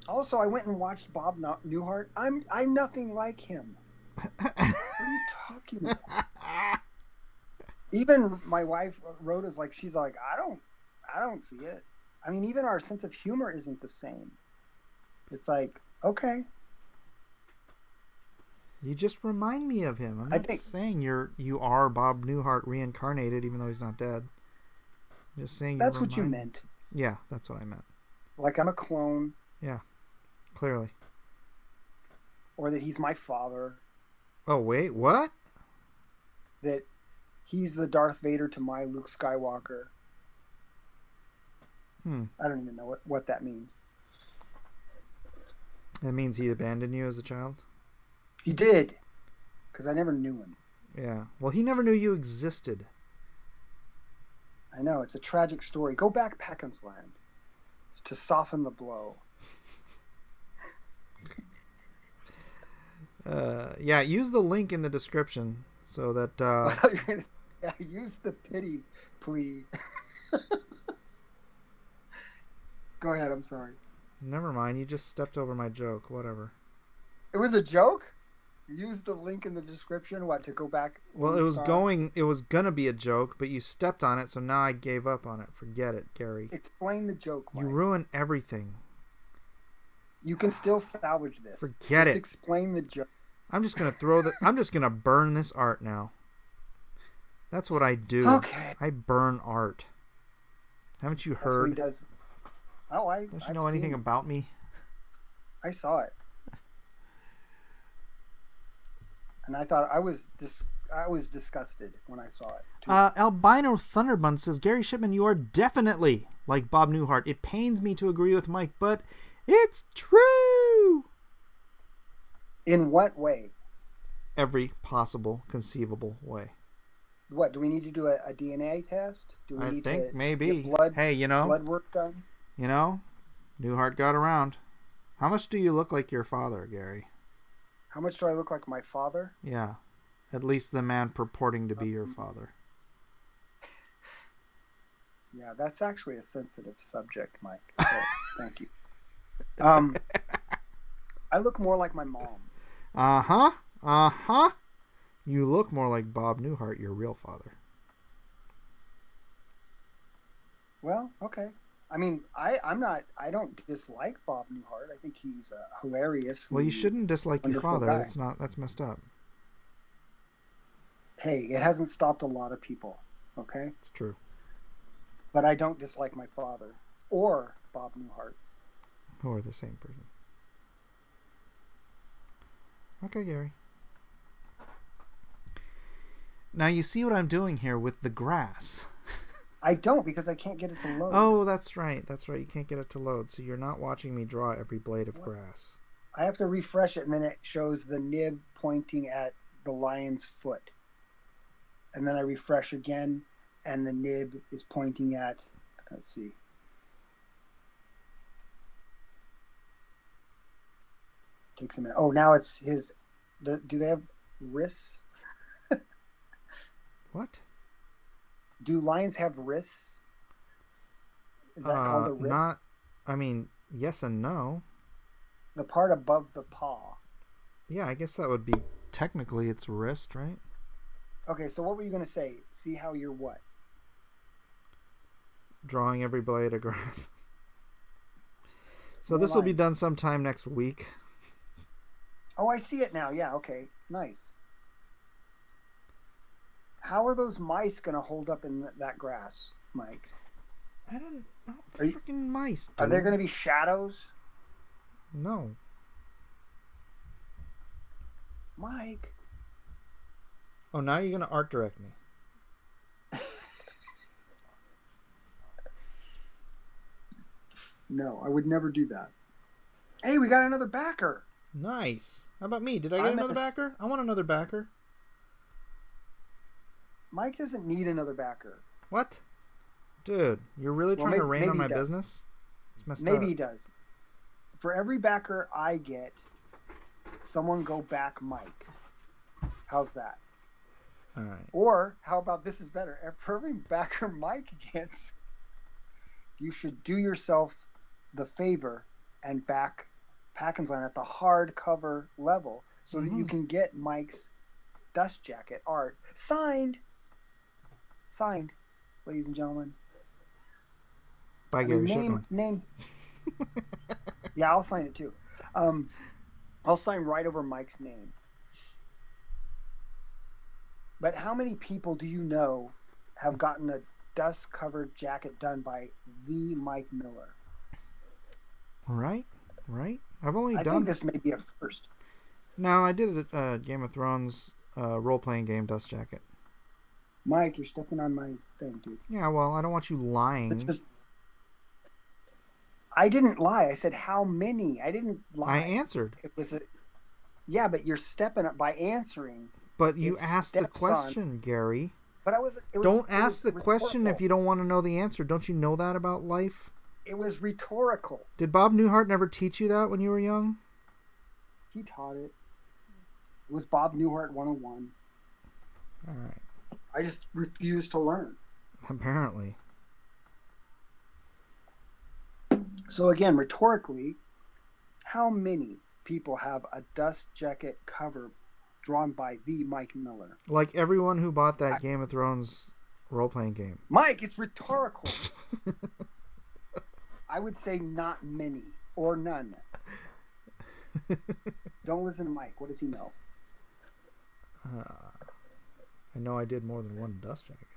also I went and watched Bob Newhart. I'm nothing like him. What are you talking about? Even my wife Rhoda's like, she's like, I don't see it. I mean, even our sense of humor isn't the same. It's like, okay. You just remind me of him. I'm not saying you are Bob Newhart reincarnated, even though he's not dead. I'm just saying. That's what you meant. Yeah, that's what I meant. Like I'm a clone. Yeah, clearly. Or that he's my father. Oh wait, what? That he's the Darth Vader to my Luke Skywalker. I don't even know what that means. That means he abandoned you as a child? He did. Because I never knew him. Yeah. Well, he never knew you existed. I know. It's a tragic story. Go back PAKKINS land to soften the blow. Yeah, use the link in the description so that... Yeah, use the pity plea. Go ahead, I'm sorry. Never mind, you just stepped over my joke. Whatever. It was a joke? Use the link in the description, what, to go back? Well, it was gonna be a joke, but you stepped on it, so now I gave up on it. Forget it, Gary. Explain the joke, Mike. You ruin everything. You can still salvage this. Forget it. Just explain the joke. I'm just gonna I'm just gonna burn this art now. That's what I do. Okay. I burn art. Haven't you That's what heard? he does. Oh, Don't you know anything about me? I saw it. And I thought I was disgusted when I saw it. Too. Albino Thunderbun says, Gary Shipman, you are definitely like Bob Newhart. It pains me to agree with Mike, but it's true. In what way? Every possible, conceivable way. What, do we need to do a DNA test? Do we I need think to maybe. get blood, hey, blood work done? You know, Newhart got around. How much do you look like your father, Gary? How much do I look like my father? Yeah. At least the man purporting to be your father. Yeah, that's actually a sensitive subject, Mike. So, thank you. I look more like my mom. Uh-huh. Uh-huh. You look more like Bob Newhart, your real father. Well, okay. I mean, I don't dislike Bob Newhart. I think he's hilarious. Well, you shouldn't dislike your father. Guy. That's messed up. Hey, it hasn't stopped a lot of people, okay? It's true. But I don't dislike my father or Bob Newhart. Who are the same person. Okay, Gary. Now you see what I'm doing here with the grass. I don't because I can't get it to load. Oh, that's right. That's right. You can't get it to load, so you're not watching me draw every blade of grass. I have to refresh it, and then it shows the nib pointing at the lion's foot. And then I refresh again, and the nib is pointing at, let's see. Takes a minute. Oh, now it's his, do they have wrists? What? Do lions have wrists? Is that called a wrist? Not, I mean, yes and no. The part above the paw. Yeah, I guess that would be technically its wrist, right? Okay, so what were you going to say? See how you're what? Drawing every blade of grass. So More this will be lines. done sometime next week. Oh, I see it now. Yeah, okay. Nice. How are those mice going to hold up in that grass, Mike? I don't know. Are you- Freaking mice, Are there dude. going to be shadows? No. Mike. Oh, now you're going to art direct me. No, I would never do that. Hey, we got another backer. Nice. How about me? Did I get I'm another at a s- backer? I want another backer. Mike doesn't need another backer. What? Dude, you're really Well, trying to maybe rain on he my does. business? It's messed Maybe he up. does. For every backer I get, someone go back Mike. How's that? All right. Or how about this is better? For every backer Mike gets, you should do yourself the favor and back PAKKINS line at the hardcover level so that you can get Mike's dust jacket art signed, ladies and gentlemen. Bye, I Gary mean, Shipman. name. Yeah, I'll sign it too. I'll sign right over Mike's name. But how many people do you know have gotten a dust-covered jacket done by the Mike Miller? Right? I've only I done... think this may be a first. No, I did a Game of Thrones role-playing game dust jacket. Mike, you're stepping on my thing, dude. Yeah, well, I don't want you lying. It's just... I didn't lie. I said how many. I didn't lie. I answered. It was a... Yeah, but you're stepping up by answering. But you It asked the steps on- question, Gary. But I was... It was Don't it ask was the question if rhetorical. you don't want to know the answer. Don't you know that about life? It was rhetorical. Did Bob Newhart never teach you that when you were young? He taught it. It was Bob Newhart 101. All right. I just refused to learn. Apparently. So again, rhetorically, how many people have a dust jacket cover drawn by the Mike Miller? Like everyone who bought that Game of Thrones role-playing game. Mike, it's rhetorical. I would say not many or none. Don't listen to Mike. What does he know? I know I did more than one dust jacket.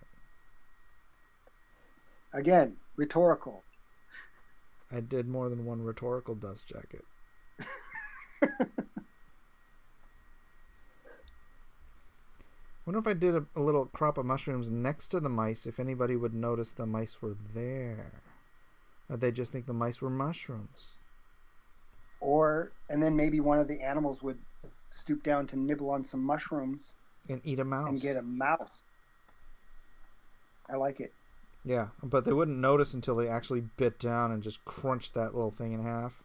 Again, rhetorical. I did more than one rhetorical dust jacket. Wonder if I did a little crop of mushrooms next to the mice, if anybody would notice the mice were there. Or they just think the mice were mushrooms. And then maybe one of the animals would stoop down to nibble on some mushrooms And eat a mouse. and get a mouse. I like it. Yeah, but they wouldn't notice until they actually bit down and just crunched that little thing in half.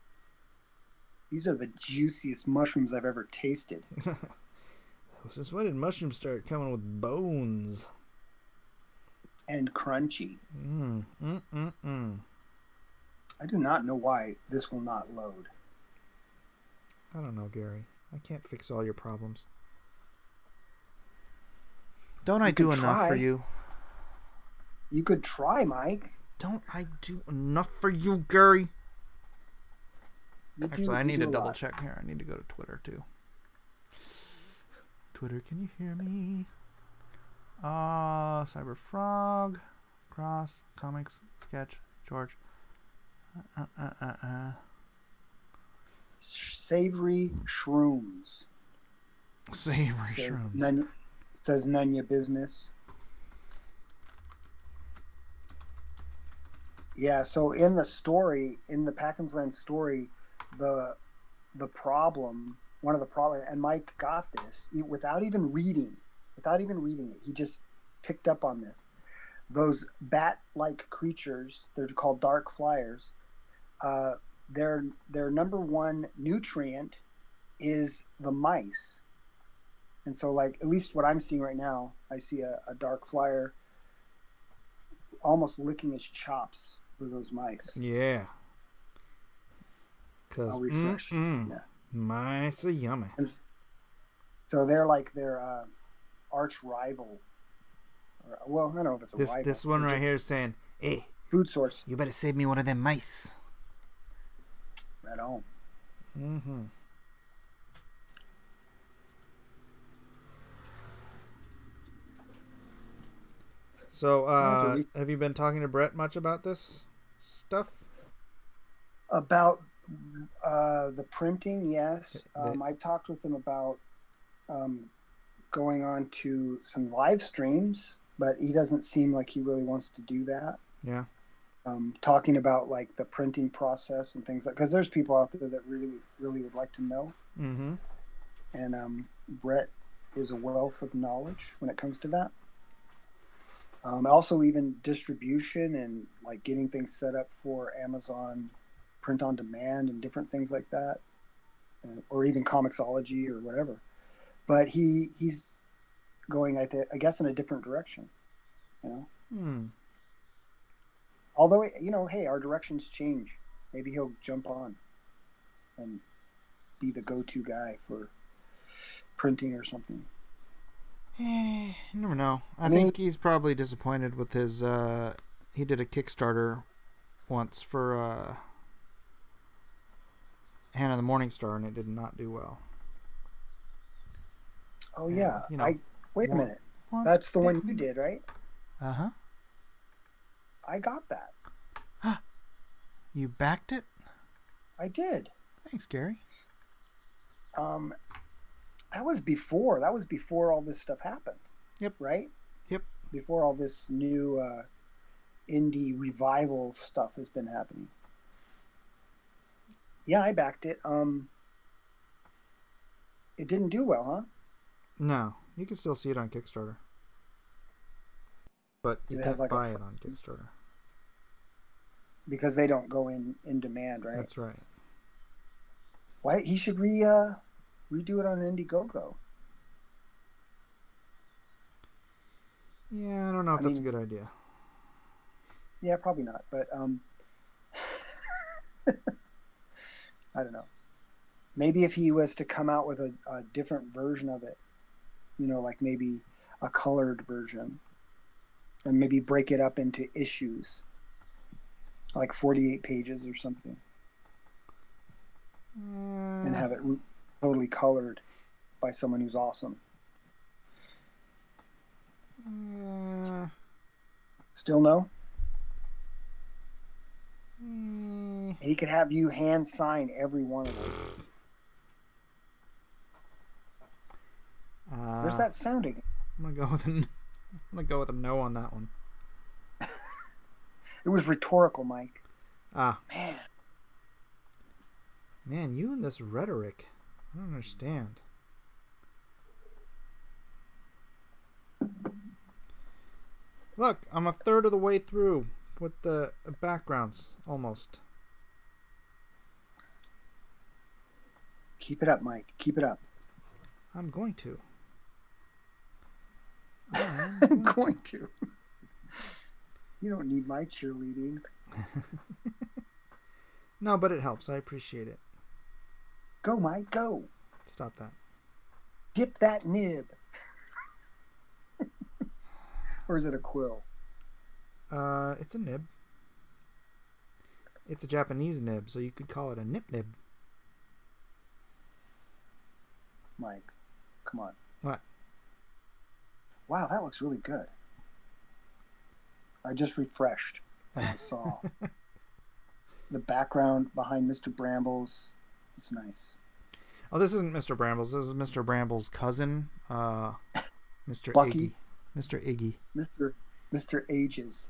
These are the juiciest mushrooms I've ever tasted. Since when did mushrooms start coming with bones? And crunchy. I I do not know why this will not load. don't know, Gary. I can't fix all your problems. Don't I do could enough for try. you? You could try, Mike. Don't I do enough for you, Gary? You Actually, do- I you need do to a double lot. check here. I need to go to Twitter, too. Twitter, can you hear me? Cyber Frog, Cross, Comics, Sketch, George. Savory shrooms. Savory Say- shrooms. None, says none your business. Yeah, so in the story, in the PAKKINS Land story, the problem, one of the problems, and Mike got this without even reading it. He just picked up on this. Those bat-like creatures, they're called dark flyers. Their number one nutrient is the mice. And so, like, at least what I'm seeing right now, I see a dark flyer almost licking its chops for those mice. Yeah. I'll refresh. Yeah. Mice are yummy. And so they're like their arch rival. Well, I don't know if it's a rival. This one right here is saying, "Hey, food source. you better save me one of them mice." Right on. Mm-hmm. So, have you been talking to Brett much about this stuff? About the printing, yes. I talked with him about going on to some live streams, but he doesn't seem like he really wants to do that. Yeah. Talking about like the printing process and things like, because there's people out there that really, really would like to know. Mm-hmm. And Brett is a wealth of knowledge when it comes to that. Also, even distribution and like getting things set up for Amazon print on demand and different things like that, or even Comixology or whatever. But he's going, I guess, in a different direction. You know. Hmm. Although, you know, hey, our directions change. Maybe he'll jump on and be the go-to guy for printing or something. You never know. I think he's probably disappointed with his. He did a Kickstarter once for Hannah the Morningstar, and it did not do well. Oh yeah, you know, wait a minute. That's the one you did, right? Uh-huh. I got that. You backed it? I did. Thanks, Gary. That was before all this stuff happened. Yep. Right? Yep. Before all this new indie revival stuff has been happening. Yeah, I backed it. It didn't do well, huh? No, you can still see it on Kickstarter, but you can't like buy it on Kickstarter because they don't go in demand, right? That's right. Why he should redo it on Indiegogo? Yeah, I don't know if that's a good idea. Yeah, probably not. But I don't know. Maybe if he was to come out with a different version of it, you know, like maybe a colored version, and maybe break it up into issues, like 48 pages or something, and have it totally colored by someone who's awesome. Still no? And he could have you hand sign every one of them. Where's that sounding? I'm gonna go with a no on that one. It was rhetorical, Mike. Man, you and this rhetoric, I don't understand. Look, I'm a third of the way through with the backgrounds, almost. Keep it up, Mike. Keep it up. I'm going to. I'm going to. You don't need my cheerleading. No, but it helps. I appreciate it. Go, Mike, go. Stop that. Dip that nib. Or is it a quill? It's a nib. It's a Japanese nib, so you could call it a nip-nib. Mike, come on. What? Wow, that looks really good. I just refreshed and I saw the background behind Mr. Brambles. It's nice. Oh, this isn't Mr. Brambles. This is Mr. Brambles' cousin, Mr. Bucky. Iggy. Mr. Iggy. Mr. Ages.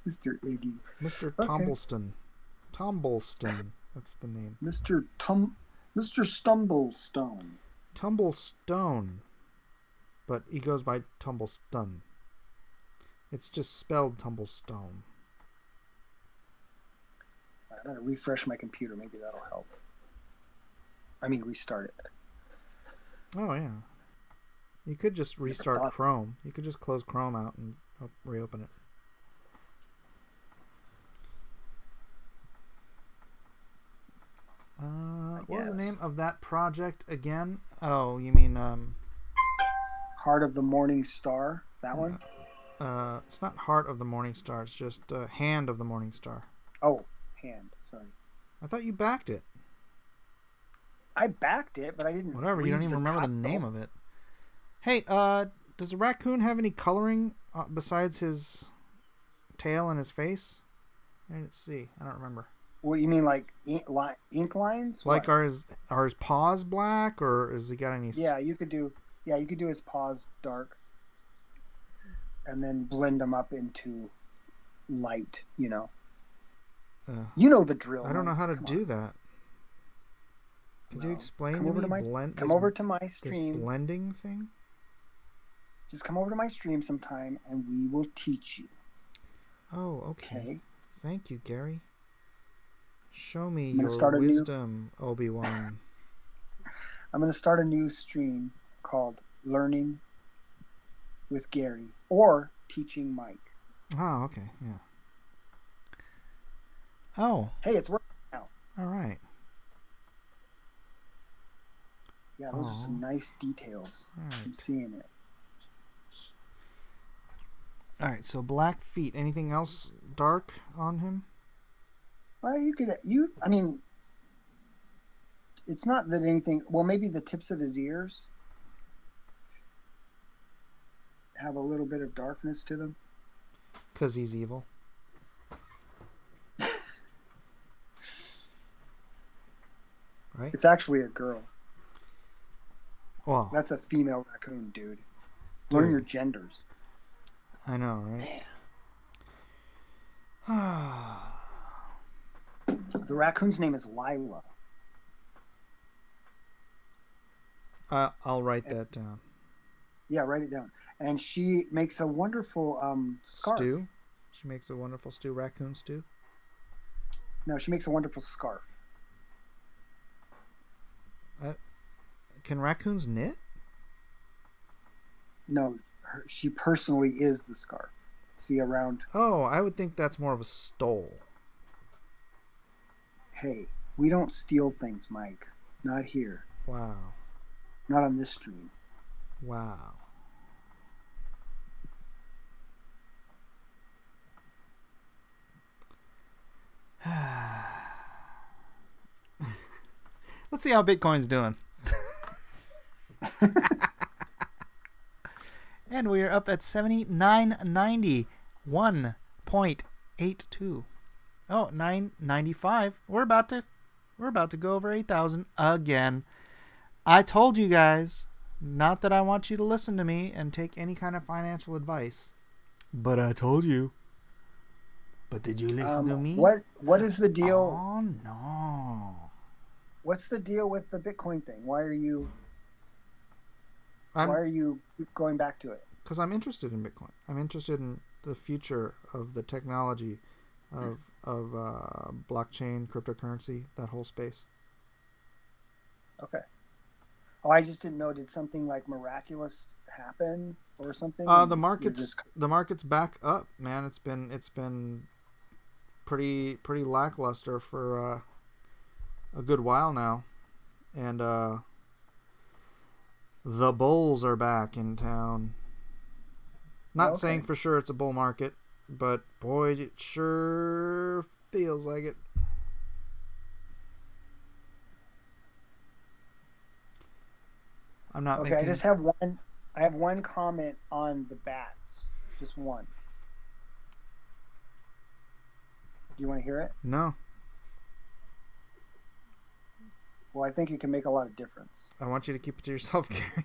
Mr. Iggy. Mr. Okay. Tumbleston. Tumbleston. That's the name. Mr. Stumblestone. Tumblestone. But he goes by Tumblestone. It's just spelled Tumblestone. I'm gonna refresh my computer. Maybe that'll help. I mean, restart it. Oh, yeah. You could just restart thought- Chrome. You could just close Chrome out and reopen it. What was the guess. name of that project again? Oh, you mean Heart of the Morning Star. That one. it's not Heart of the Morning Star. It's just Hand of the Morning Star. Oh, Hand. Sorry. I thought you backed it. I backed it, but I didn't. Whatever. You don't even remember the name of it. Hey, does the raccoon have any coloring besides his tail and his face? I didn't see. I don't remember. What do you mean, like ink lines? Like, What? are his paws black, or has he got any? Yeah, you could do. Yeah, you could do his paws dark, and then blend them up into light. You know. You know the drill. I don't know how to Come do on. that. Could you Well, explain come to over me to my blend? come this- over to my this stream. blending thing? Just come over to my stream sometime, and we will teach you. Oh, okay. Okay. Thank you, Gary. Show me I'm gonna your start a new- wisdom, Obi-Wan. I'm going to start a new stream called Learning with Gary or Teaching Mike. Oh, okay, yeah. Oh, Hey, it's working now. all right. Yeah, those are some Aw. nice details. All I'm right. seeing it. All right, so black feet. Anything else dark on him? Well, I mean, it's not that anything, well, maybe the tips of his ears have a little bit of darkness to them. Because he's evil. Right? It's actually a girl. Well, That's a female raccoon, dude. Learn Dude. your genders. I know, right? The raccoon's name is Lila. I'll write that down. Yeah, write it down. And she makes a wonderful scarf. Stew. She makes a wonderful stew. Raccoon stew. No, she makes a wonderful scarf. Can raccoons knit? No, she personally is the scarf. See around. Oh, I would think that's more of a stole. Hey, we don't steal things, Mike. Not here. Wow. Not on this stream. Wow. Let's see how Bitcoin's doing. And we are up at 79.90, 1.82. Oh, 9.95. We're about to go over 8,000 again. I told you guys, not that I want you to listen to me and take any kind of financial advice, but I told you. But did you listen to me? What is the deal? Oh no. What's the deal with the Bitcoin thing? Why are you I'm going back to it? because I'm interested in Bitcoin. I'm interested in the future of the technology of blockchain, cryptocurrency, that whole space. Okay. Oh, I just didn't know. Did something like miraculous happen or something? The And you're market's just- the market's back up, man. It's been pretty lackluster for a good while now, and the bulls are back in town. Not Okay. saying for sure it's a bull market, but boy, it sure feels like it. I'm not Okay, making. I have one comment on the bats. Just one. Do you want to hear it? No, Well, I think it can make a lot of difference. I want you to keep it to yourself, Gary.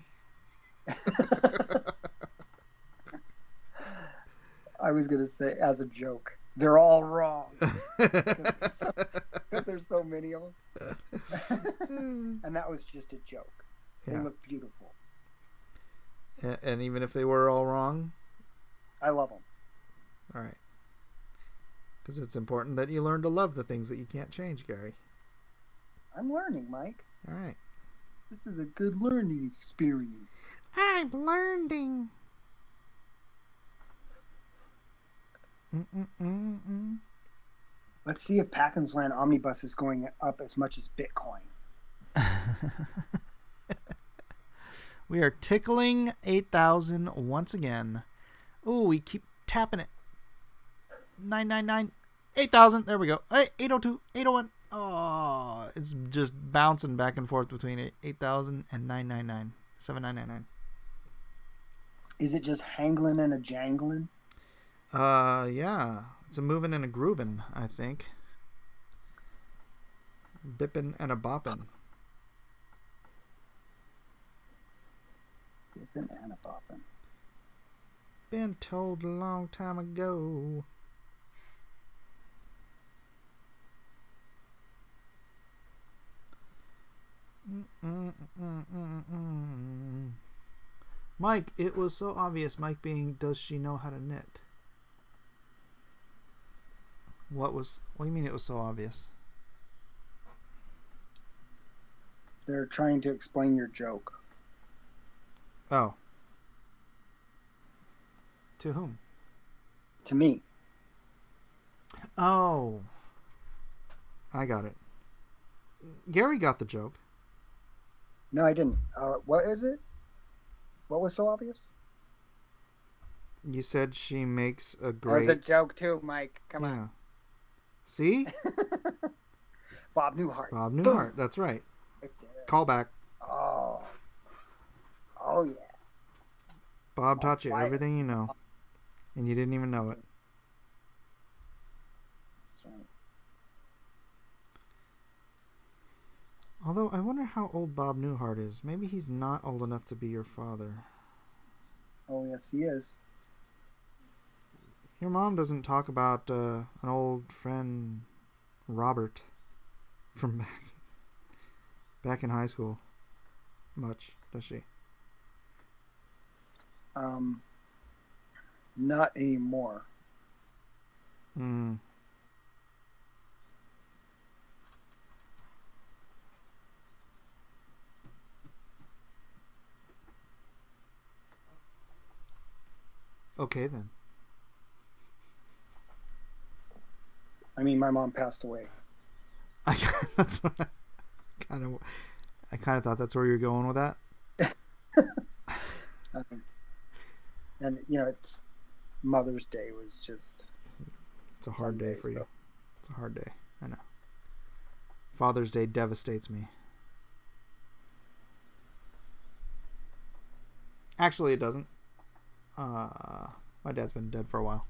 was gonna say as a joke, they're all wrong because there's so many of them. And that was just a joke. They Yeah. look beautiful. And even if they were all wrong, I love them. all right. Because it's important that you learn to love the things that you can't change, Gary. I'm learning, Mike. All right. This is a good learning experience. I'm learning. Let's see if PAKKINS Land Omnibus is going up as much as Bitcoin. We are tickling 8,000 once again. Oh, we keep tapping it. 999, 8,000. There we go. Hey, 802, 801. Oh, it's just bouncing back and forth between 8,000 and 999, 7,999. Is it just hangling and a jangling? Yeah. It's a moving and a grooving, I think. Bipping and a bopping. Bipping and a bopping. Been told a long time ago. Mike, it was so obvious. Mike being, does she know how to knit? What do you mean it was so obvious? They're trying to explain your joke. Oh. To whom? To me. Oh. I got it. Gary got the joke. No, I didn't. What is it? What was so obvious? You said she makes a That great... was a joke too, Mike. Come Yeah. on. See? Bob Newhart. Bob Newhart. That's right. Right there. Call back. Oh. Oh, yeah. Bob taught you fire. everything you know. And you didn't even know it. That's right. Although, I wonder how old Bob Newhart is. Maybe he's not old enough to be your father. Oh, yes, he is. Your mom doesn't talk about an old friend, Robert, from back in high school much, does she? Not anymore. Hmm. Okay, then. I mean, my mom passed away. That's what I kind of thought that's where you're going with that. And, you know, it's Mother's Day was just... It's a hard day Sunday, for you. so. It's a hard day. I know. Father's Day devastates me. Actually, it doesn't. My dad's been dead for a while.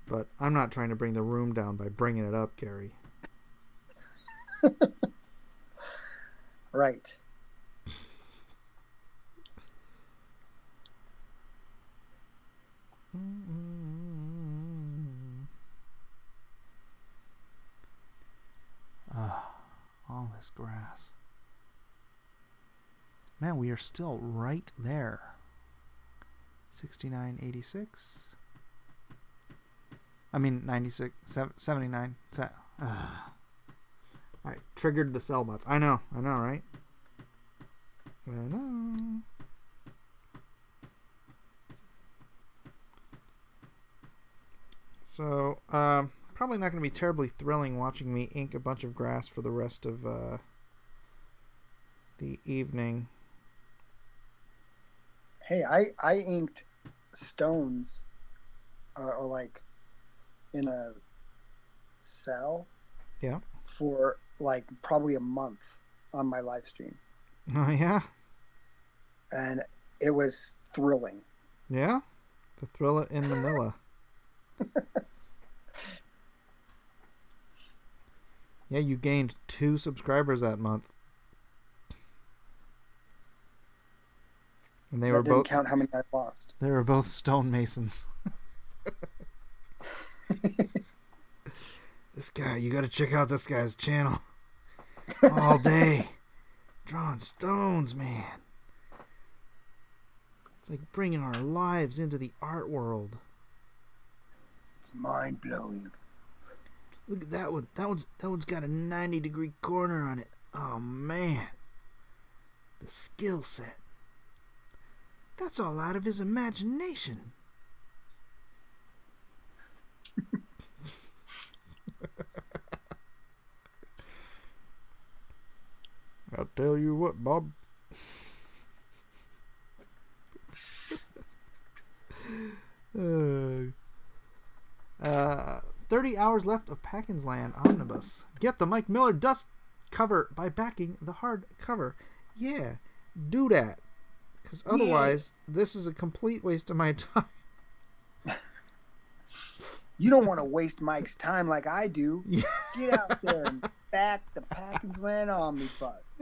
But I'm not trying to bring the room down by bringing it up, Gary. Right. All this grass. Man, we are still right there. 69.86. I mean, 96, 79. Alright, triggered the sell bots. I know, right? I know. So, probably not going to be terribly thrilling watching me ink a bunch of grass for the rest of the evening. Hey, I inked stones, or like in a cell. Yeah. For like probably a month on my live stream, Oh, yeah? and it was thrilling. Yeah? The thrill it in Manila. Yeah, you gained 2 subscribers that month. And they that were didn't both count how many I lost. They were both stonemasons. This guy, you got to check out this guy's channel. All day, drawing stones, man. It's like bringing our lives into the art world. It's mind blowing. Look at that one. That one's got a 90-degree corner on it. Oh man, the skill set. That's all out of his imagination. I'll tell you what, Bob. 30 hours left of PAKKINS Land Omnibus. Get the Mike Miller dust cover by backing the hard cover. Yeah, do that. Because otherwise, this is a complete waste of my time. You don't want to waste Mike's time like I do. Yeah. Get out there and back the PAKKINS Land Omnibus.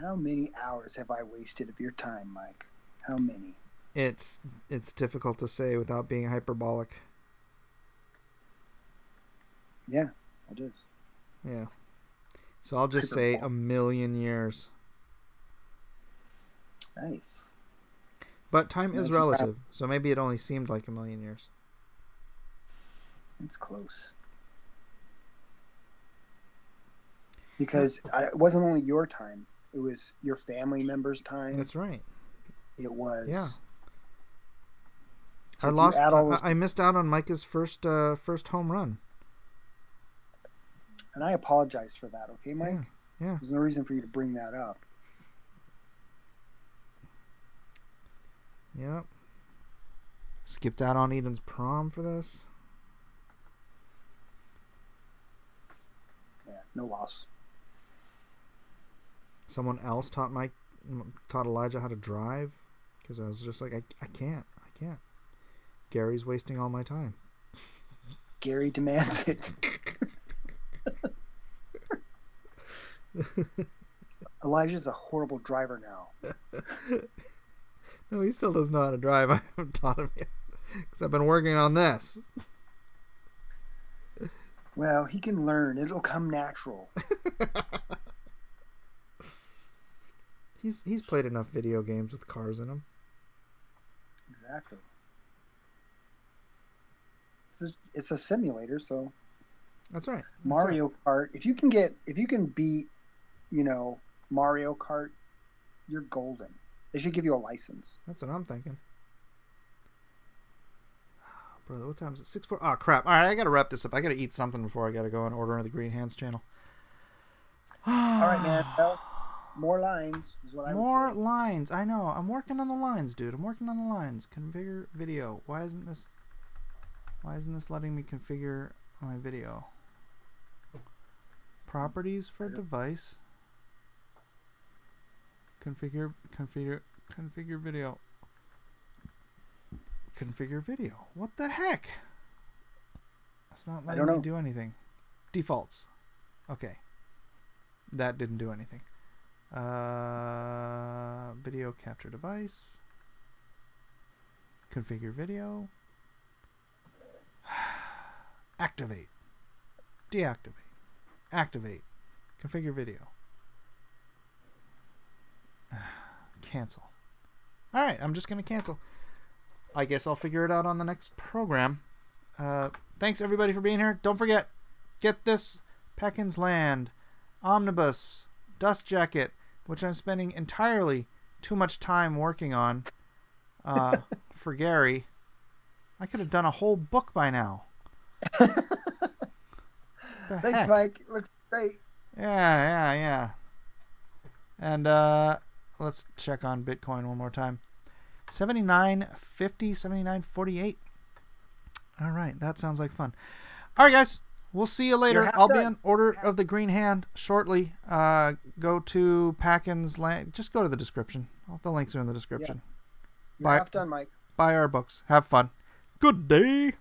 How many hours have I wasted of your time, Mike? How many? It's difficult to say without being hyperbolic. Yeah, it is. Yeah. So I'll just say a million years. Nice. But time is That's relative, so maybe it only seemed like a million years. It's close. Because it wasn't only your time. It was your family members' time. That's right. It was. Yeah. So I if you lost. add all those- I missed out on Micah's first home run. And I apologize for that, okay, Mike? Yeah. There's no reason for you to bring that up. Yep. Skipped out on Eden's prom for this. Yeah, no loss. Someone else taught Elijah how to drive because I was just like, I can't. Gary's wasting all my time. Gary demands it. Elijah's a horrible driver now. No, he still doesn't know how to drive. I haven't taught him yet because I've been working on this. Well, he can learn. It'll come natural. He's played enough video games with cars in them. Exactly. It's a simulator, so That's right. Mario Kart. If you can beat, Mario Kart, you're golden. They should give you a license. That's what I'm thinking. Brother, what time is it? 6:04. Oh crap! All right, I gotta wrap this up. I gotta eat something before I gotta go and order on the Green Hands channel. All right, man. Well, more lines is what I would More say. lines. I know. I'm working on the lines, dude. I'm working on the lines. Configure video. Why isn't this letting me configure my video? Properties for device. Configure video. Configure video. What the heck? It's not letting me do anything. Defaults. Okay. That didn't do anything. Video capture device. Configure video. Activate. Deactivate. Activate. Configure video. Cancel. Alright, I'm just going to cancel. I guess I'll figure it out on the next program. Thanks everybody for being here. Don't forget, get this PAKKINS Land Omnibus Dust Jacket, which I'm spending entirely too much time working on for Gary. I could have done a whole book by now. Thanks, Mike. It looks great. Yeah. And let's check on Bitcoin one more time. 79.50, 79.48. All right, that sounds like fun. All right, guys, we'll see you later. I'll be on Order of the Green Hand shortly. Go to PAKKINS Land. Just go to the description. All the links are in the description. You're half done, Mike. Buy our books. Have fun. Good day.